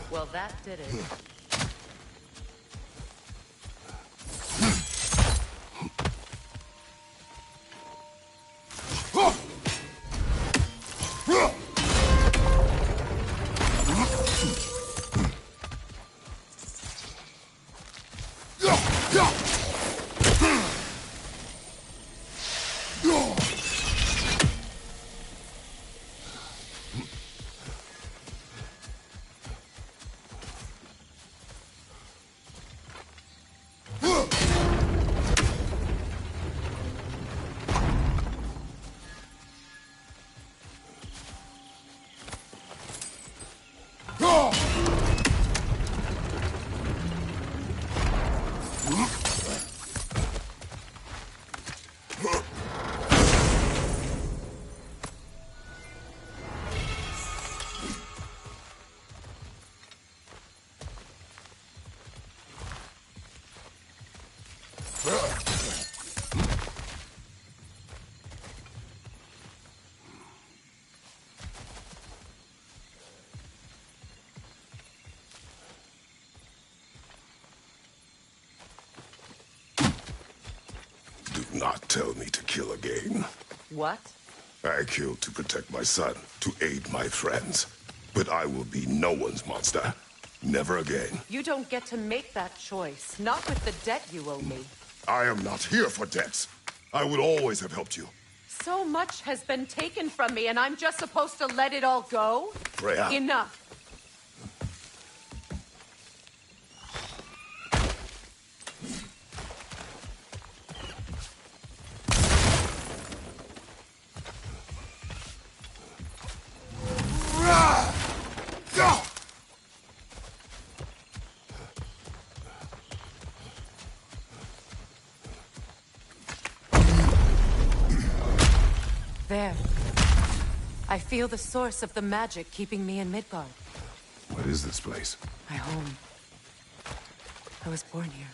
Well, that did it. Do not tell me to kill again. What? I killed to protect my son, to aid my friends. But I will be no one's monster. Never again. You don't get to make that choice. Not with the debt you owe me. I am not here for debts. I would always have helped you. So much has been taken from me, and I'm just supposed to let it all go? Freya. Enough. There. I feel the source of the magic keeping me in Midgard. What is this place? My home. I was born here.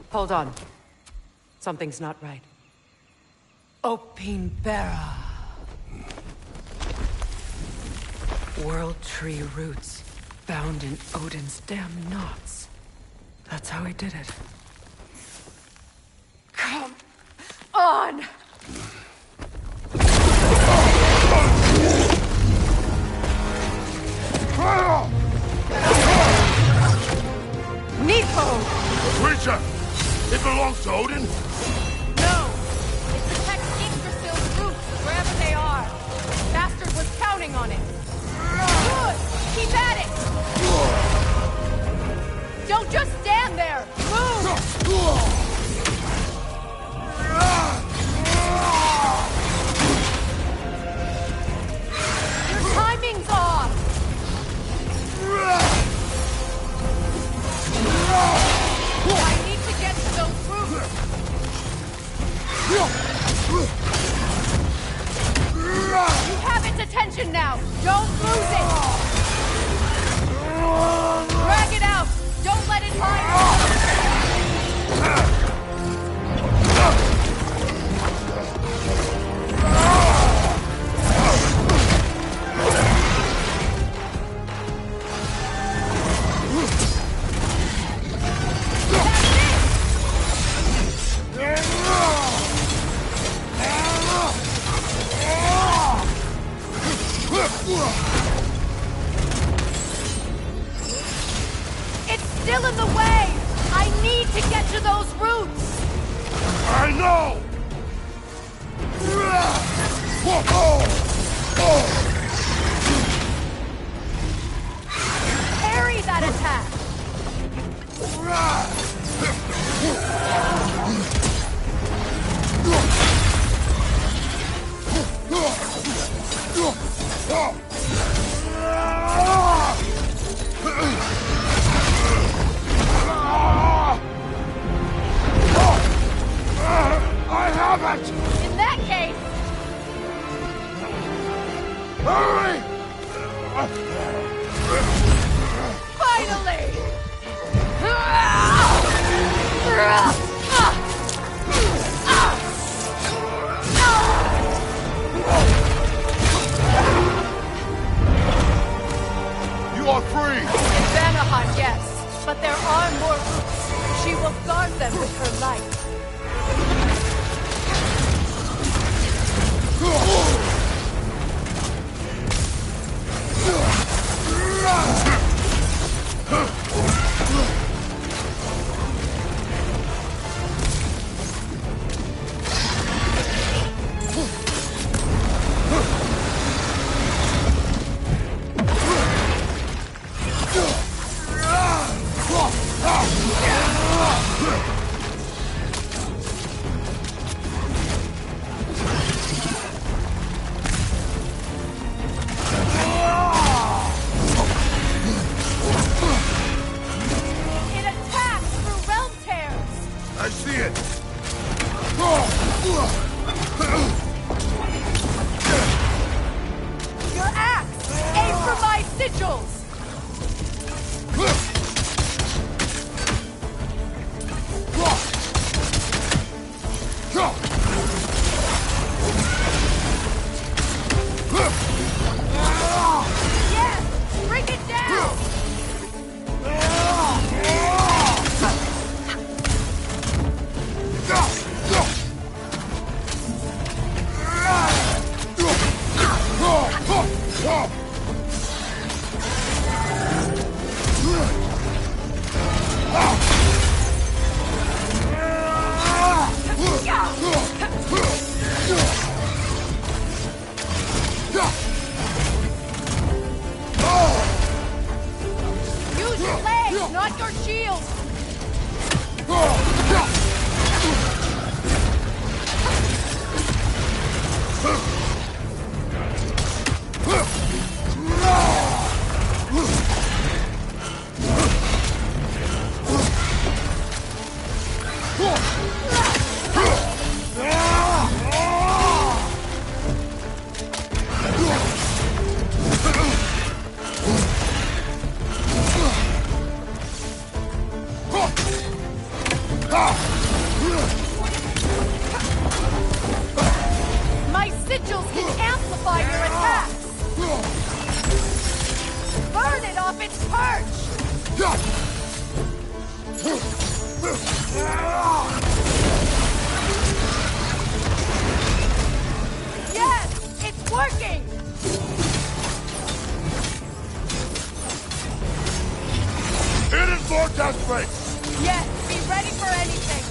Hold on. Something's not right. Opinbera. World Tree roots, bound in Odin's damn knots. That's how he did it. Come on! Nepo! The creature! It belongs to Odin? No! It protects Yggdrasil's roots, wherever they are. Bastard was counting on it. Good! Keep at it! Don't just stand there! Move! Your timing's off! I need to get to those roots! You have its attention now! Don't lose it! Drag it out! Don't let it hide! It's still in the way! I need to get to those roots! I know! Parry that attack! I have it! In that case... Hurry! Finally! You are free! In Vanaheim, yes. But there are more roots. She will guard them with her light. It attacks through realm tears! I see it! Your axe! Aim for my sigils! Yes! Bring it down! Use your legs, not your shield! My sigils can amplify your attacks! Burn it off its perch! Yes! It's working! It is more desperate! Yes, be ready for anything!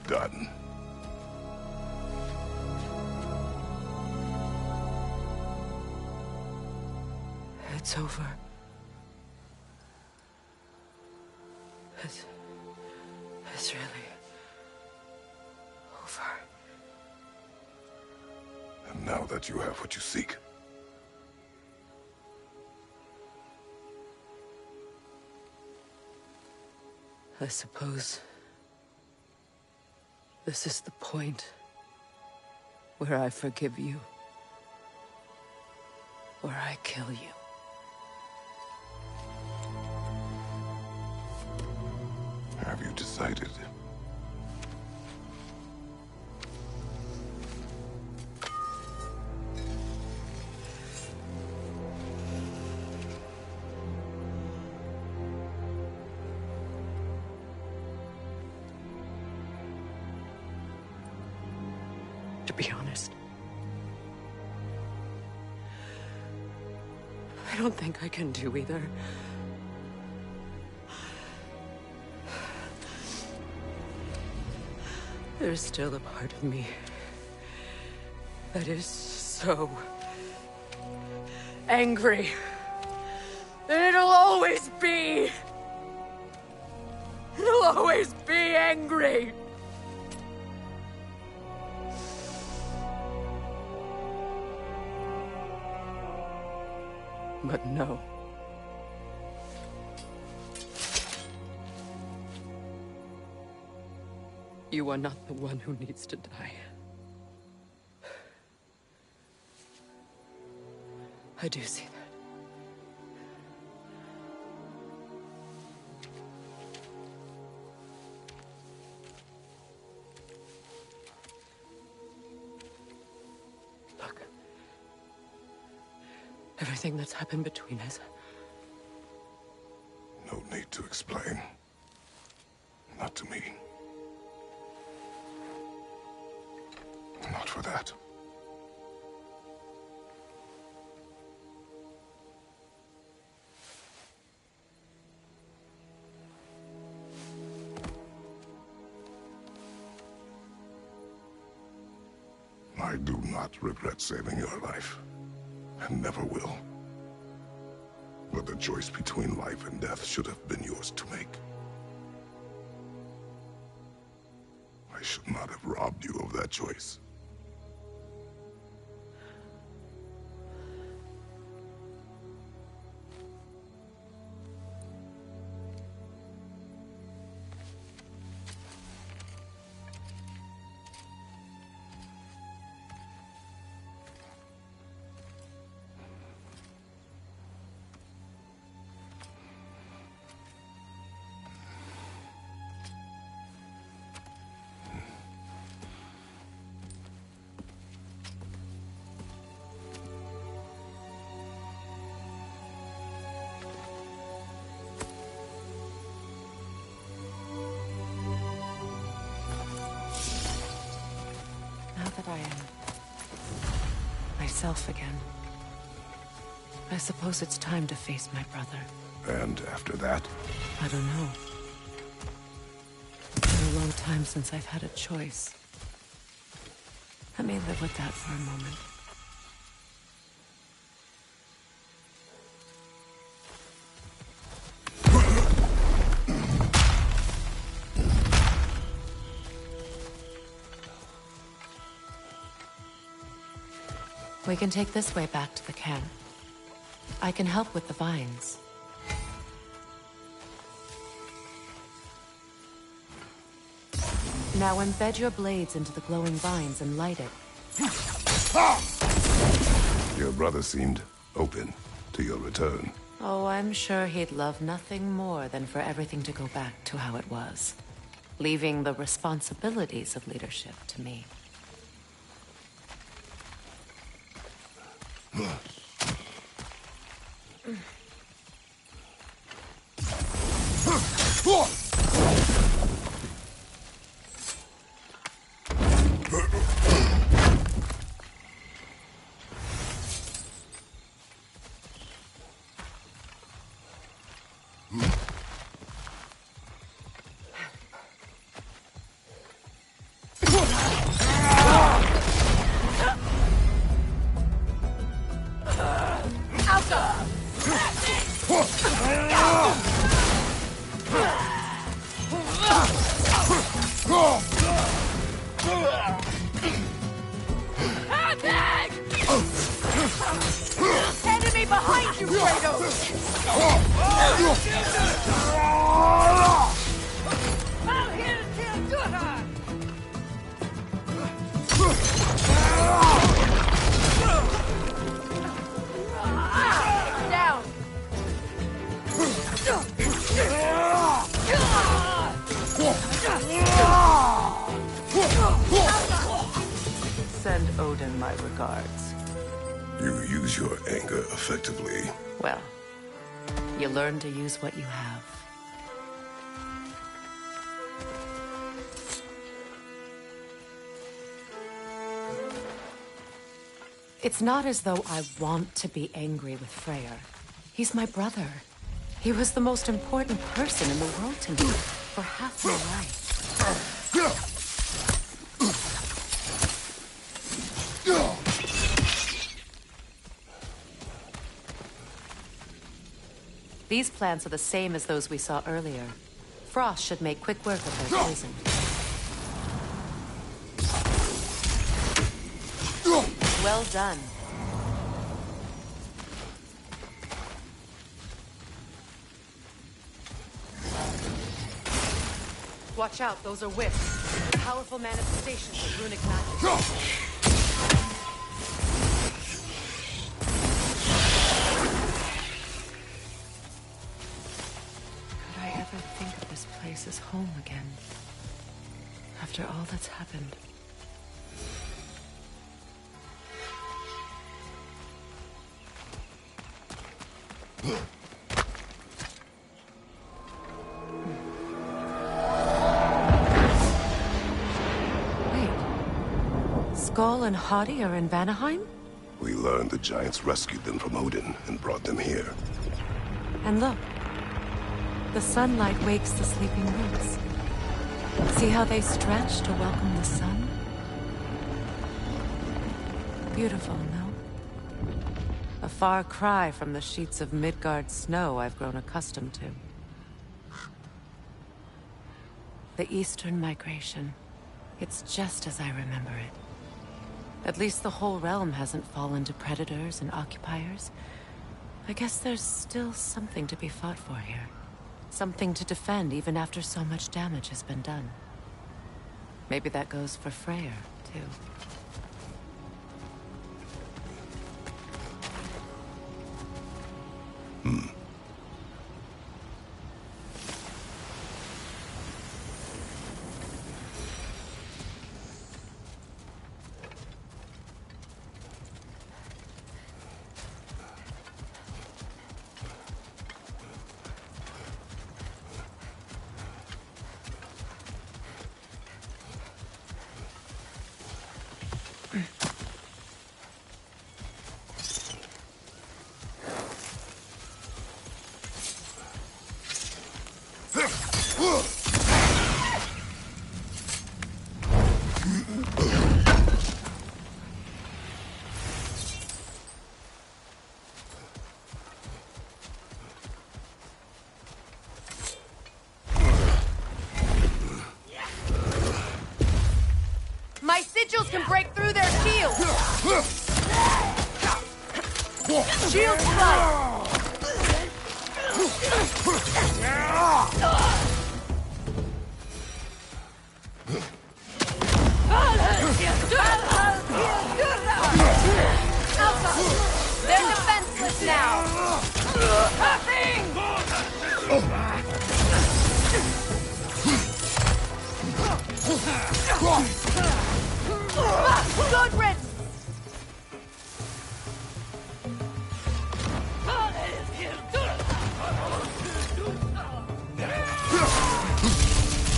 done. It's over. It's really over. And now that you have what you seek, I suppose this is the point where I forgive you, or I kill you. have you decided? To be honest, I don't think I can do either. There's still a part of me that is so angry. And it'll always be. It'll always be angry. But no. You are not the one who needs to die. I do see that. Look. Everything that's happened between us. No need to explain. Not to me. Not for that. I do not regret saving your life, and never will. But the choice between life and death should have been yours to make. I should not have robbed you of that choice. I am myself again. I suppose it's time to face my brother. And after that? I don't know. It's been a long time since I've had a choice. Let me live with that for a moment. We can take this way back to the camp. I can help with the vines. Now embed your blades into the glowing vines and light it. Your brother seemed open to your return. Oh, I'm sure he'd love nothing more than for everything to go back to how it was, leaving the responsibilities of leadership to me. enemy behind you, Kratos! I'm here to kill Gurhan! Down! Send Odin my regards. You use your anger effectively. Well, you learn to use what you have. It's not as though I want to be angry with Freyr. He's my brother. He was the most important person in the world to me for half my life. These plants are the same as those we saw earlier. Frost should make quick work of their poison. Well done. Watch out, those are whips. Powerful manifestations of runic magic. Could I ever think of this place as home again? After all that's happened. Skull and Hati are in Vanaheim? We learned the giants rescued them from Odin and brought them here. And look. The sunlight wakes the sleeping roots. See how they stretch to welcome the sun? Beautiful, no? A far cry from the sheets of Midgard snow I've grown accustomed to. The Eastern Migration. It's just as I remember it. At least the whole realm hasn't fallen to predators and occupiers. I guess there's still something to be fought for here. Something to defend even after so much damage has been done. Maybe that goes for Freyr, too. My sigils can break through their shields! Shield strike! They're defenseless now! Nothing! Good riddance!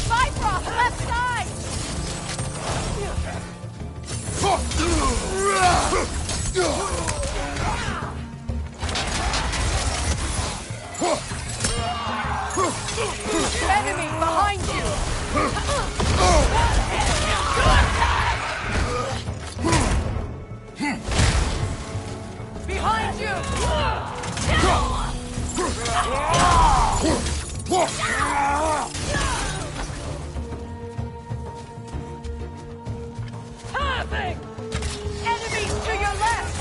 Bifrost, left side! Enemy behind you! Behind you! Perfect! Enemies to your left!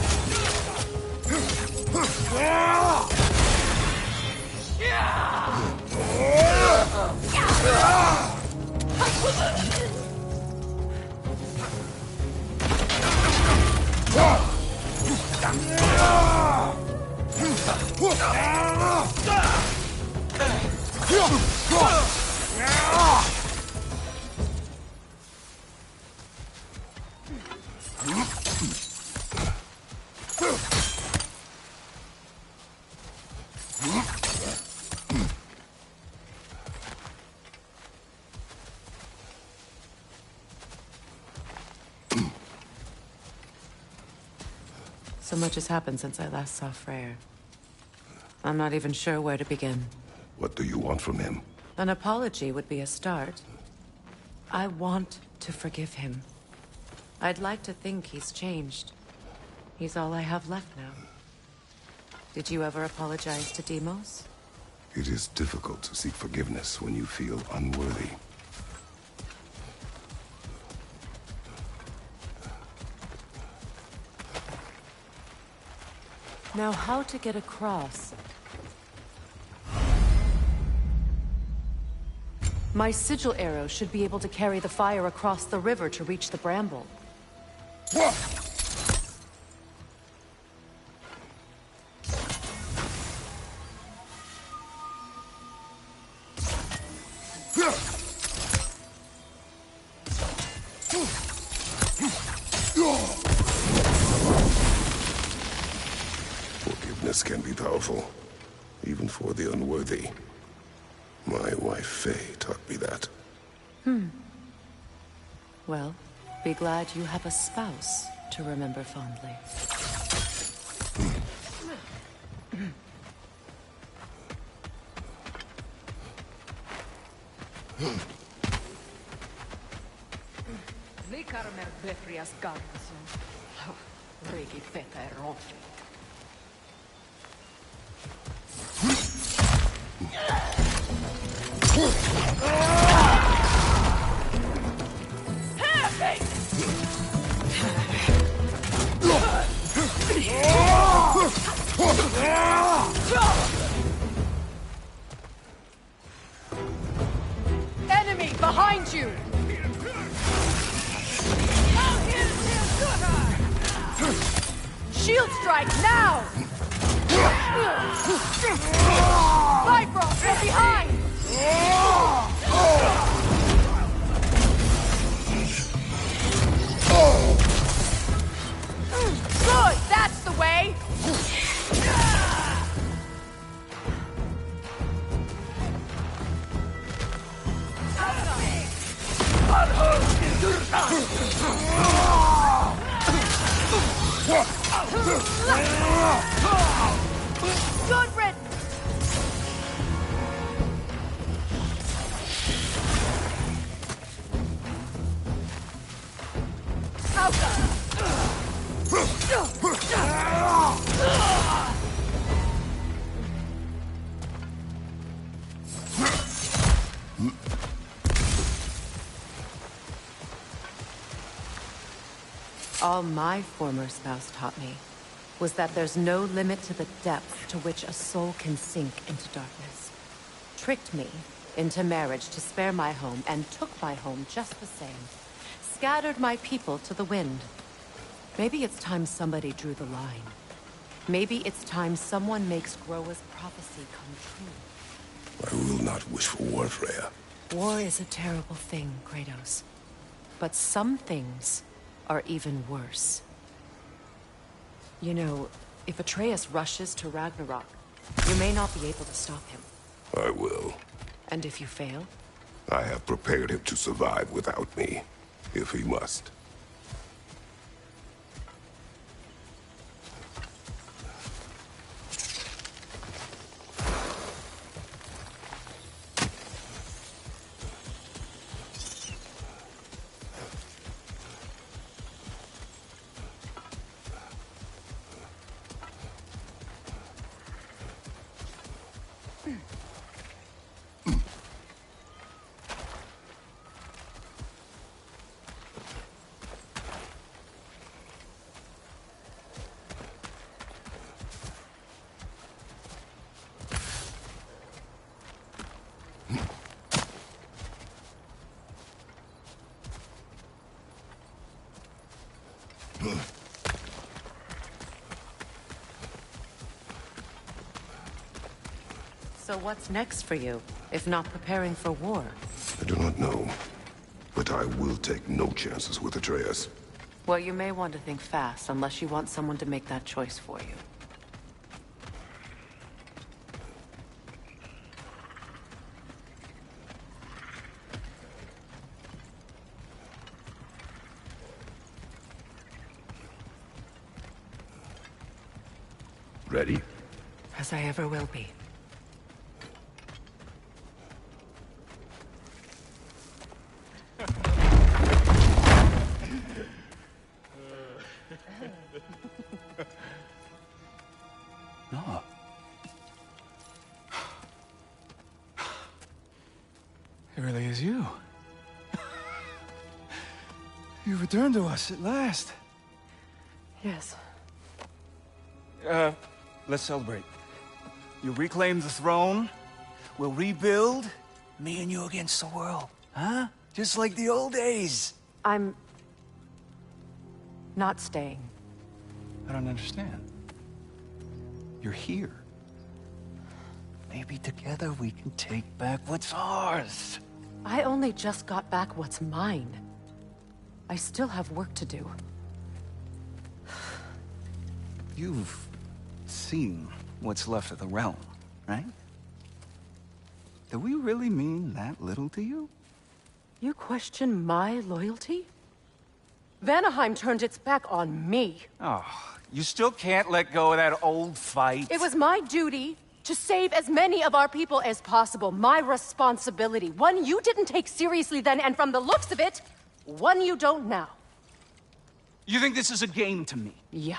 So much has happened since I last saw Freyr. I'm not even sure where to begin. What do you want from him? An apology would be a start. I want to forgive him. I'd like to think he's changed. He's all I have left now. Did you ever apologize to Deimos? It is difficult to seek forgiveness when you feel unworthy. Now, how to get across? My sigil arrow should be able to carry the fire across the river to reach the bramble. Forgiveness can be powerful, even for the unworthy. My wife, Faye, taught me that. Well, be glad you have a spouse to remember fondly. Enemy behind you! Shield strike now! Bifrost from behind! Good, that's the way! Good riddance! All my former spouse taught me was that there's no limit to the depth to which a soul can sink into darkness. Tricked me into marriage to spare my home and took my home just the same. Scattered my people to the wind. Maybe it's time somebody drew the line. Maybe it's time someone makes Groa's prophecy come true. I will not wish for war, Freya. War is a terrible thing, Kratos. But some things are even worse. You know, if Atreus rushes to Ragnarok, you may not be able to stop him. I will. And if you fail? I have prepared him to survive without me, if he must. So what's next for you, if not preparing for war? I do not know, but I will take no chances with Atreus. Well, you may want to think fast, unless you want someone to make that choice for you. Ready? As I ever will be. No. It really is you. You've returned to us at last. Yes. Let's celebrate. You reclaim the throne. We'll rebuild. Me and you against the world. Huh? Just like the old days. I'm... not staying. I don't understand. You're here. Maybe together we can take back what's ours. I only just got back what's mine. I still have work to do. You've seen what's left of the realm, right? Do we really mean that little to you? You question my loyalty? Vanaheim turned its back on me. Oh, you still can't let go of that old fight? It was my duty to save as many of our people as possible. My responsibility. One you didn't take seriously then, and from the looks of it, one you don't now. You think this is a game to me? Yeah.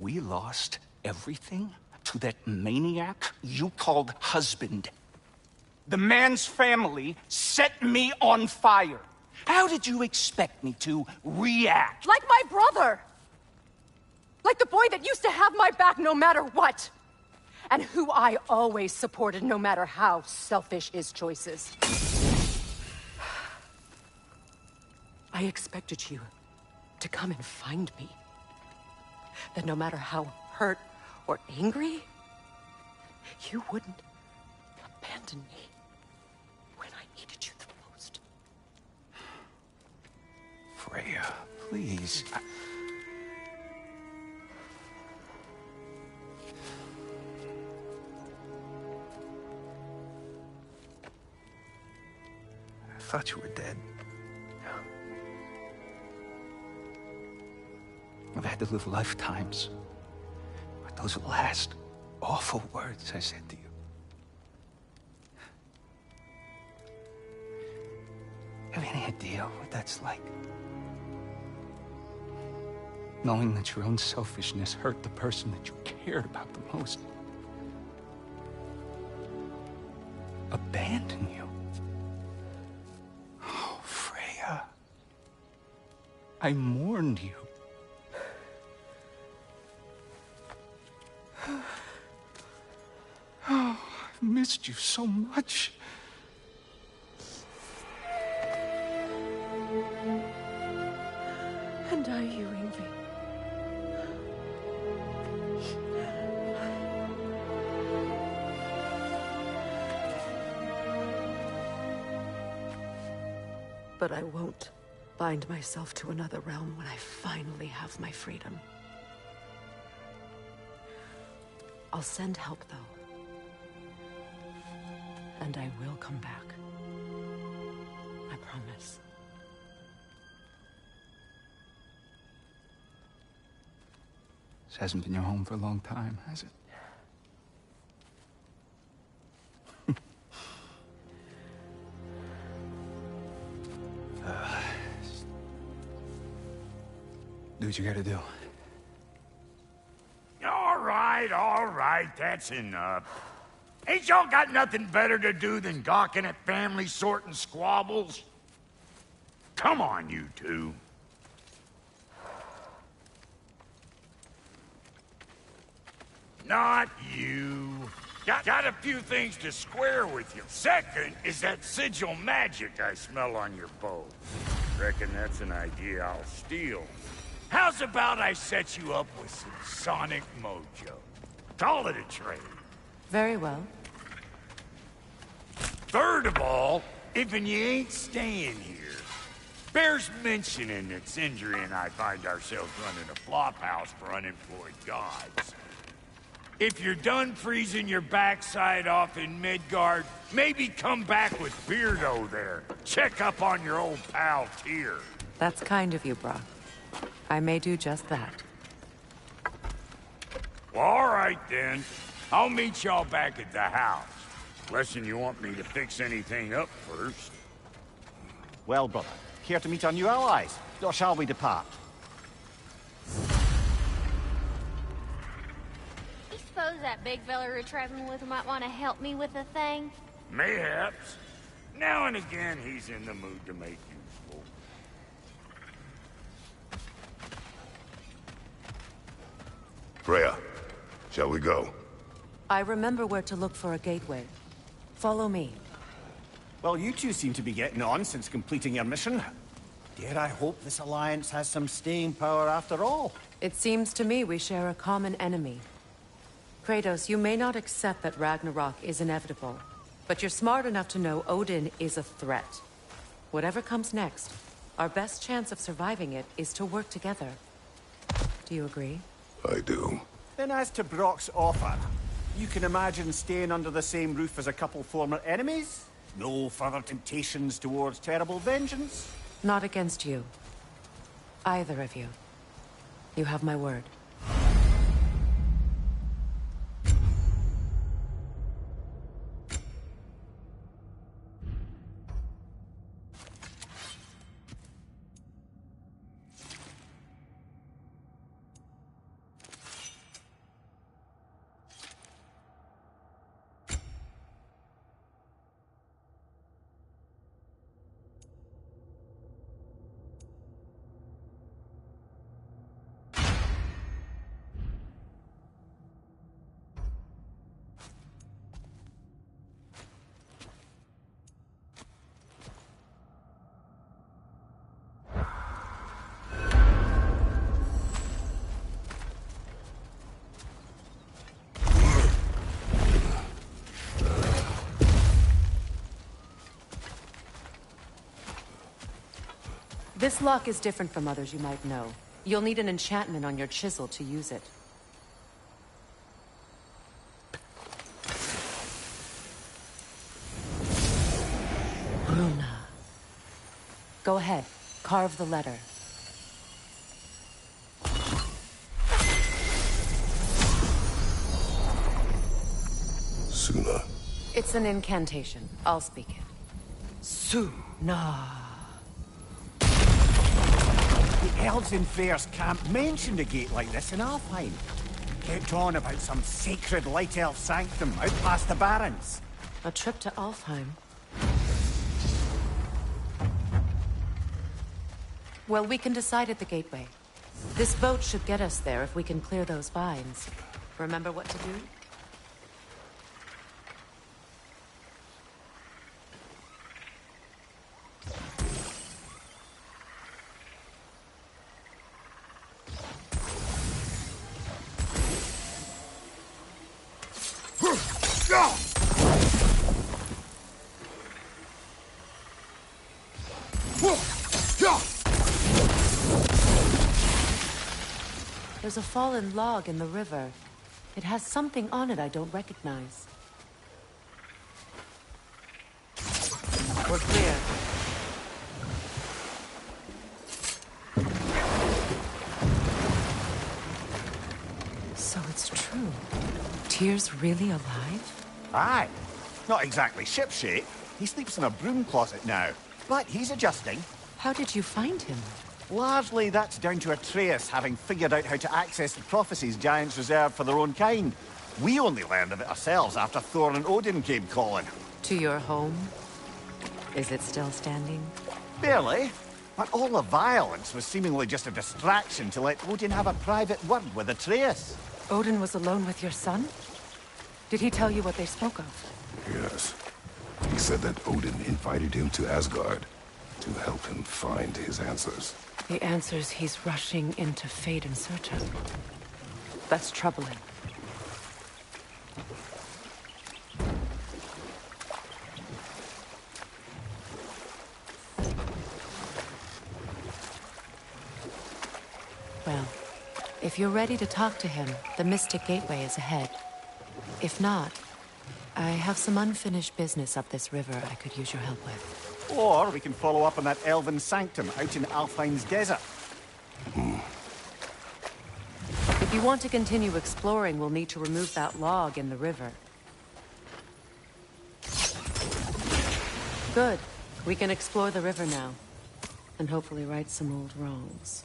We lost everything to that maniac you called husband. The man's family set me on fire. How did you expect me to react? Like my brother! Like the boy that used to have my back no matter what! And who I always supported no matter how selfish his choices. I expected you to come and find me. That no matter how hurt or angry, you wouldn't abandon me when I needed you the most. Freya, please. I thought you were dead. I've had to live lifetimes with those last awful words I said to you. Have any idea what that's like? Knowing that your own selfishness hurt the person that you cared about the most. Abandon you. Oh, Freya. I mourned you. Oh, I've missed you so much. And are you, Ingvi? But I won't bind myself to another realm when I finally have my freedom. I'll send help, though. And I will come back. I promise. This hasn't been your home for a long time, has it? Do what you gotta do. All right, that's enough. Ain't y'all got nothing better to do than gawking at family sorting squabbles? Come on, you two. Not you. Got a few things to square with you. Second is that sigil magic I smell on your bow. Reckon that's an idea I'll steal. How's about I set you up with some sonic mojo? Call it a trade. Very well. Third of all, if you ain't staying here, bears mentioning that Sindri and I find ourselves running a flop house for unemployed gods. If you're done freezing your backside off in Midgard, maybe come back with Beardo there. Check up on your old pal Tyr. That's kind of you, Brock. I may do just that. Well, all right then. I'll meet y'all back at the house. Unless you want me to fix anything up first. Well, brother, care to meet our new allies? Or shall we depart? You suppose that big fella we're traveling with might want to help me with a thing? Mayhaps. Now and again, he's in the mood to make useful. Freya, shall we go? I remember where to look for a gateway. Follow me. Well, you two seem to be getting on since completing your mission. Dare I hope this alliance has some staying power after all? It seems to me we share a common enemy. Kratos, you may not accept that Ragnarok is inevitable, but you're smart enough to know Odin is a threat. Whatever comes next, our best chance of surviving it is to work together. Do you agree? I do. Then as to Brock's offer, you can imagine staying under the same roof as a couple former enemies? No further temptations towards terrible vengeance? Not against you. Either of you. You have my word. This lock is different from others you might know. You'll need an enchantment on your chisel to use it. Bruna. Go ahead. Carve the letter. Suna. It's an incantation. I'll speak it. Suna. The elves in Freyr's camp mentioned a gate like this in Alfheim. Kept on about some sacred light elf sanctum out past the Barrens. A trip to Alfheim. Well, we can decide at the gateway. This boat should get us there if we can clear those vines. Remember what to do? There's a fallen log in the river. It has something on it I don't recognize. We're clear. So it's true. Tyr's really alive? Aye. Not exactly shipshape. He sleeps in a broom closet now. But he's adjusting. How did you find him? Largely, that's down to Atreus having figured out how to access the prophecies giants reserve for their own kind. We only learned of it ourselves after Thor and Odin came calling. To your home? Is it still standing? Barely. But all the violence was seemingly just a distraction to let Odin have a private word with Atreus. Odin was alone with your son? Did he tell you what they spoke of? Yes. He said that Odin invited him to Asgard to help him find his answers. The answers he's rushing into fate in search of. That's troubling. Well, if you're ready to talk to him, the Mystic Gateway is ahead. If not, I have some unfinished business up this river I could use your help with. Or we can follow up on that elven sanctum out in Alfine's desert. If you want to continue exploring, we'll need to remove that log in the river. Good. We can explore the river now. And hopefully right some old wrongs.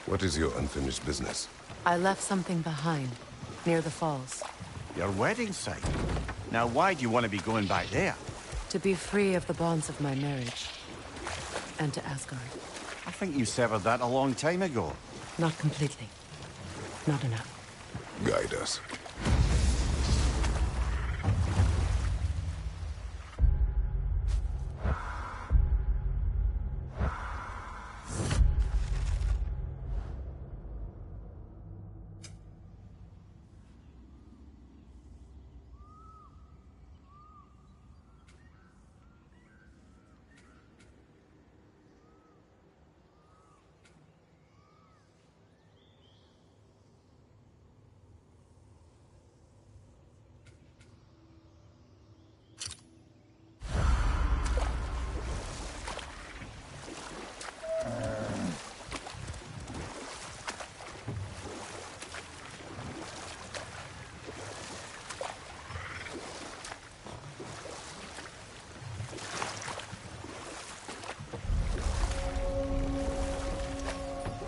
What is your unfinished business? I left something behind, near the falls. Your wedding site? Now why do you want to be going back there? To be free of the bonds of my marriage. And to Asgard. I think you severed that a long time ago. Not completely. Not enough. Guide us.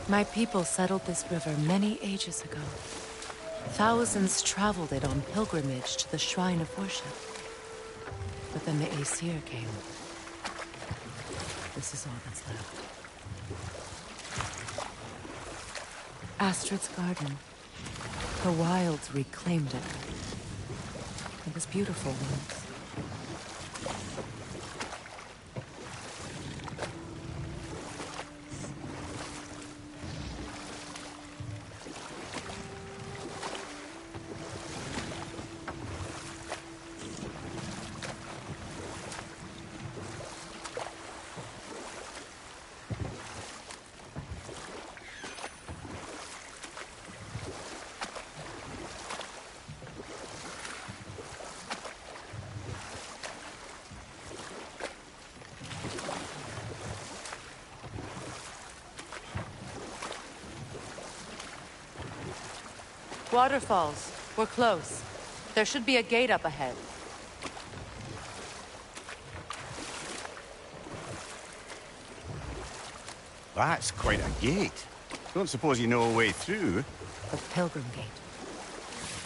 My people settled this river many ages ago. Thousands traveled it on pilgrimage to the shrine of worship. But then the Aesir came. This is all that's left. Astrid's garden. The wilds reclaimed it. It was beautiful once. Waterfalls. We're close. There should be a gate up ahead. That's quite a gate. Don't suppose you know a way through? The Pilgrim Gate.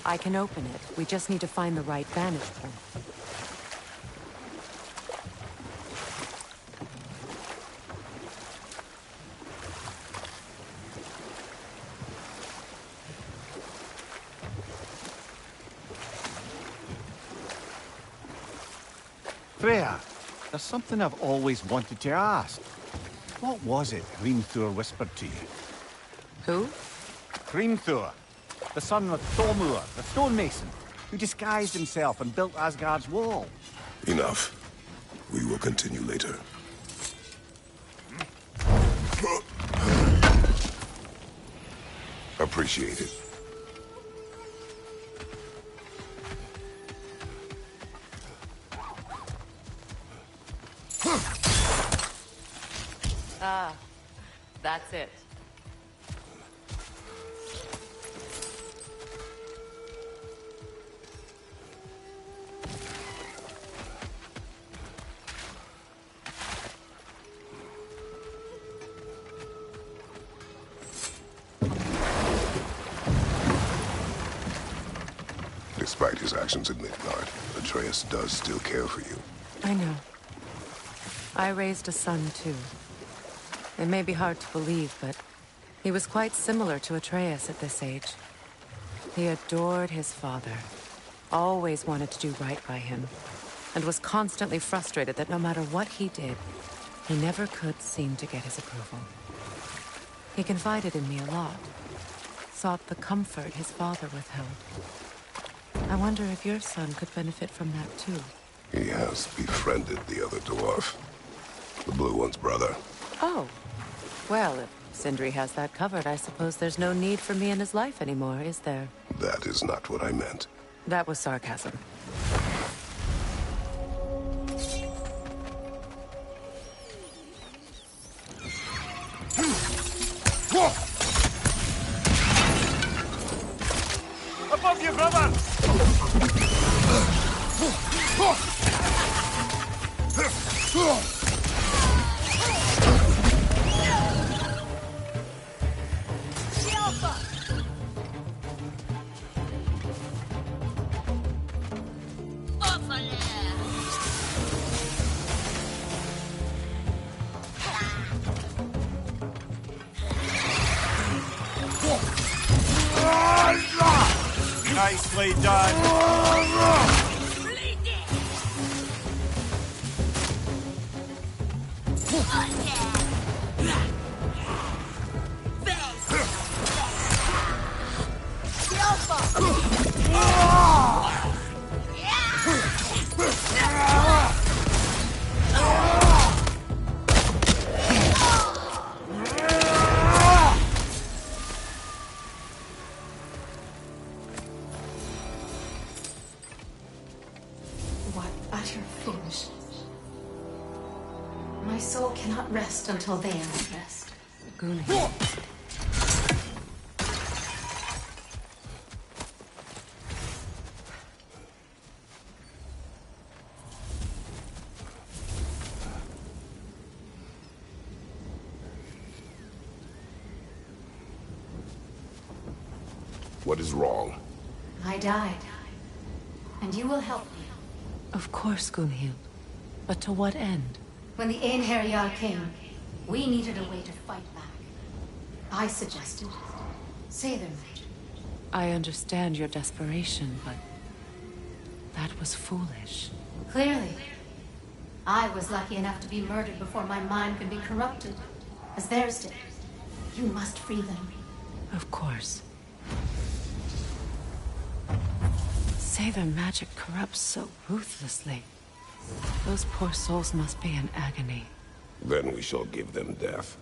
I can open it. We just need to find the right vantage point. Freya, there's something I've always wanted to ask. What was it Hrimthur whispered to you? Who? Hrimthur, the son of Thormur, the stonemason, who disguised himself and built Asgard's wall. Enough. We will continue later. Appreciate it. Ah, that's it. Despite his actions in Midgard, Atreus does still care for you. I know. I raised a son, too. It may be hard to believe, but he was quite similar to Atreus at this age. He adored his father, always wanted to do right by him, and was constantly frustrated that no matter what he did, he never could seem to get his approval. He confided in me a lot, sought the comfort his father withheld. I wonder if your son could benefit from that too. He has befriended the other dwarf. The Blue One's brother. Oh. Well, if Sindri has that covered, I suppose there's no need for me in his life anymore, is there? That is not what I meant. That was sarcasm. Above you, brother! Nicely done. What utter foolishness. My soul cannot rest until they are at rest. Gunhild. What is wrong? I died. And you will help me. Of course, Gunhild. But to what end? When the Einherjar came, we needed a way to fight back. I suggested Sather magic. I understand your desperation, but that was foolish. Clearly. I was lucky enough to be murdered before my mind could be corrupted, as theirs did. You must free them. Of course. Sather magic corrupts so ruthlessly. Those poor souls must be in agony. Then we shall give them death.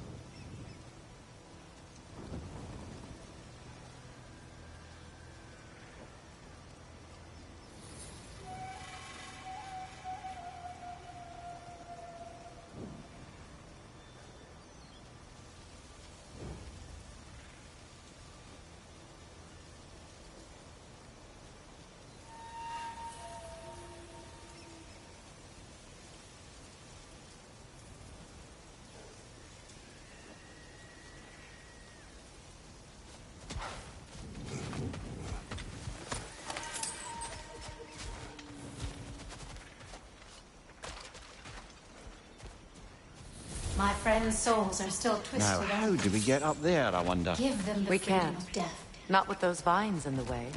My friends' souls are still twisted. Now, how do we get up there, I wonder? Give them the We freedom can't. of death. Not with those vines in the way.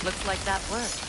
Looks like that worked.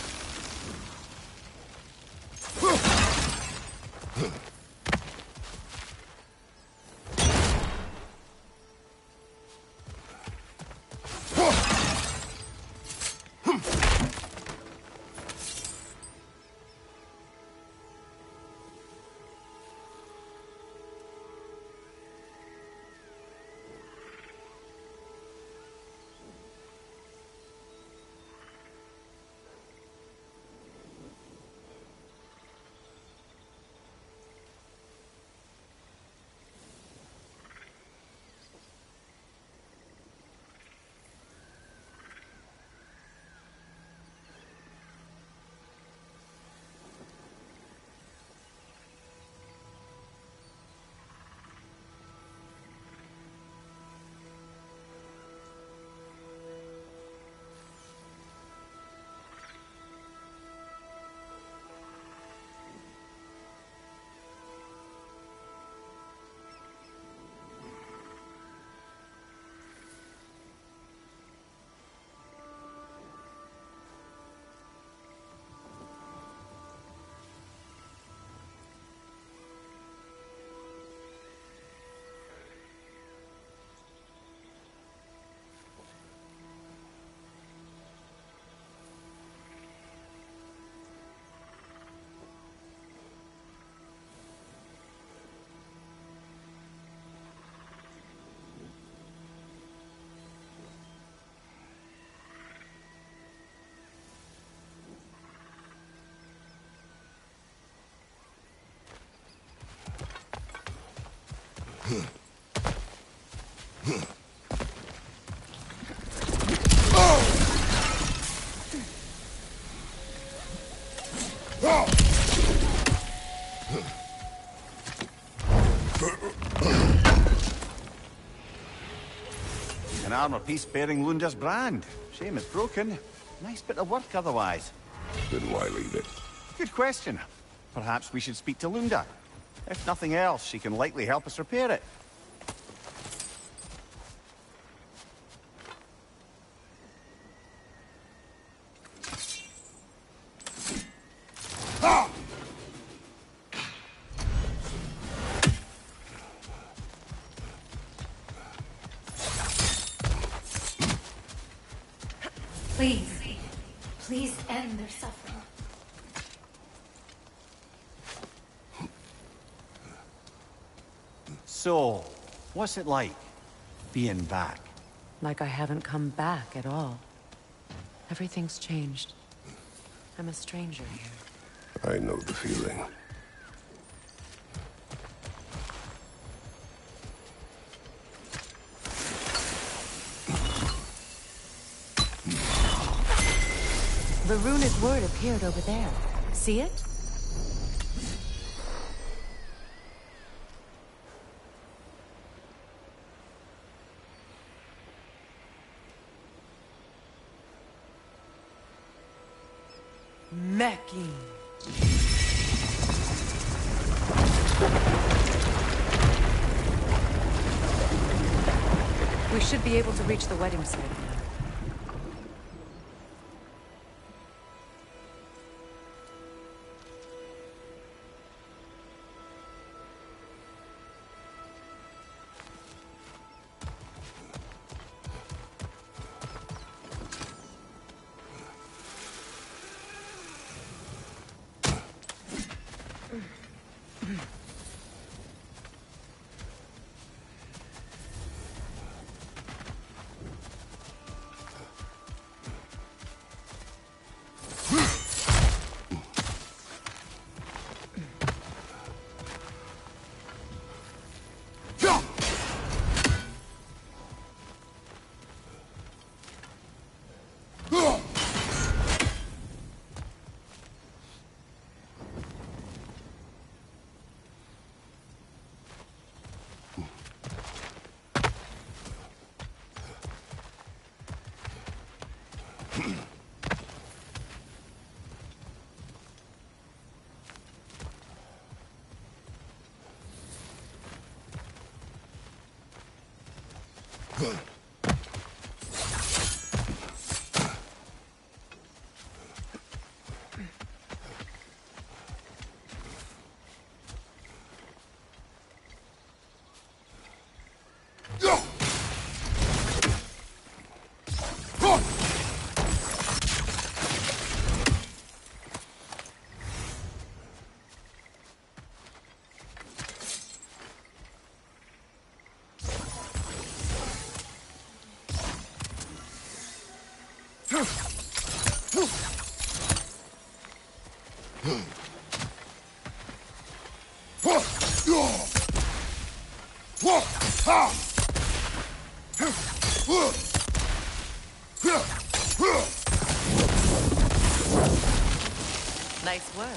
An armor piece bearing Lunda's brand. Shame it's broken. Nice bit of work otherwise. Then why leave it? Good question. Perhaps we should speak to Lunda. If nothing else, she can likely help us repair it. Please, please end their suffering. So, what's it like, being back? Like I haven't come back at all. Everything's changed. I'm a stranger here. I know the feeling. The runic word appeared over there. See it? Mecking. We should be able to reach the wedding site now. Nice work.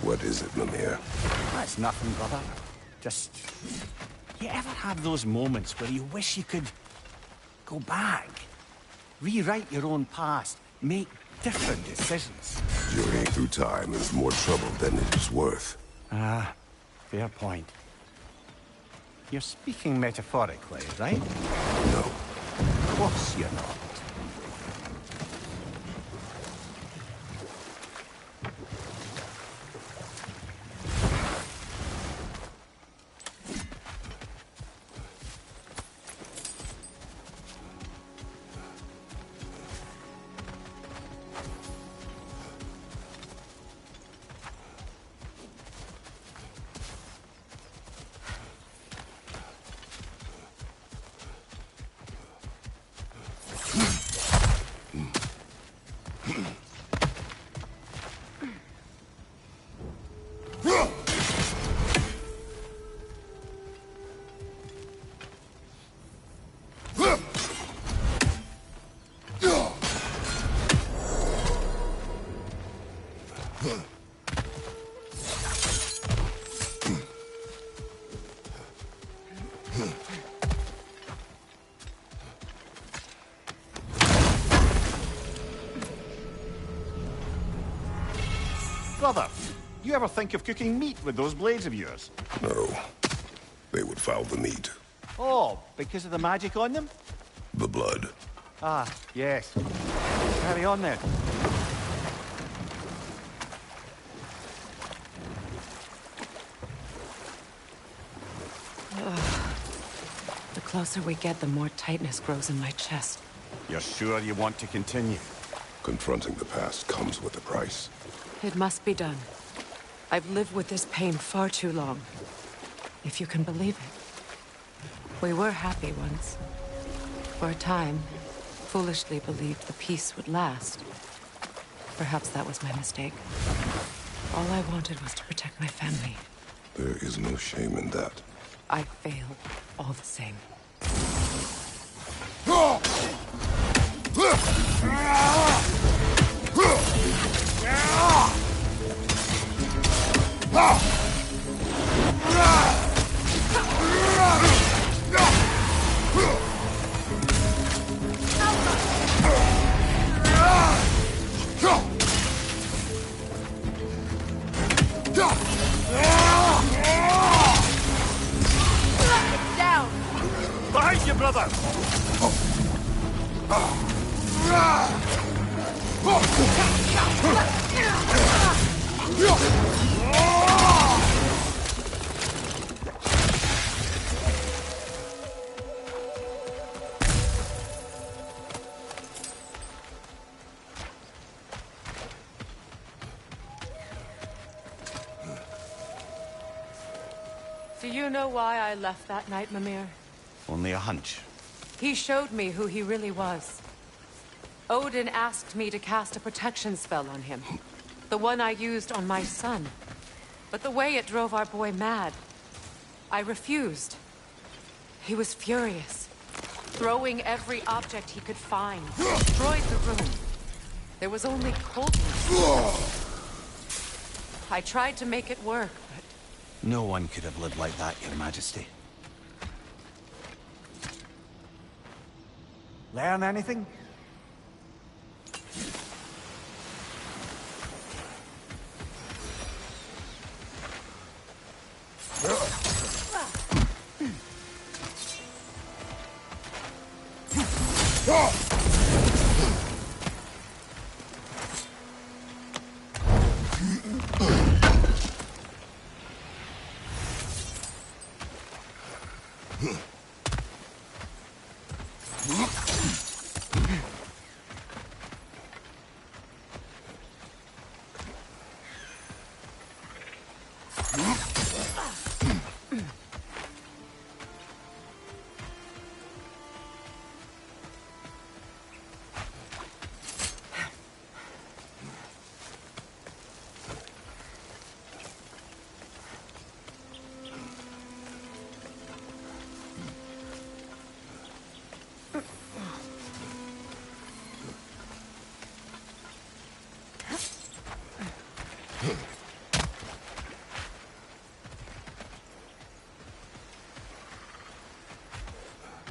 What is it, Mimir? That's nothing, brother. Just... You ever have those moments where you wish you could... go back? Rewrite your own past, make different decisions? Journeying through time is more trouble than it is worth. Ah, fair point. You're speaking metaphorically, right? No. Of course you're not. you ever think of cooking meat with those blades of yours? No. They would foul the meat. Oh, because of the magic on them? The blood. Ah, yes. Carry on then. The closer we get, the more tightness grows in my chest. You're sure you want to continue? Confronting the past comes with a price. It must be done. I've lived with this pain far too long. If you can believe it. We were happy once. For a time, foolishly believed the peace would last. Perhaps that was my mistake. All I wanted was to protect my family. There is no shame in that. I failed, all the same. Down! Behind you, brother! Do you know why I left that night, Mimir? Only a hunch. He showed me who he really was. Odin asked me to cast a protection spell on him. The one I used on my son. But the way it drove our boy mad, I refused. He was furious, throwing every object he could find, destroyed the room. There was only coldness. I tried to make it work, but... No one could have lived like that, Your Majesty. Learn anything?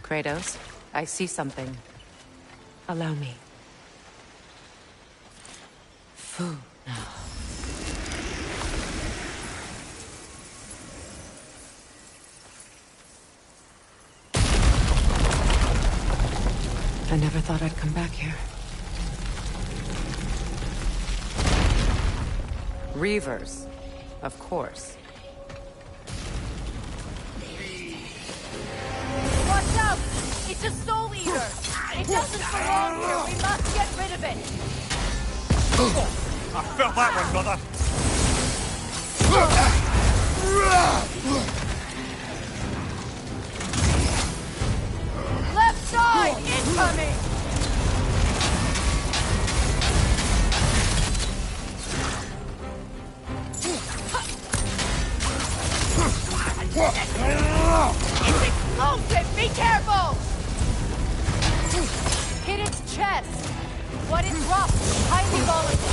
Kratos, I see something. Allow me. Fu now. I never thought I'd come back here. Reavers, of course. Watch out! It's a soul eater! It doesn't belong here! We must get rid of it! I felt that one, brother! Left side! Incoming! It's explosive! Be careful! Hit its chest! What is rough? Highly volatile.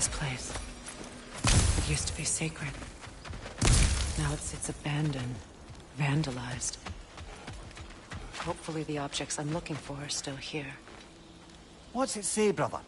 this place. It used to be sacred. Now it sits abandoned, vandalized. Hopefully the objects I'm looking for are still here. What's it say, brother?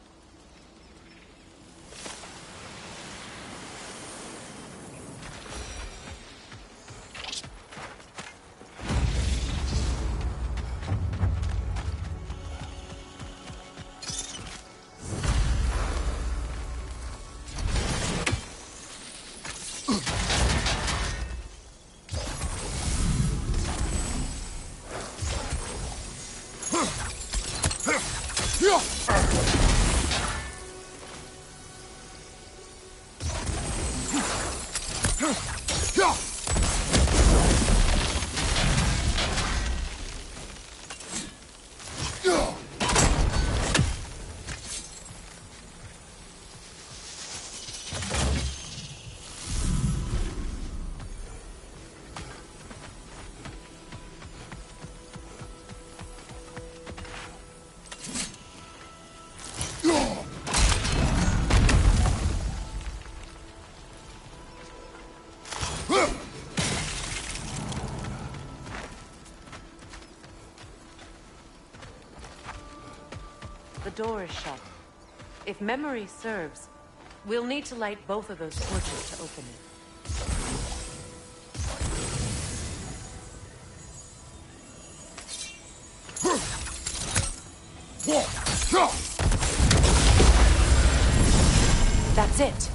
The door is shut. If memory serves, we'll need to light both of those torches to open it. That's it.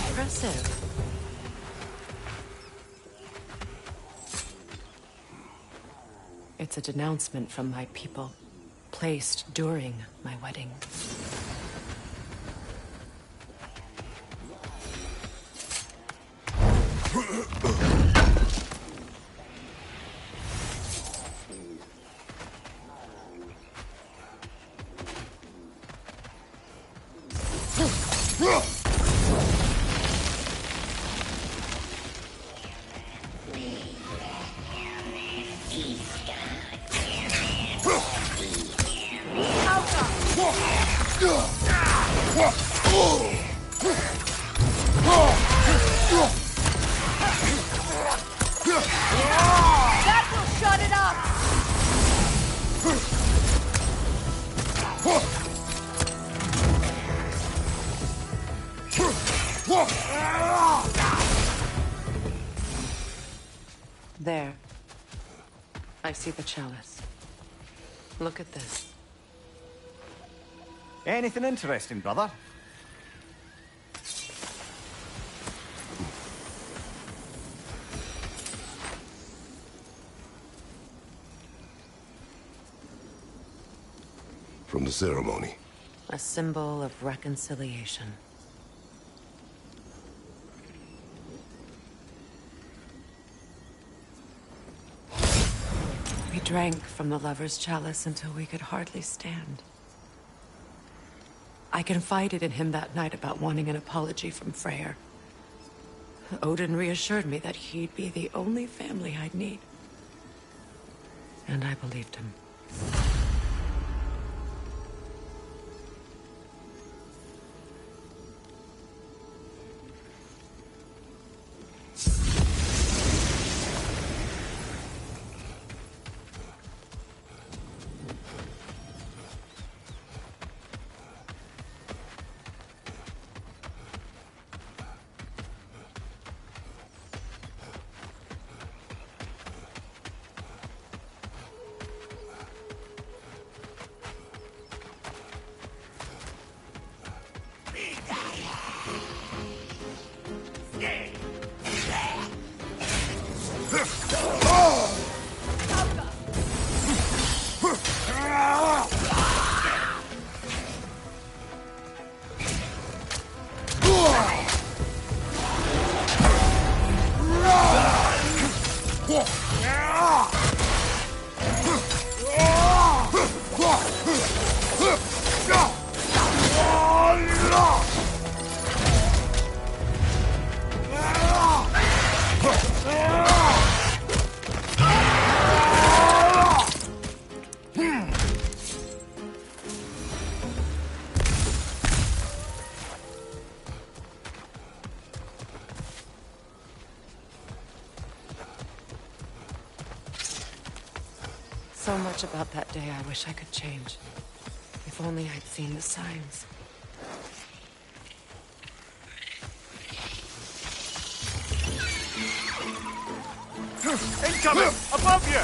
Impressive. It's a denouncement from my people, placed during my wedding. That will shut it up! There. I see the chalice. Look at this. Anything interesting, brother? From the ceremony. A symbol of reconciliation. We drank from the lover's chalice until we could hardly stand. I confided in him that night about wanting an apology from Freyr. Odin reassured me that he'd be the only family I'd need. And I believed him. So much about that day I wish I could change. If only I'd seen the signs. Incoming! Above you!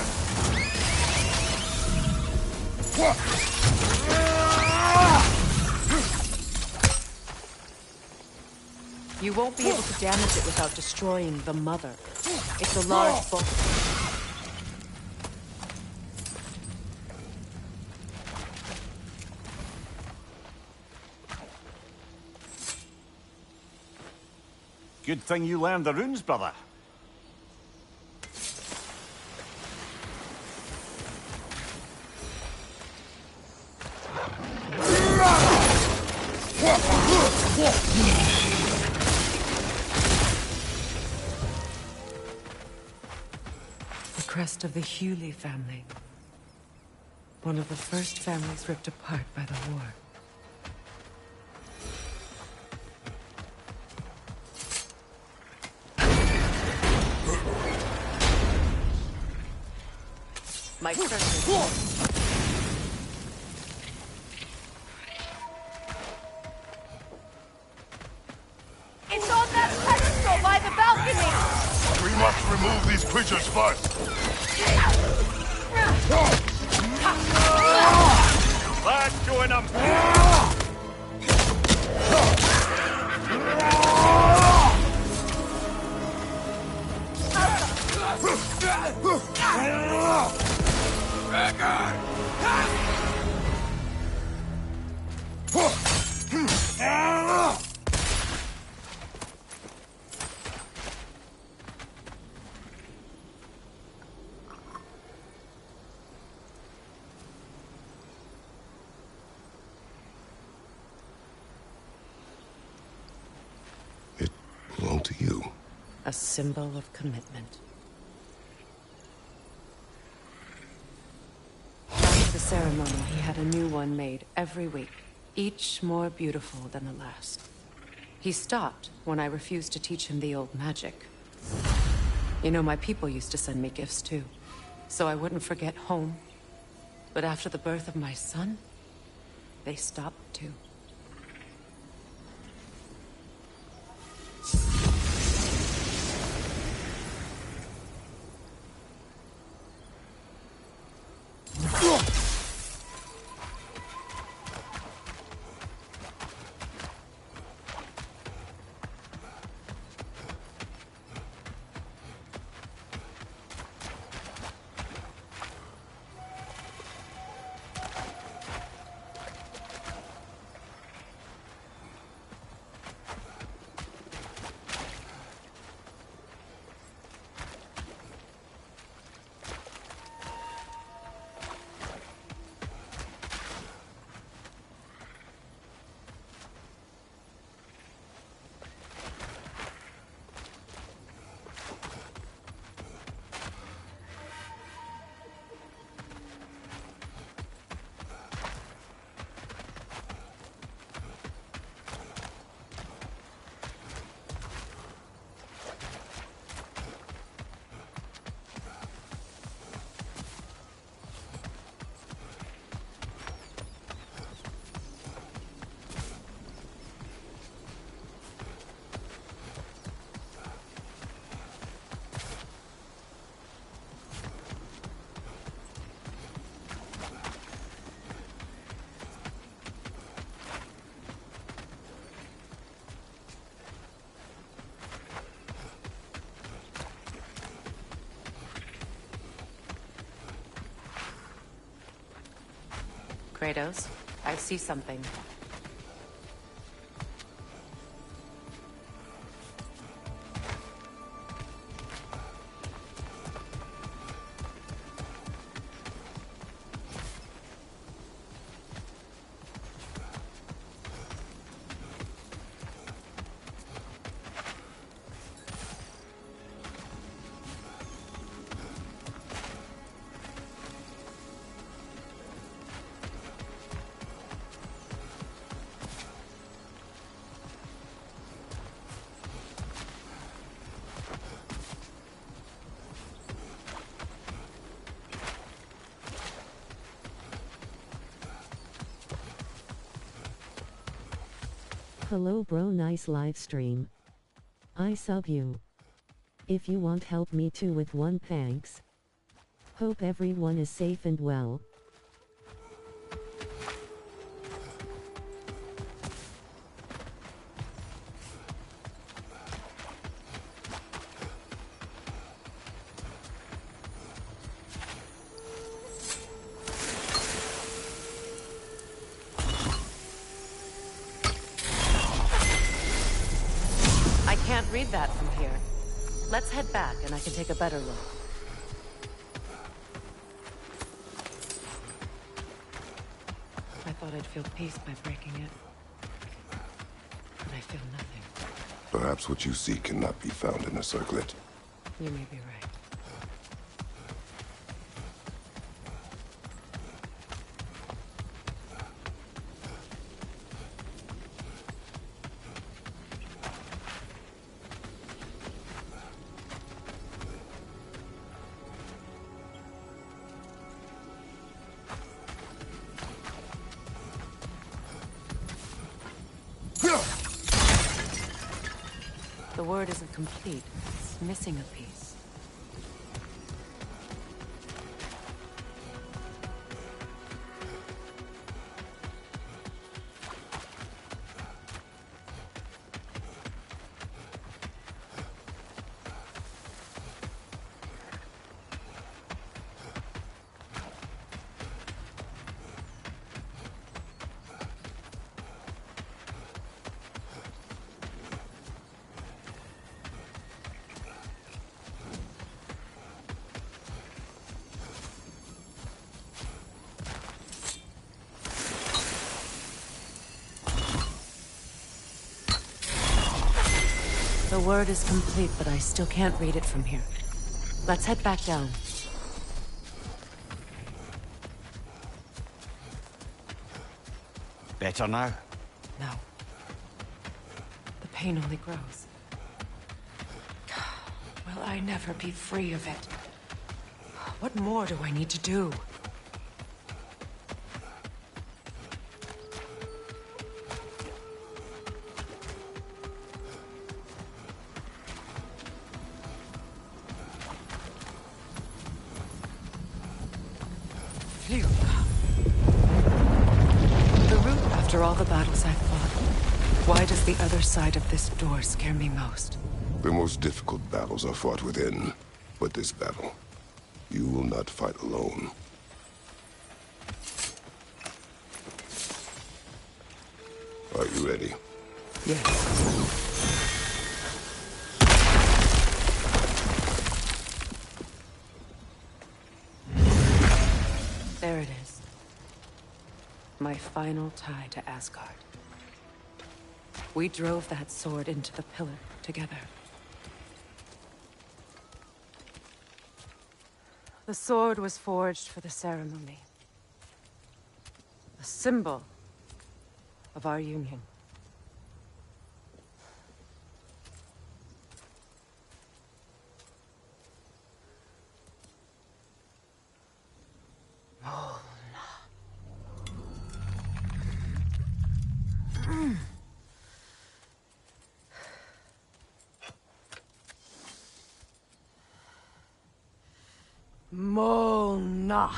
You won't be able to damage it without destroying the mother. It's a large book. Good thing you learned the runes, brother. The crest of the Hewley family. One of the first families ripped apart by the war. My search. It's on that pedestal by the balcony! We must remove these creatures first. Last join them! It belonged to you. A symbol of commitment. After the ceremony, he had a new one made every week, each more beautiful than the last. He stopped when I refused to teach him the old magic. You know, my people used to send me gifts too, so I wouldn't forget home. But after the birth of my son, they stopped too. Kratos, I see something. Hello bro, nice live stream. I sub you. If you want help me too with one, thanks. Hope everyone is safe and well. I can't read that from here. Let's head back and I can take a better look. I thought I'd feel peace by breaking it. But I feel nothing. Perhaps what you seek cannot be found in a circlet. You may be right. The word isn't complete. It's missing a piece. The word is complete, but I still can't read it from here. Let's head back down. Better now? No. The pain only grows. Will I never be free of it? What more do I need to do? Phew. The route after all the battles I've fought. Why does the other side of this door scare me most? The most difficult battles are fought within. But this battle, you will not fight alone. Are you ready? Yes. There it is. My final tie to Asgard. We drove that sword into the pillar together. The sword was forged for the ceremony. A symbol of our union. Mona.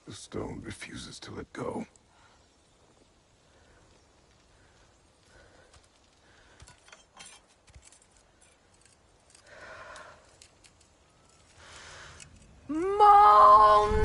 The stone refuses to let go. Mona!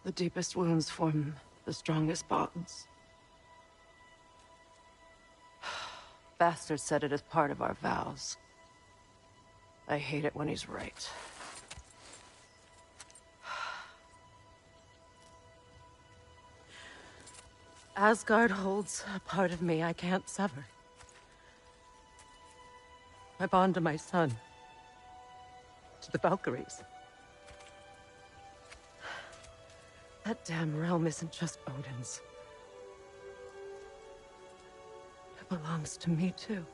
The deepest wounds form the strongest bonds. Bastard said it as part of our vows. I hate it when he's right. Asgard holds a part of me I can't sever. My bond to my son. to the Valkyries. That damn realm isn't just Odin's. It belongs to me, too.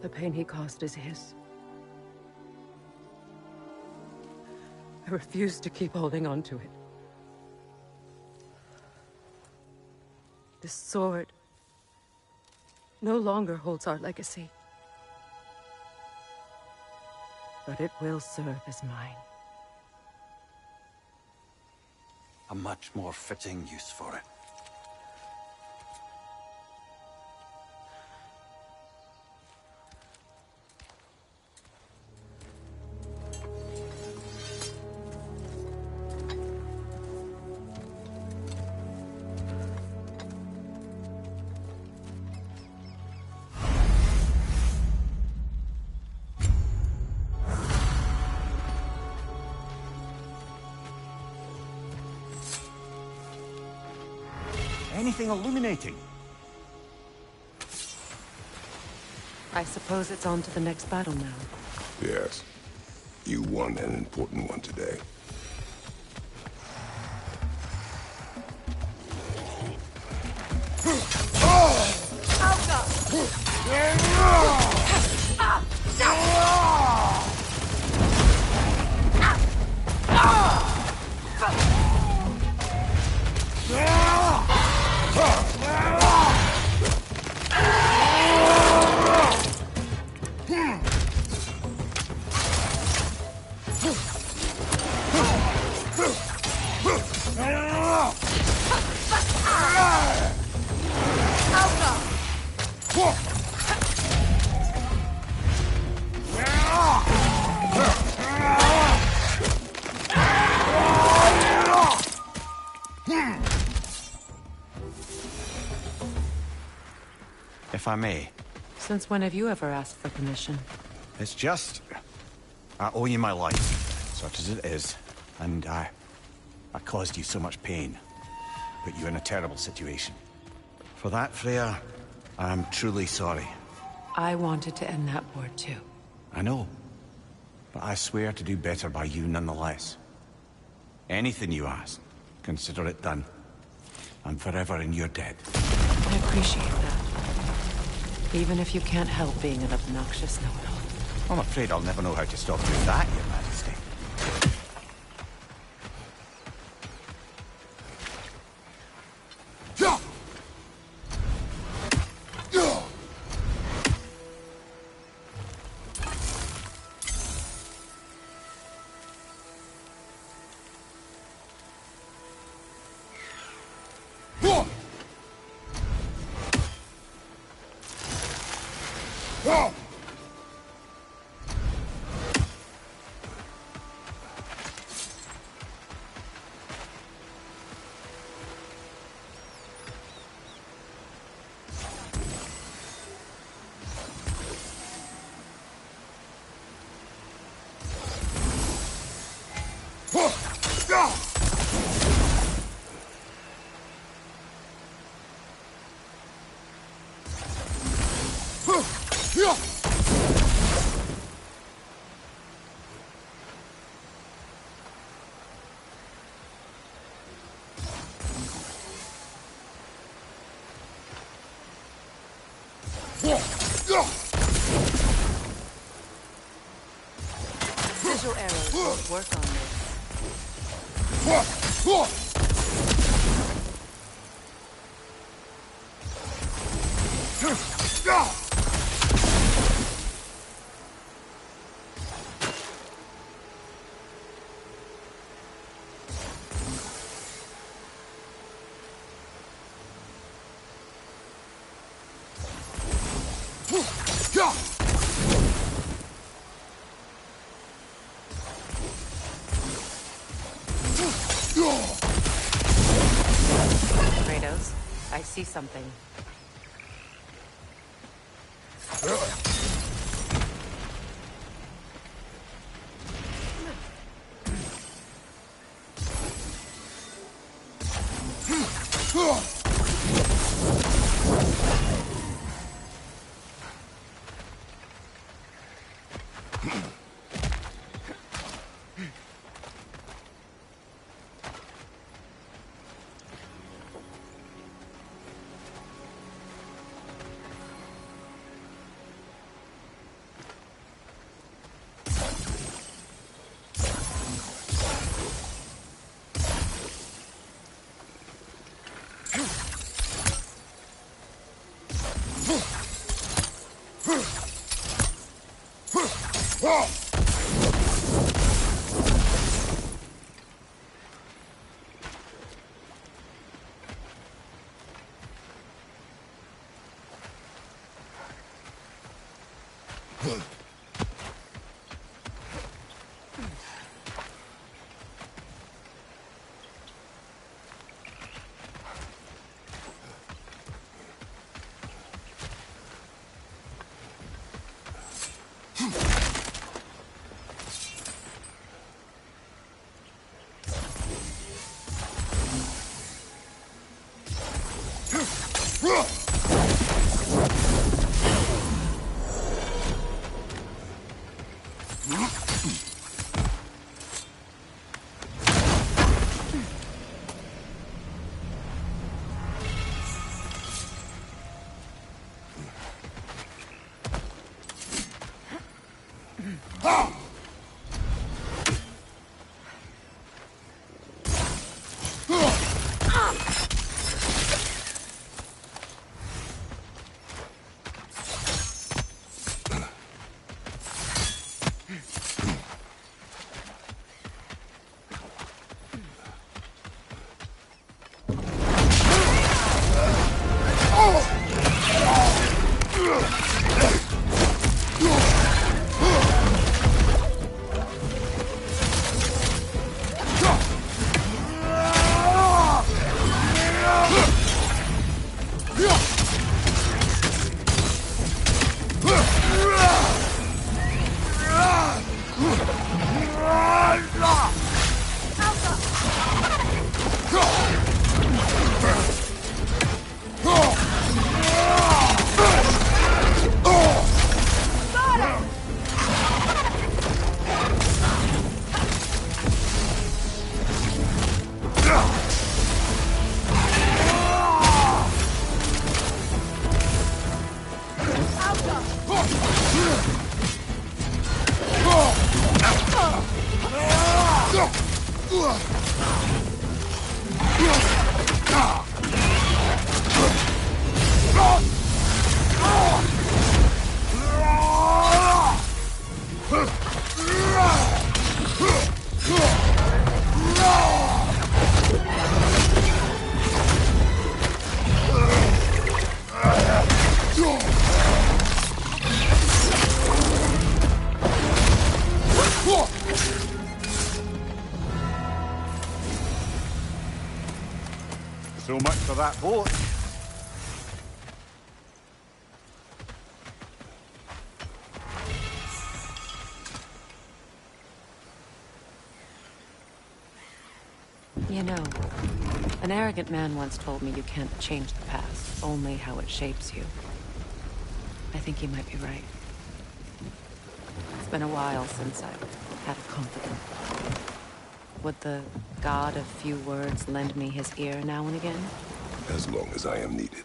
The pain he caused is his. I refuse to keep holding on to it. This sword no longer holds our legacy. But it will serve as mine. A much more fitting use for it. Anything illuminating? I suppose it's on to the next battle now. Yes. You won an important one today. If I may. Since when have you ever asked for permission? It's just... I owe you my life, such as it is. And I caused you so much pain. Put you in a terrible situation. For that, Freya, I am truly sorry. I wanted to end that war too. I know. But I swear to do better by you nonetheless. Anything you ask, consider it done. I'm forever in your debt. I appreciate that. Even if you can't help being an obnoxious know-it-all. I'm afraid I'll never know how to stop doing that, Your Majesty. Visual arrows won't work on this. Kratos, I see something. So much for that boat. You know, an arrogant man once told me you can't change the past, only how it shapes you. I think he might be right. It's been a while since I've had a confidant. Would the god of few words lend me his ear now and again? As long as I am needed.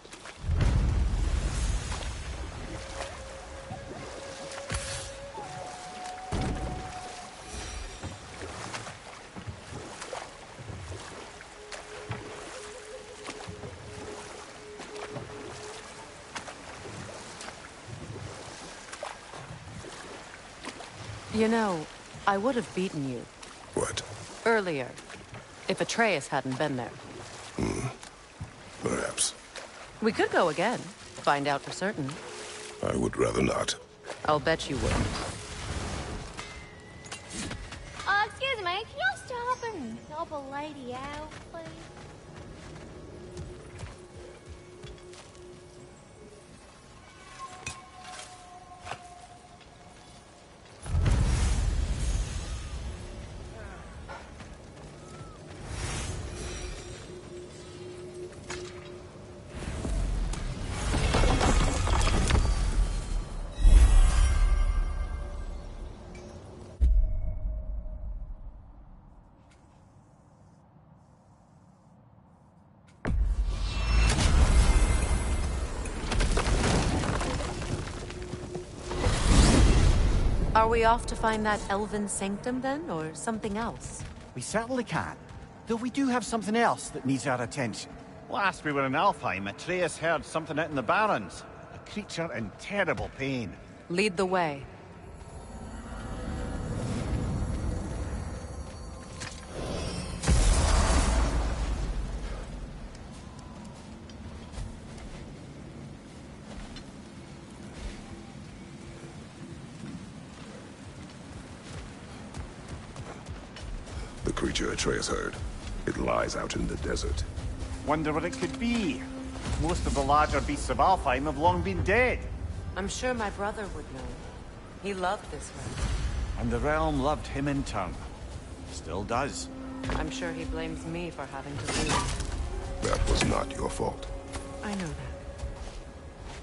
You know, I would have beaten you. What? Earlier, if Atreus hadn't been there. Perhaps. We could go again, find out for certain. I would rather not. I'll bet you wouldn't. Excuse me, can you stop and help a lady out, please? Are we off to find that elven sanctum then, or something else? We certainly can. Though we do have something else that needs our attention. Last we were in Alfheim, Atreus heard something out in the Barrens. A creature in terrible pain. Lead the way. The creature Atreus heard. It lies out in the desert. Wonder what it could be. Most of the larger beasts of Alfheim have long been dead. I'm sure my brother would know. He loved this realm. And the realm loved him in turn. Still does. I'm sure he blames me for having to leave. That was not your fault. I know that.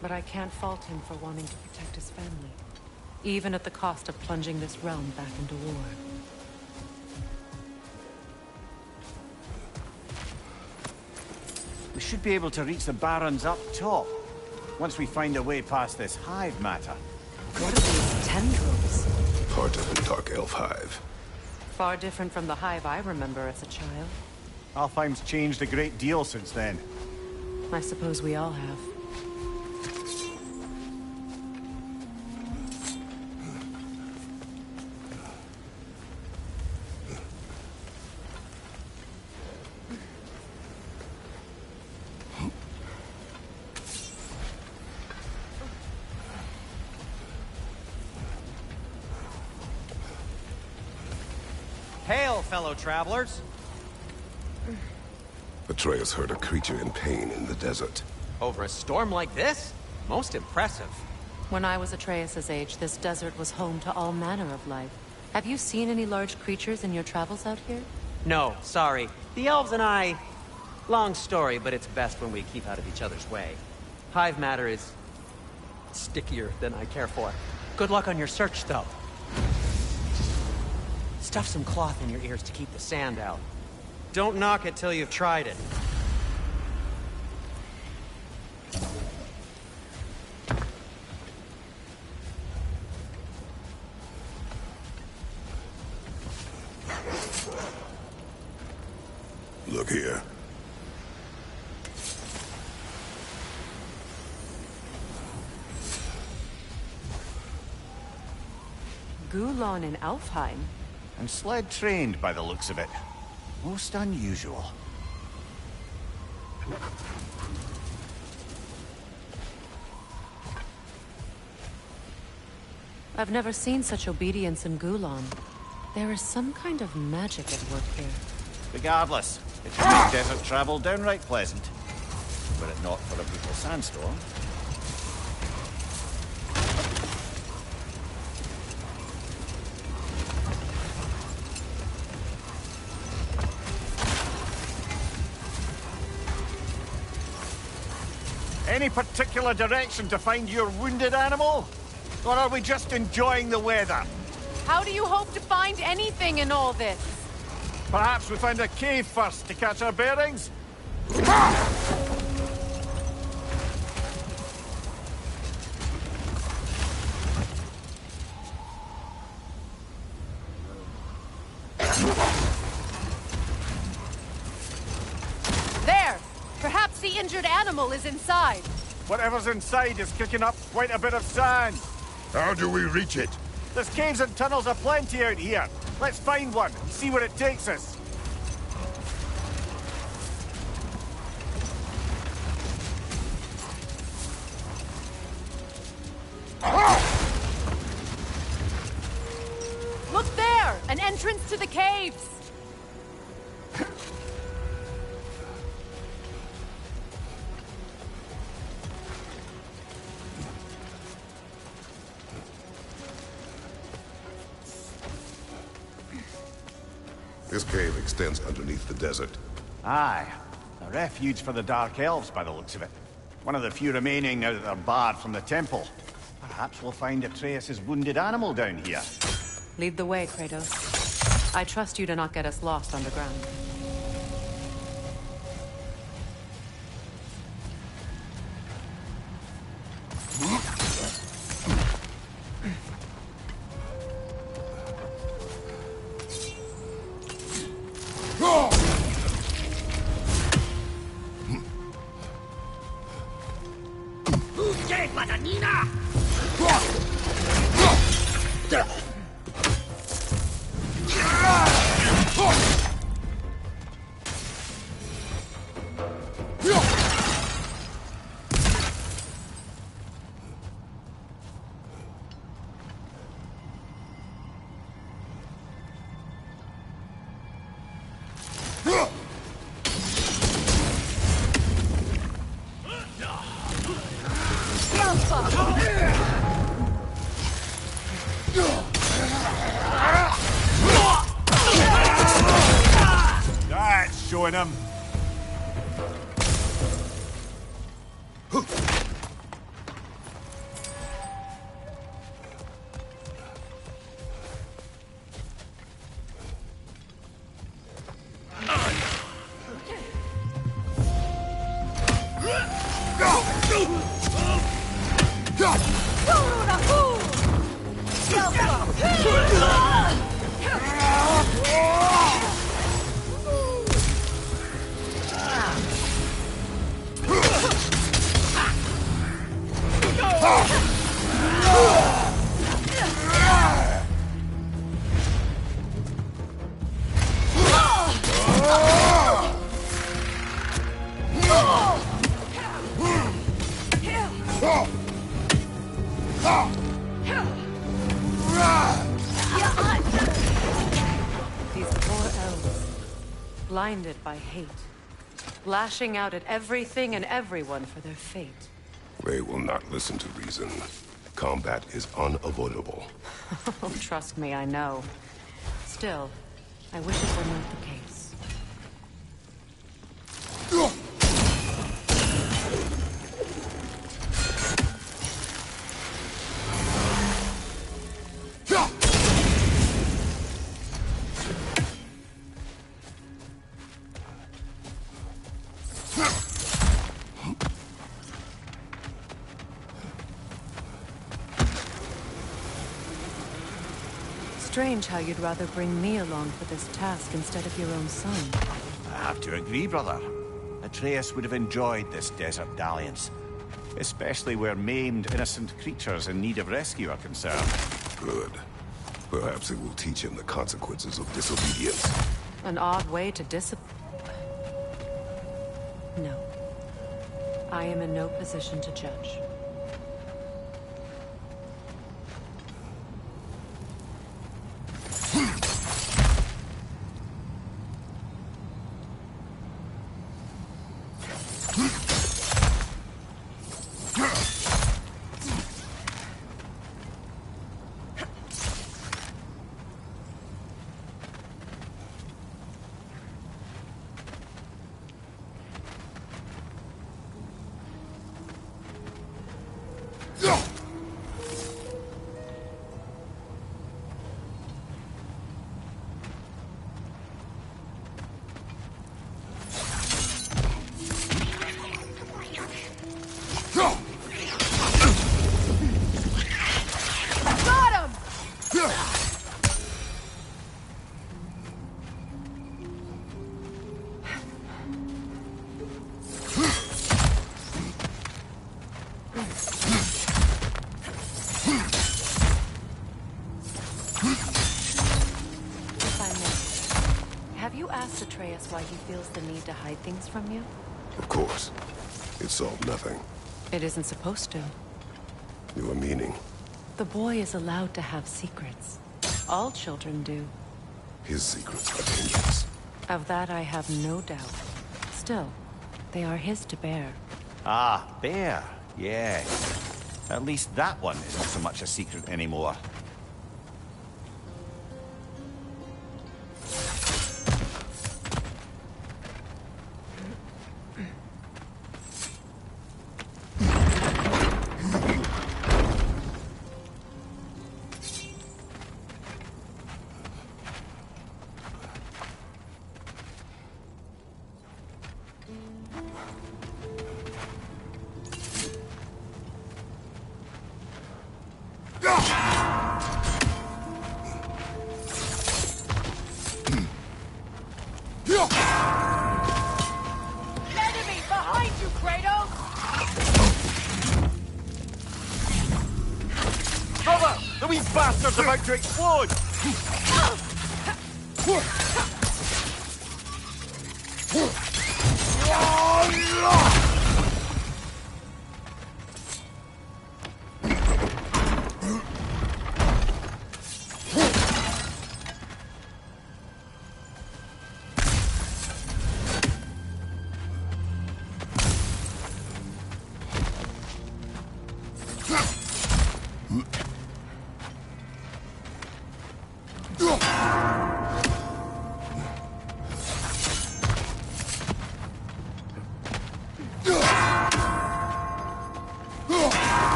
But I can't fault him for wanting to protect his family. Even at the cost of plunging this realm back into war. We should be able to reach the Barrens up top. Once we find a way past this hive matter. What are these tendrils? Part of a dark elf hive. Far different from the hive I remember as a child. Alfheim's changed a great deal since then. I suppose we all have. Hail, fellow travelers! Atreus heard a creature in pain in the desert. Over a storm like this? Most impressive. When I was Atreus' age, this desert was home to all manner of life. Have you seen any large creatures in your travels out here? No, sorry. The elves and I... Long story, but it's best when we keep out of each other's way. Hive matter is... stickier than I care for. Good luck on your search, though. Stuff some cloth in your ears to keep the sand out. Don't knock it till you've tried it. Look here. Gulon in Alfheim? And sled trained by the looks of it. Most unusual. I've never seen such obedience in Gulon. There is some kind of magic at work here. Regardless, it should make desert travel downright pleasant. Were it not for a brutal sandstorm. Any particular direction to find your wounded animal? Or are we just enjoying the weather? How do you hope to find anything in all this? Perhaps we find a cave first to catch our bearings? There! Perhaps the injured animal is inside. Whatever's inside is kicking up quite a bit of sand. How do we reach it? There's caves and tunnels aplenty out here. Let's find one and see where it takes us. Look there! An entrance to the caves! This cave extends underneath the desert. Aye. A refuge for the Dark Elves by the looks of it. One of the few remaining now that they're barred from the temple. Perhaps we'll find Atreus' wounded animal down here. Lead the way, Kratos. I trust you to not get us lost underground. That's showing him. These poor elves, blinded by hate, lashing out at everything and everyone for their fate. They will not listen to reason. Combat is unavoidable. Trust me, I know. Still, I wish it were not the case. Strange how you'd rather bring me along for this task instead of your own son. I have to agree, brother. Atreus would have enjoyed this desert dalliance. Especially where maimed, innocent creatures in need of rescue are concerned. Good. Perhaps it will teach him the consequences of disobedience. An odd way to discipline. No. I am in no position to judge. Atreus why he feels the need to hide things from you? Of course. It solved nothing. It isn't supposed to. Your meaning? The boy is allowed to have secrets. All children do. His secrets are dangerous. Of that I have no doubt. Still, they are his to bear. Ah, bear. Yes. At least that one isn't so much a secret anymore. The wee bastard's about to explode!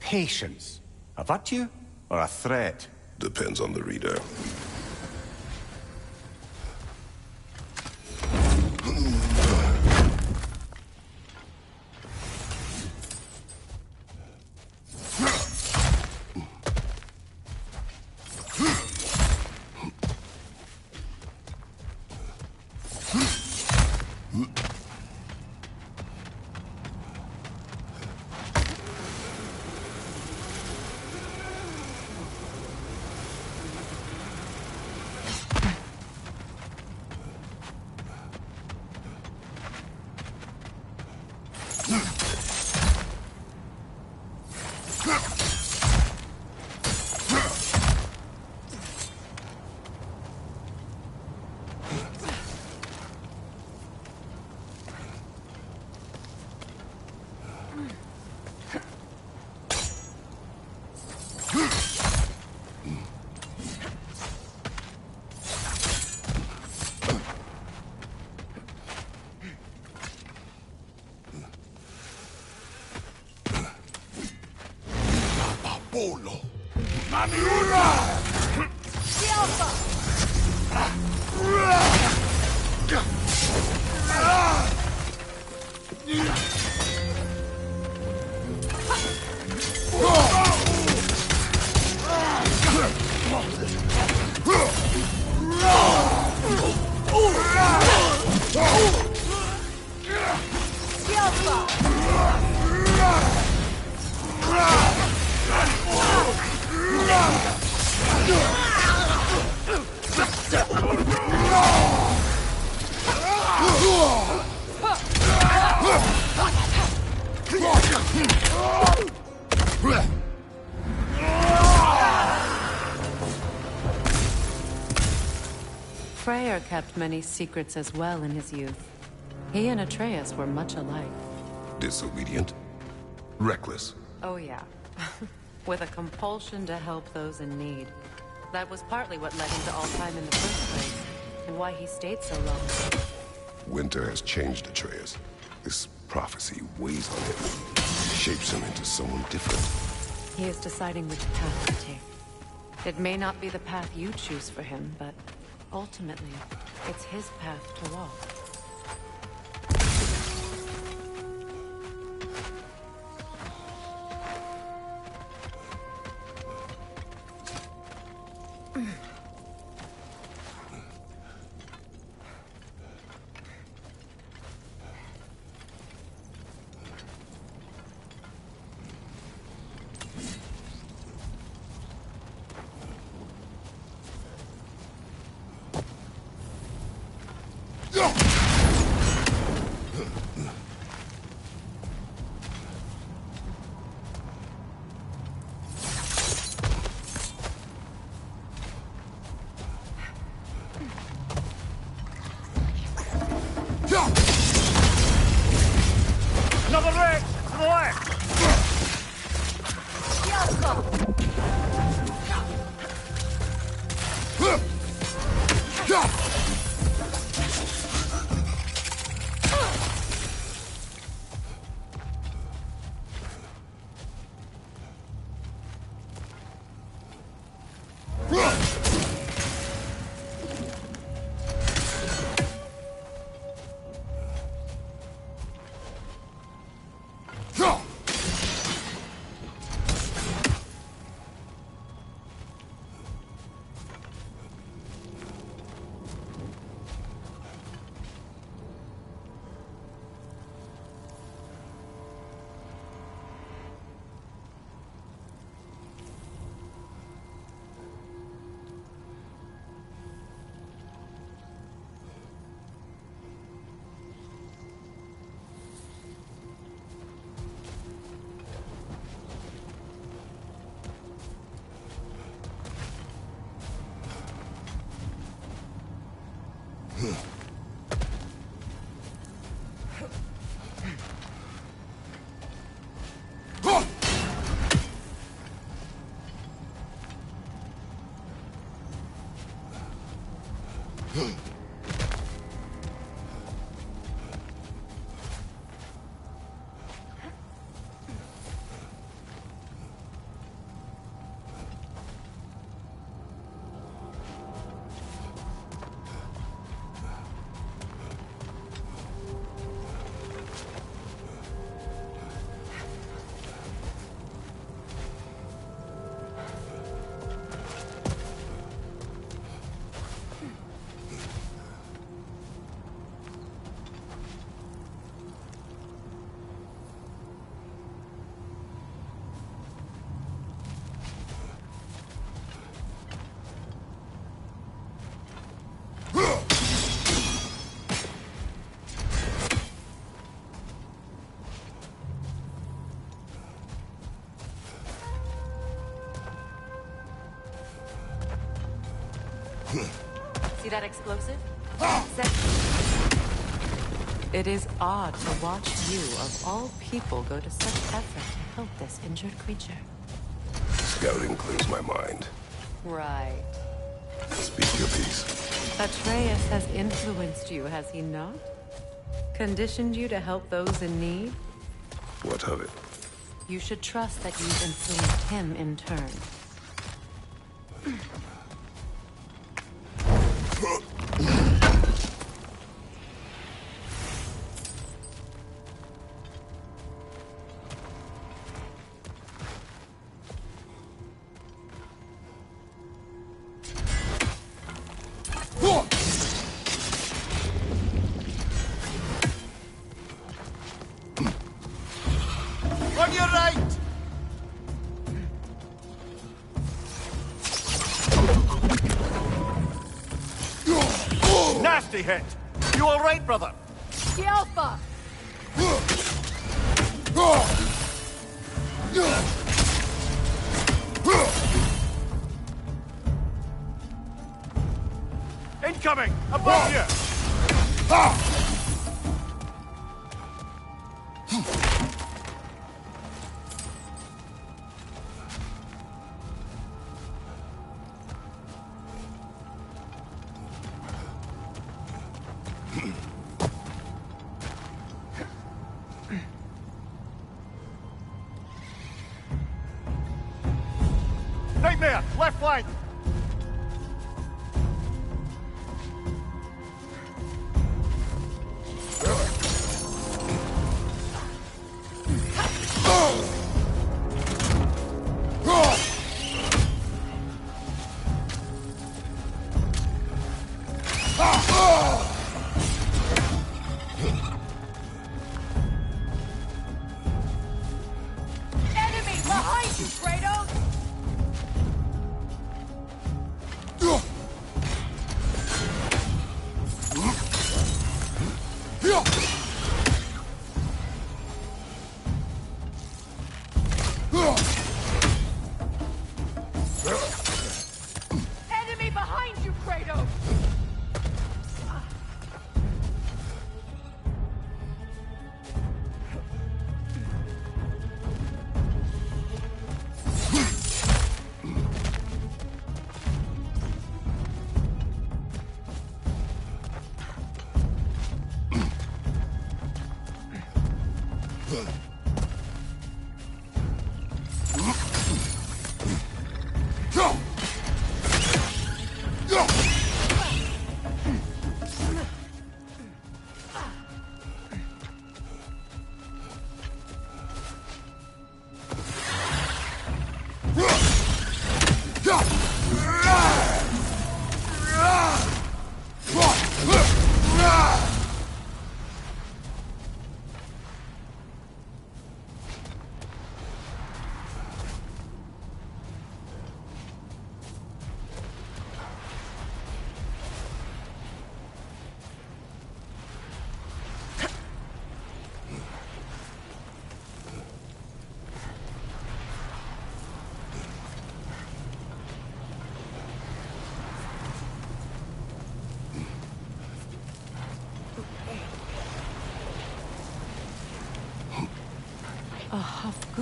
Patience. A virtue or a threat? Depends on the reader. Polo. Maniura! Freyr kept many secrets as well in his youth. He and Atreus were much alike. Disobedient. Reckless. Oh yeah. With a compulsion to help those in need. That was partly what led him to Alfheim in the first place, and why he stayed so long. Winter has changed Atreus. This prophecy weighs on him, shapes him into someone different. He is deciding which path to take. It may not be the path you choose for him, but ultimately, it's his path to walk. Go! See that explosive? It is odd to watch you, of all people, go to such effort to help this injured creature. Scouting clears my mind. Right. Speak your piece. Atreus has influenced you, has he not? Conditioned you to help those in need? What of it? You should trust that you've influenced him in turn. On your right! Nasty hit! You all right, brother? The Alpha! Incoming! Above you! Nightmare! Left flank! Enemy behind you, Kratos!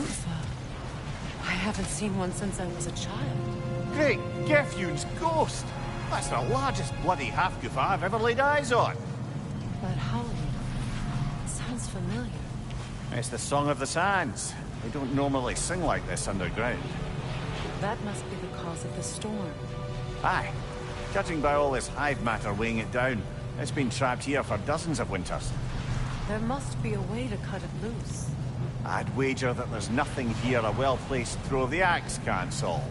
Gufa. I haven't seen one since I was a child. Great Gefyun's ghost! That's the largest bloody half-goof I've ever laid eyes on. That howling sounds familiar. It's the Song of the Sands. They don't normally sing like this underground. That must be the cause of the storm. Aye. Judging by all this hive matter weighing it down, it's been trapped here for dozens of winters. There must be a way to cut it loose. I'd wager that there's nothing here a well-placed throw of the axe can't solve.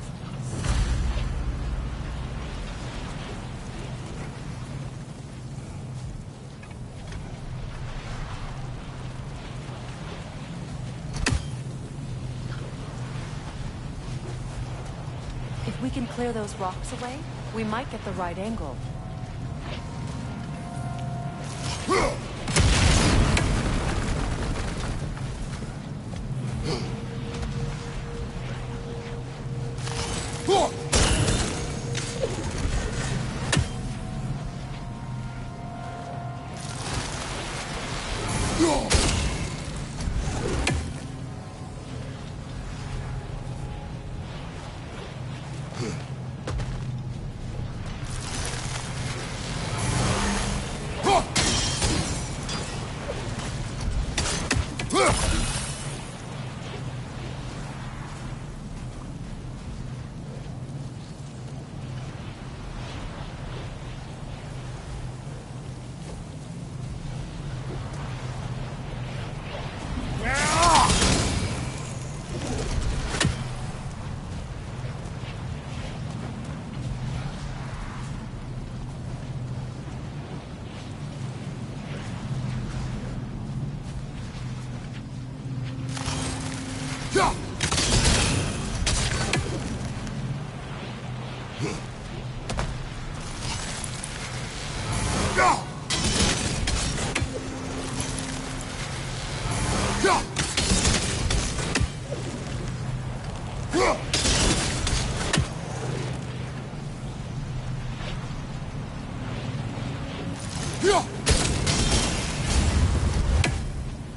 If we can clear those rocks away, we might get the right angle.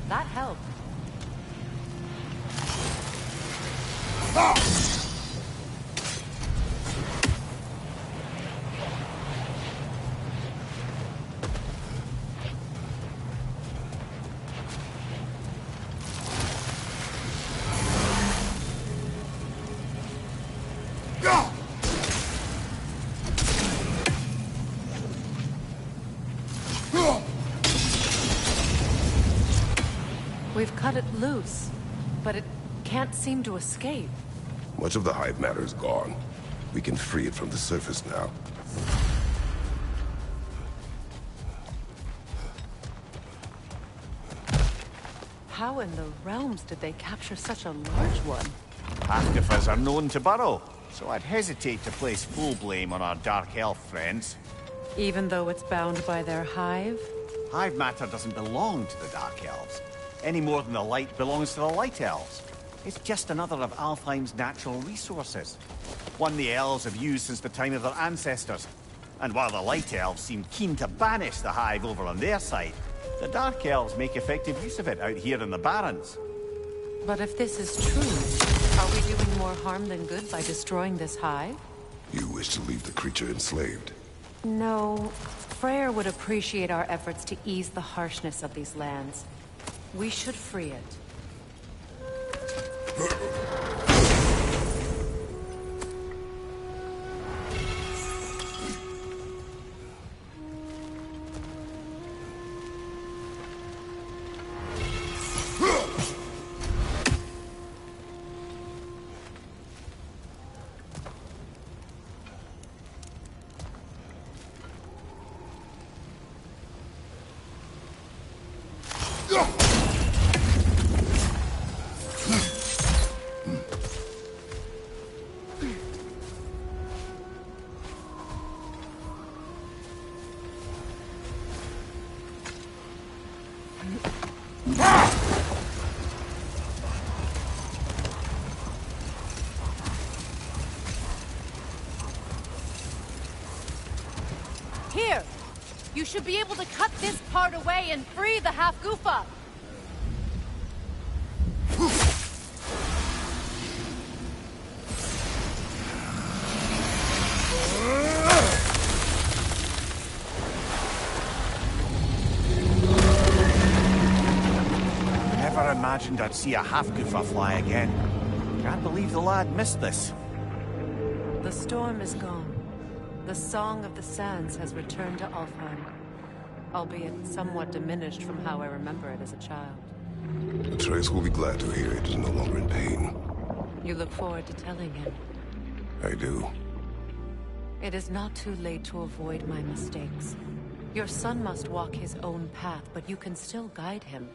That helped. We've cut it loose, but it can't seem to escape. Much of the hive matter is gone. We can free it from the surface now. How in the realms did they capture such a large one? Half-goofers are known to burrow, so I'd hesitate to place full blame on our Dark Elf friends. Even though it's bound by their hive? Hive matter doesn't belong to the Dark Elves, any more than the light belongs to the Light Elves. It's just another of Alfheim's natural resources. One the elves have used since the time of their ancestors. And while the Light Elves seem keen to banish the hive over on their side, the Dark Elves make effective use of it out here in the Barrens. But if this is true, are we doing more harm than good by destroying this hive? You wish to leave the creature enslaved? No. Freyr would appreciate our efforts to ease the harshness of these lands. We should free it. Here! You should be able to cut this part away and free the half-goofa! imagined I'd see a half-goofer fly again. Can't believe the lad missed this. The storm is gone. The Song of the Sands has returned to Alfheim, albeit somewhat diminished from how I remember it as a child. Atreus will be glad to hear it is no longer in pain. You look forward to telling him. I do. It is not too late to avoid my mistakes. Your son must walk his own path, but you can still guide him.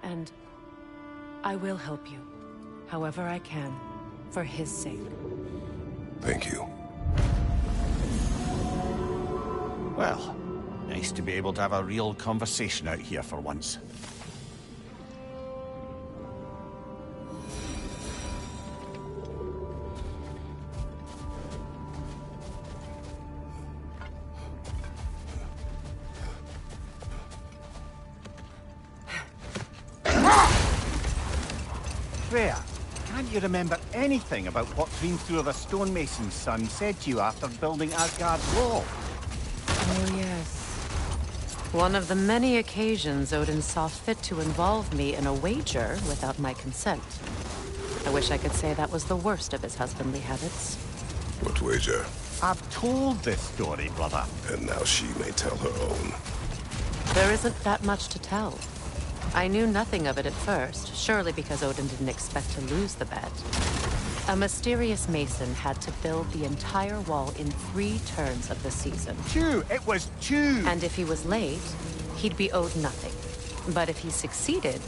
And I will help you, however I can, for his sake. Thank you. Well, nice to be able to have a real conversation out here for once. Freya, can't you remember anything about what Hrimthur the stonemason's son said to you after building Asgard's wall? Oh, yes. One of the many occasions Odin saw fit to involve me in a wager without my consent. I wish I could say that was the worst of his husbandly habits. What wager? I've told this story, brother. And now she may tell her own. There isn't that much to tell. I knew nothing of it at first, surely because Odin didn't expect to lose the bet. A mysterious mason had to build the entire wall in 3 turns of the season. 2! It was 2! And if he was late, he'd be owed nothing. But if he succeeded,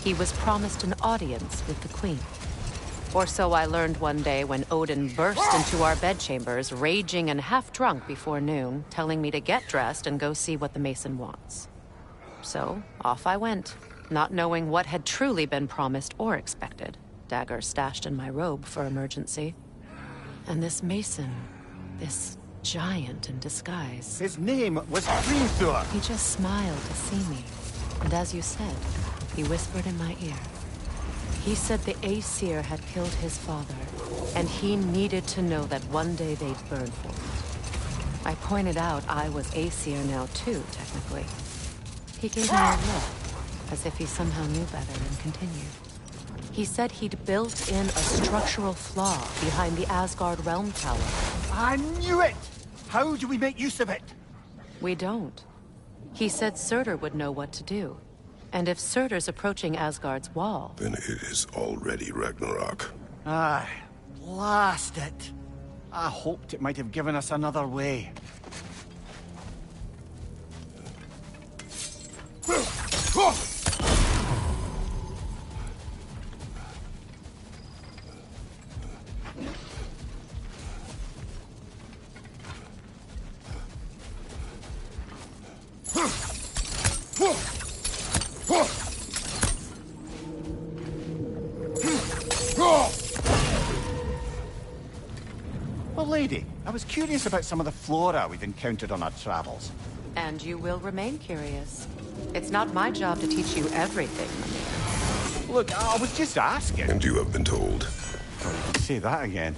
he was promised an audience with the queen. Or so I learned one day when Odin burst into our bedchambers, raging and half-drunk before noon, telling me to get dressed and go see what the mason wants. So, off I went, not knowing what had truly been promised or expected. Dagger stashed in my robe for emergency. And this mason, this giant in disguise. His name was Hrimthur. He just smiled to see me. And as you said, he whispered in my ear. He said the Aesir had killed his father, and he needed to know that one day they'd burn for it. I pointed out I was Aesir now too, technically. He gave me a look, as if he somehow knew better, and continued. He said he'd built in a structural flaw behind the Asgard Realm Tower. I knew it! How do we make use of it? We don't. He said Surtur would know what to do. And if Surtur's approaching Asgard's wall... Then it is already Ragnarok. Aye, blast it. I hoped it might have given us another way. Well, lady, I was curious about some of the flora we've encountered on our travels. And you will remain curious. It's not my job to teach you everything, Mimir. Look, I was just asking. And you have been told. Oh, you can say that again.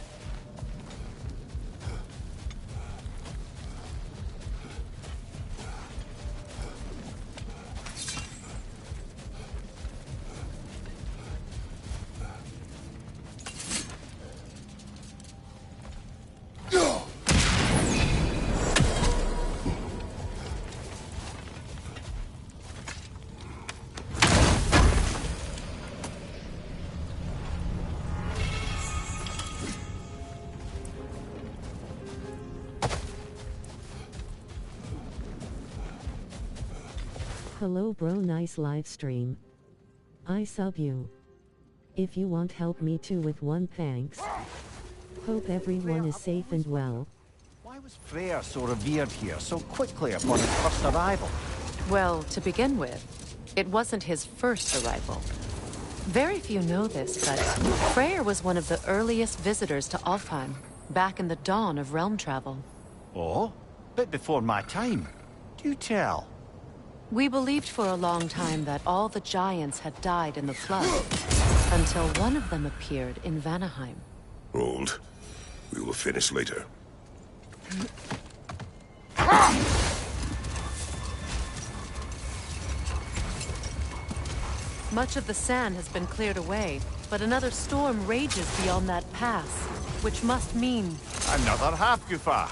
Hello bro, nice live stream. I sub you. If you want help me too with one, thanks. Hope everyone is safe and well. Why was Freyr so revered here so quickly upon his first arrival? Well, to begin with, it wasn't his first arrival. Very few know this, but Freyr was one of the earliest visitors to Alfheim, back in the dawn of realm travel. Oh? Bit before my time. Do tell. We believed for a long time that all the giants had died in the flood, until one of them appeared in Vanaheim. Hold. We will finish later. Much of the sand has been cleared away, but another storm rages beyond that pass, which must mean... Another half-goofa.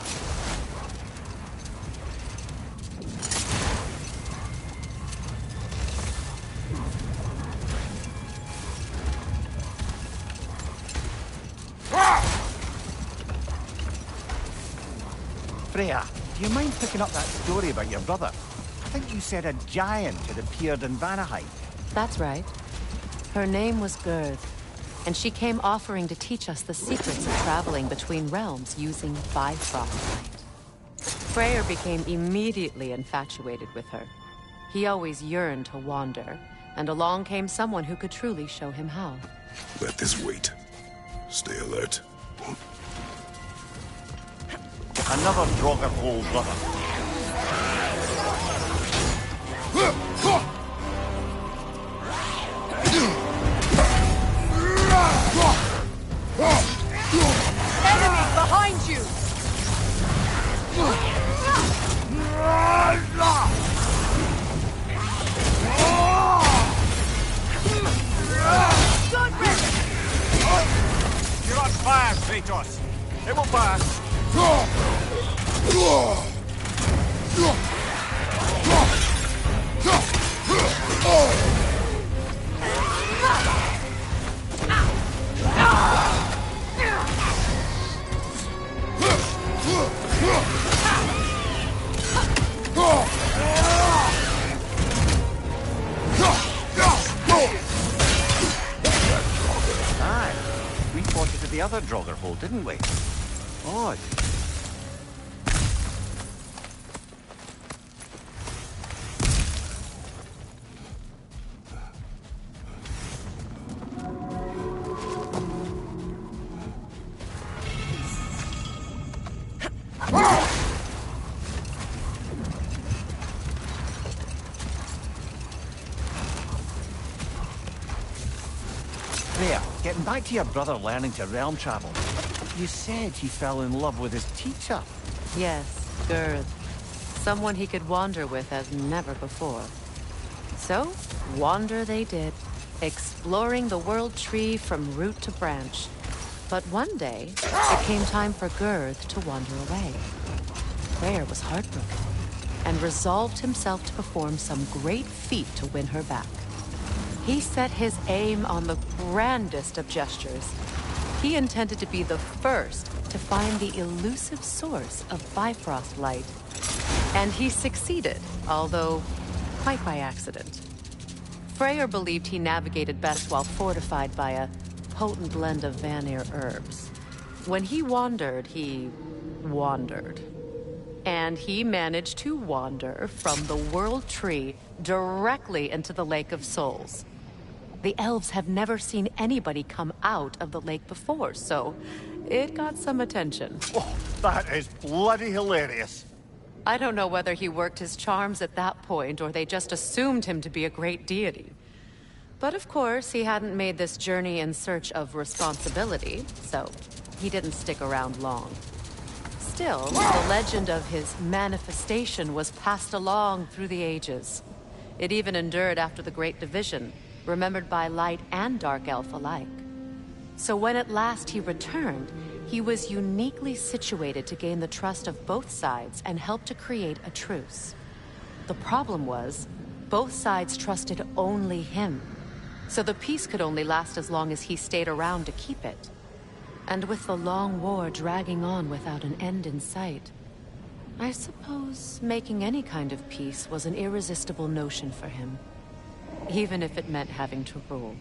Freya, do you mind picking up that story about your brother? I think you said a giant had appeared in Vanaheim. That's right. Her name was Gerd, and she came offering to teach us the secrets of traveling between realms using Bifrost light. Freyr became immediately infatuated with her. He always yearned to wander, and along came someone who could truly show him how. Let this wait. Stay alert. Another Draugr hole, brother. Enemy behind you! You're on fire, Kratos. It will pass. Aye, we fought it at the other Draugr hole, didn't we? Odd. There, getting back to your brother learning to realm travel. You said he fell in love with his teacher. Yes, Gerd. Someone he could wander with as never before. So, wander they did, exploring the world tree from root to branch. But one day, it came time for Gerd to wander away. Freyr was heartbroken, and resolved himself to perform some great feat to win her back. He set his aim on the grandest of gestures. He intended to be the first to find the elusive source of Bifrost light. And he succeeded, although quite by accident. Freyr believed he navigated best while fortified by a potent blend of Vanir herbs. When he wandered, he wandered. And he managed to wander from the World Tree directly into the Lake of Souls. The elves have never seen anybody come out of the lake before, so it got some attention. Oh, that is bloody hilarious. I don't know whether he worked his charms at that point or they just assumed him to be a great deity. But of course, he hadn't made this journey in search of responsibility, so he didn't stick around long. Still, the legend of his manifestation was passed along through the ages. It even endured after the Great Division, remembered by light and dark elf alike. So when at last he returned, he was uniquely situated to gain the trust of both sides and help to create a truce. The problem was, both sides trusted only him. So the peace could only last as long as he stayed around to keep it. And with the long war dragging on without an end in sight, I suppose making any kind of peace was an irresistible notion for him. Even if it meant having to rule.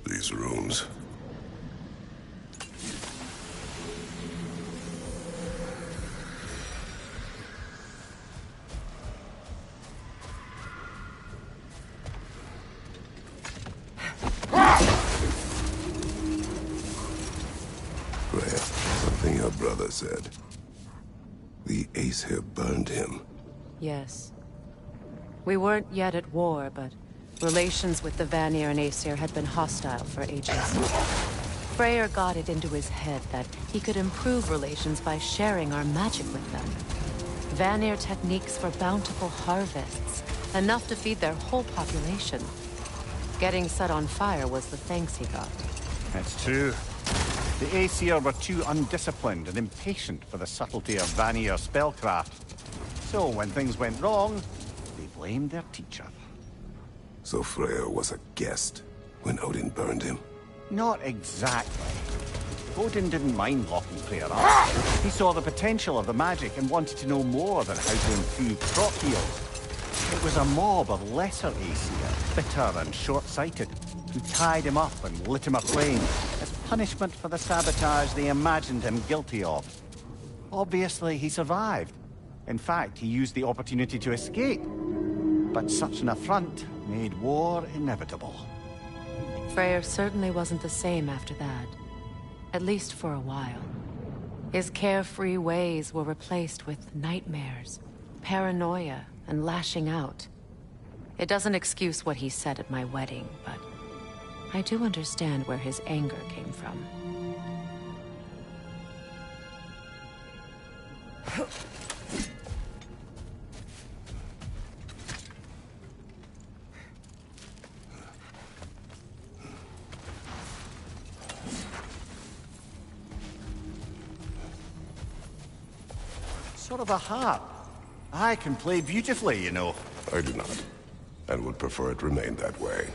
These rooms. Freya, something your brother said. The Aesir burned him. Yes. We weren't yet at war, but relations with the Vanir and Aesir had been hostile for ages. Freyr got it into his head that he could improve relations by sharing our magic with them. Vanir techniques for bountiful harvests, enough to feed their whole population. Getting set on fire was the thanks he got. It's true. The Aesir were too undisciplined and impatient for the subtlety of Vanir spellcraft. So when things went wrong, they blamed their teacher. So Freyr was a guest when Odin burned him? Not exactly. Odin didn't mind locking Freyr up. He saw the potential of the magic and wanted to know more than how to improve crop yields. It was a mob of lesser Aesir, bitter and short-sighted, who tied him up and lit him aflame as punishment for the sabotage they imagined him guilty of. Obviously, he survived. In fact, he used the opportunity to escape. But such an affront made war inevitable. Freyr certainly wasn't the same after that. At least for a while. His carefree ways were replaced with nightmares, paranoia, and lashing out. It doesn't excuse what he said at my wedding, but I do understand where his anger came from. Sort of a harp. I can play beautifully, you know. I do not, and would prefer it remain that way.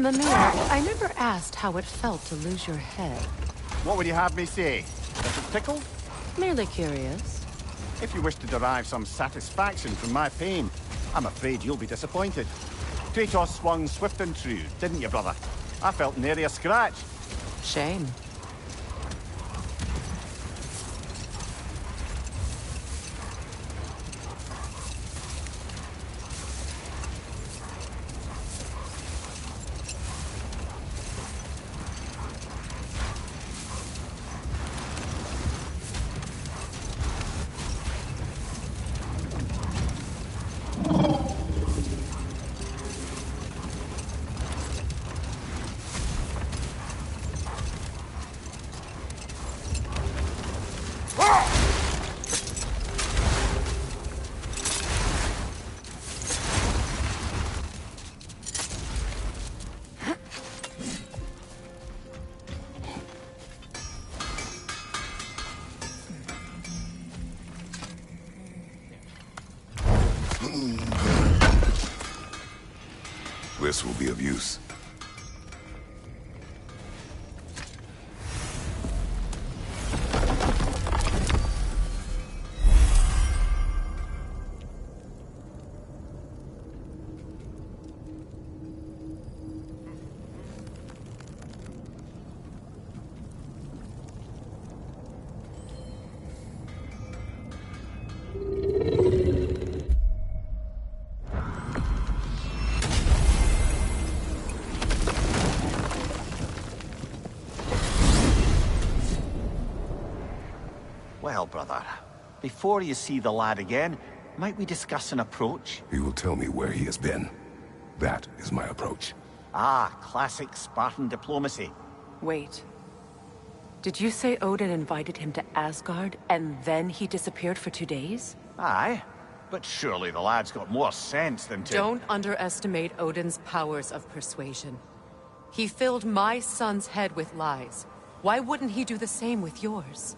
Mimir, I never asked how it felt to lose your head. What would you have me say? Does it tickle? Merely curious. If you wish to derive some satisfaction from my pain, I'm afraid you'll be disappointed. Kratos swung swift and true, didn't you, brother? I felt nary a scratch. Shame. this will be of use. Well, brother, before you see the lad again, might we discuss an approach? He will tell me where he has been. That is my approach. Ah, classic Spartan diplomacy. Wait. Did you say Odin invited him to Asgard, and then he disappeared for 2 days? Aye, but surely the lad's got more sense than to... Don't underestimate Odin's powers of persuasion. He filled my son's head with lies. Why wouldn't he do the same with yours?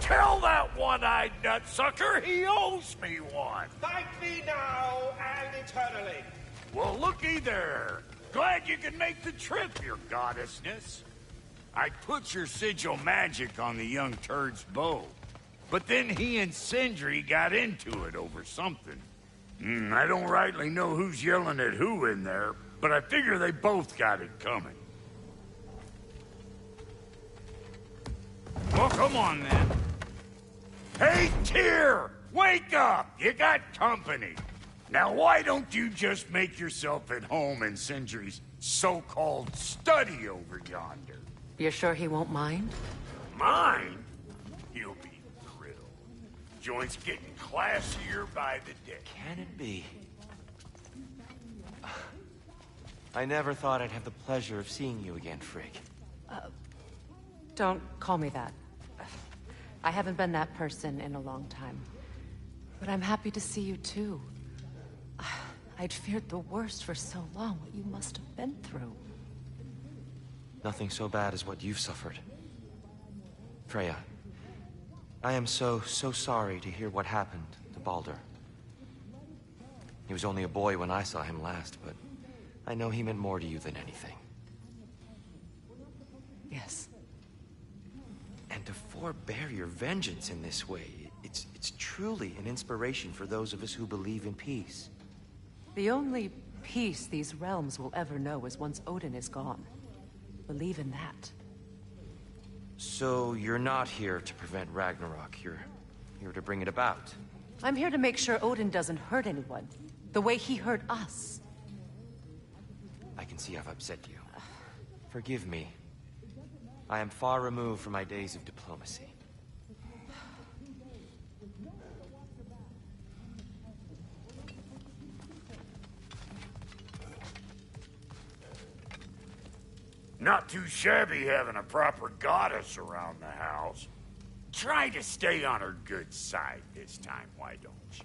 Tell that one-eyed nutsucker he owes me one. Thank me now and eternally. Well, looky there. Glad you could make the trip, your goddessness. I put your sigil magic on the young turd's bow, but then he and Sindri got into it over something. I don't rightly know who's yelling at who in there, but I figure they both got it coming. Well, come on then. Hey, Tyr! Wake up! You got company. Now, why don't you just make yourself at home in Sindri's so-called study over yonder? You're sure he won't mind? Mind? He'll be thrilled. Joint's getting classier by the day. Can it be? I never thought I'd have the pleasure of seeing you again, Frigg. Don't call me that. I haven't been that person in a long time. But I'm happy to see you too. I'd feared the worst for so long, what you must have been through. Nothing so bad as what you've suffered. Freya, I am so sorry to hear what happened to Baldur. He was only a boy when I saw him last, but I know he meant more to you than anything. Yes. And to forbear your vengeance in this way, it's truly an inspiration for those of us who believe in peace. The only peace these realms will ever know is once Odin is gone. Believe in that. So you're not here to prevent Ragnarok, you're here to bring it about. I'm here to make sure Odin doesn't hurt anyone, the way he hurt us. I can see I've upset you. Forgive me. I am far removed from my days of diplomacy. Not too shabby having a proper goddess around the house. Try to stay on her good side this time, why don't you?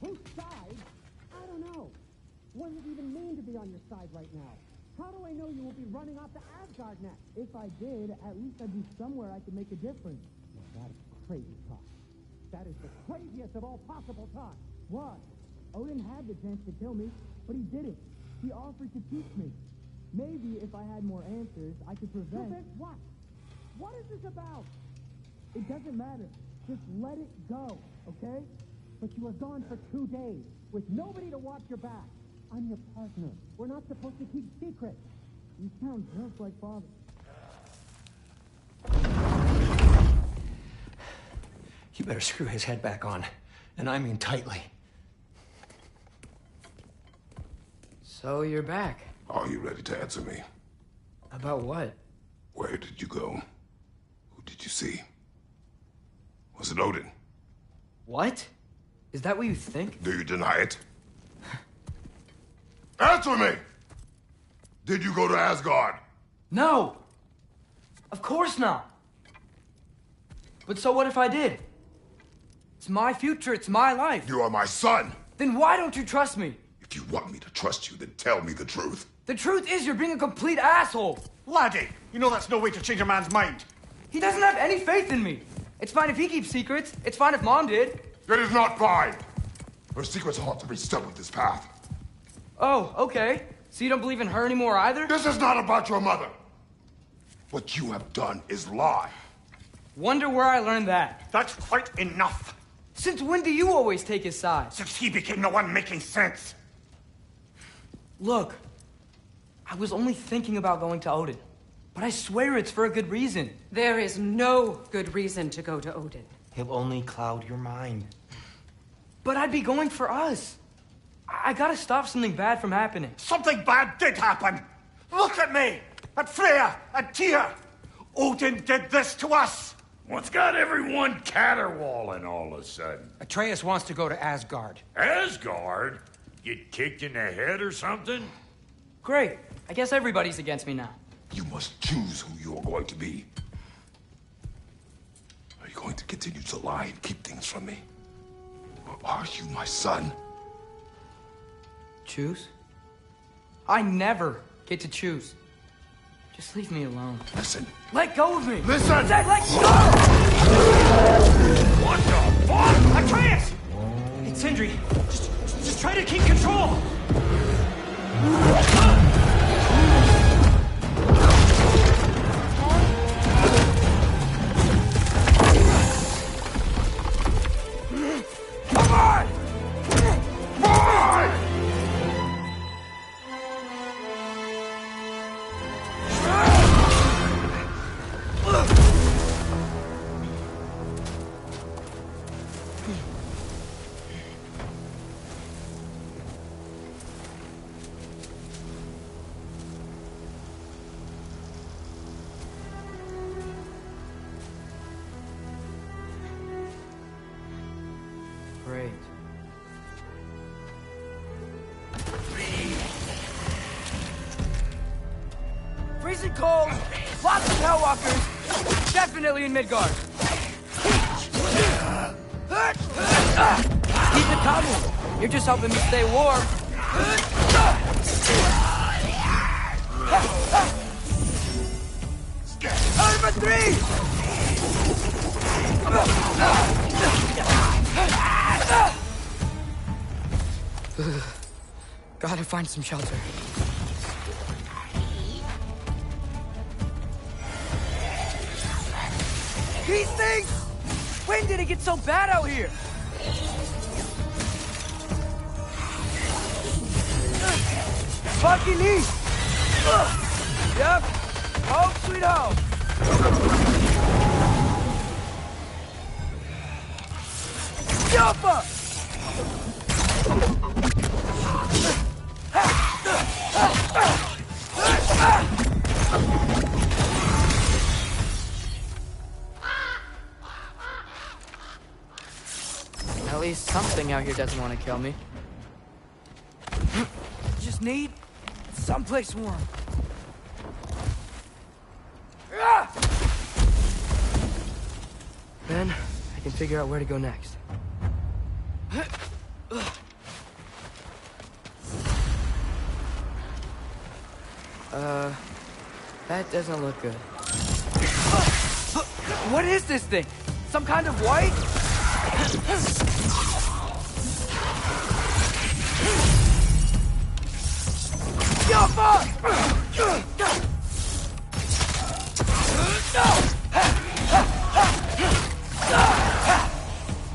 Whose side? I don't know. What does it even mean to be on your side right now? How do I know you will be running off to Asgard next? If I did, at least I'd be somewhere I could make a difference. Now, that is crazy talk. That is the craziest of all possible talk. What? Odin had the chance to kill me, but he didn't. He offered to teach me. Maybe if I had more answers, I could prevent... Prevent what? What is this about? It doesn't matter. Just let it go, okay? But you were gone for 2 days, with nobody to watch your back. I'm your partner. We're not supposed to keep secrets. You sound just like Father. You better screw his head back on, and I mean tightly. So you're back. Are you ready to answer me? About what? Where did you go? Who did you see? Was it Odin? What? Is that what you think? Do you deny it? Answer me! Did you go to Asgard? No! Of course not! But so what if I did? It's my future, it's my life. You are my son! Then why don't you trust me? If you want me to trust you, then tell me the truth. The truth is you're being a complete asshole! Laddie, you know that's no way to change a man's mind. He doesn't have any faith in me. It's fine if he keeps secrets. It's fine if Mom did. It is not fine! Her secrets ought to be stuck with this path. Oh, okay. So you don't believe in her anymore either? This is not about your mother. What you have done is lie. Wonder where I learned that. That's quite enough. Since when do you always take his side? Since he became the one making sense. Look, I was only thinking about going to Odin. But I swear it's for a good reason. There is no good reason to go to Odin. He'll only cloud your mind. But I'd be going for us. I gotta stop something bad from happening. Something bad did happen. Look at me, at Freya, at Tyr. Odin did this to us. What's got everyone caterwauling all of a sudden? Atreus wants to go to Asgard. Asgard? Get kicked in the head or something? Great. I guess everybody's against me now. You must choose who you are going to be. Are you going to continue to lie and keep things from me? Or are you my son? Choose? I never get to choose. Just leave me alone. Listen. Let go of me! Listen! I said let go! What the fuck? Atreus! It's Sindri. Just try to keep control! Come on! Boy! Great. Freezing cold, lots of Hellwalkers, definitely in Midgard. Keep it coming. You're just helping me stay warm. Number 3! Gotta find some shelter. These things! When did it get so bad out here? Fucking eat! Yep. Home sweet home. Jump up! At least something out here doesn't want to kill me. Just need someplace warm. Then I can figure out where to go next. That doesn't look good. What is this thing? Some kind of white?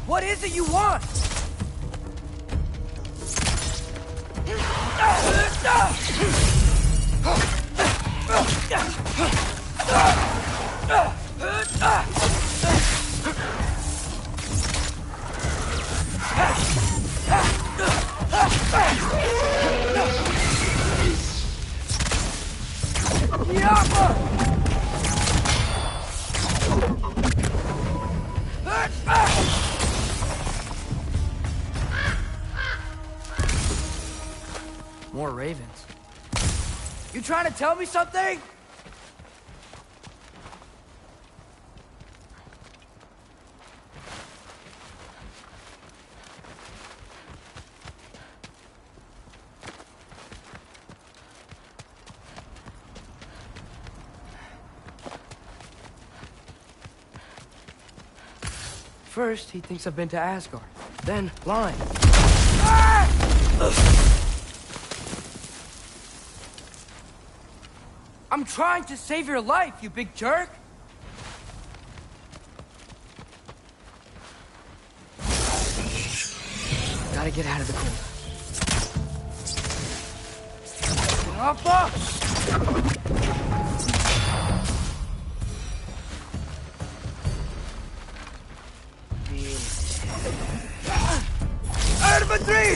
What is it you want? More ravens. You trying to tell me something? First, he thinks I've been to Asgard. Then, lying. I'm trying to save your life, you big jerk! Gotta get out of the cold. Up! Infantry!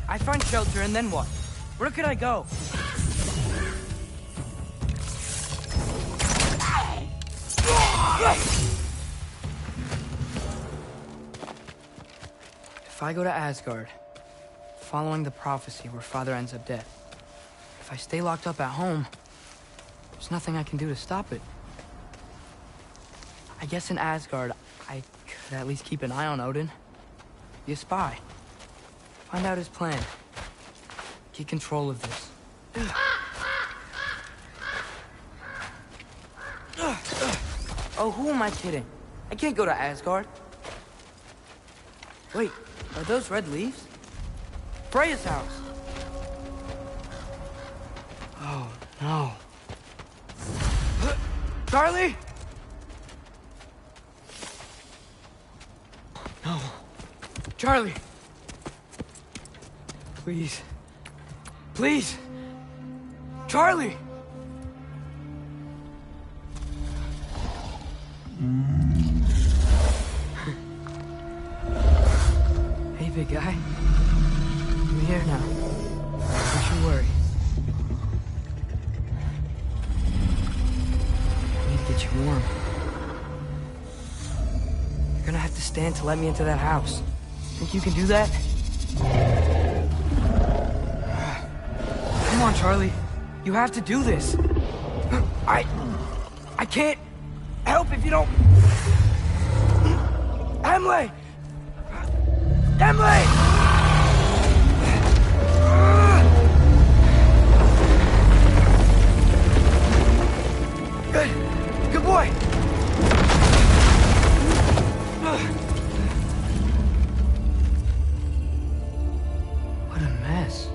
I find shelter, and then what? Where could I go? If I go to Asgard, following the prophecy where Father ends up dead, if I stay locked up at home, there's nothing I can do to stop it. I guess in Asgard, I could at least keep an eye on Odin. Be a spy. Find out his plan. Get control of this. Oh, who am I kidding? I can't go to Asgard. Wait, are those red leaves? Freya's house. Oh, no. Charlie? No. Charlie! Please. Please! Charlie! Hey, big guy. I'm here now. Don't you worry. I need to get you warm. You're gonna have to stand to let me into that house. Think you can do that? Come on, Charlie. You have to do this. I can't help if you don't... Emily! Emily! Good. Good boy. What a mess.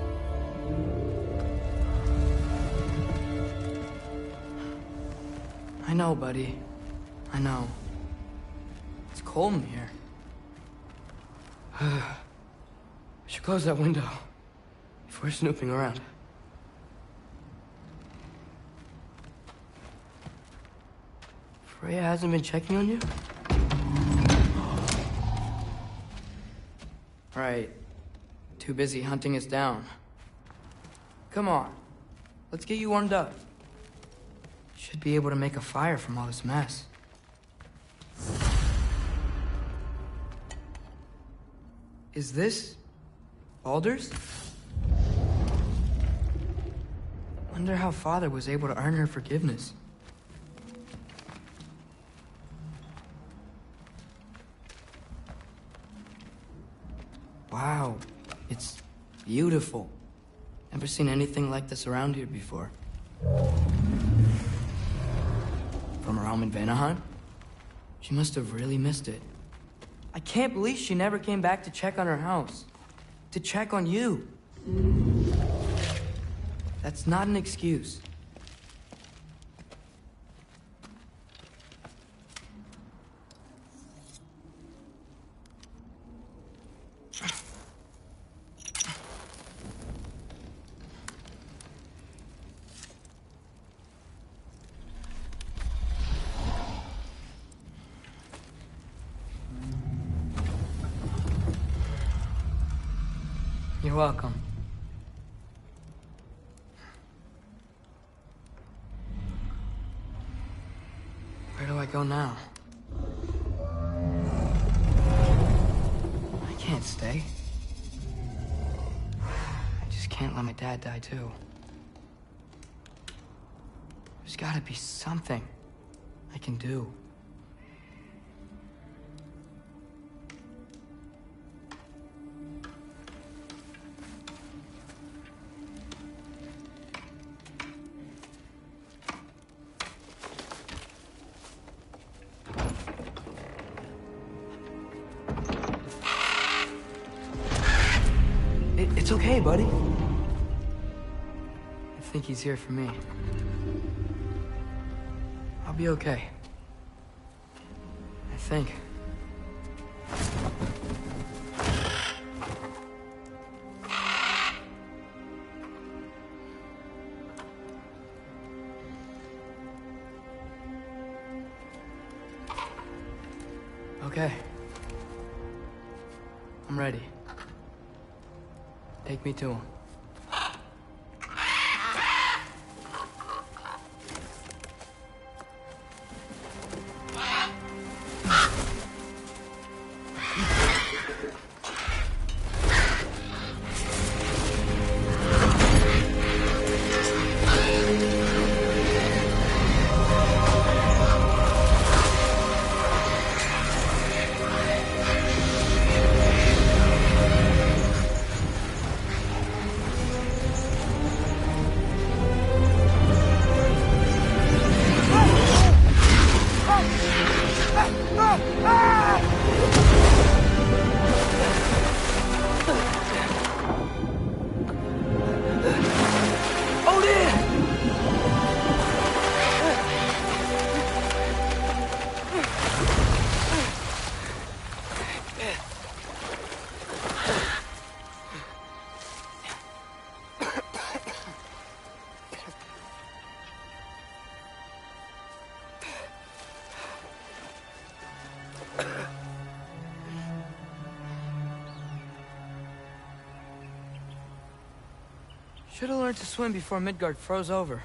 I know, buddy. I know. It's cold in here. I should close that window if we're snooping around. Freya hasn't been checking on you? Right. Too busy hunting us down. Come on. Let's get you warmed up. Should be able to make a fire from all this mess. Is this Baldur's? Wonder how Father was able to earn her forgiveness. Wow, it's beautiful. Never seen anything like this around here before. From her home in Vanaheim? She must have really missed it. I can't believe she never came back to check on her house. To check on you. That's not an excuse. You're welcome. Where do I go now? I can't stay. I just can't let my dad die too. There's gotta be something I can do. It's okay, buddy. I think he's here for me. I'll be okay. I think. Okay. I'm ready. Take me to him. Should have learned to swim before Midgard froze over.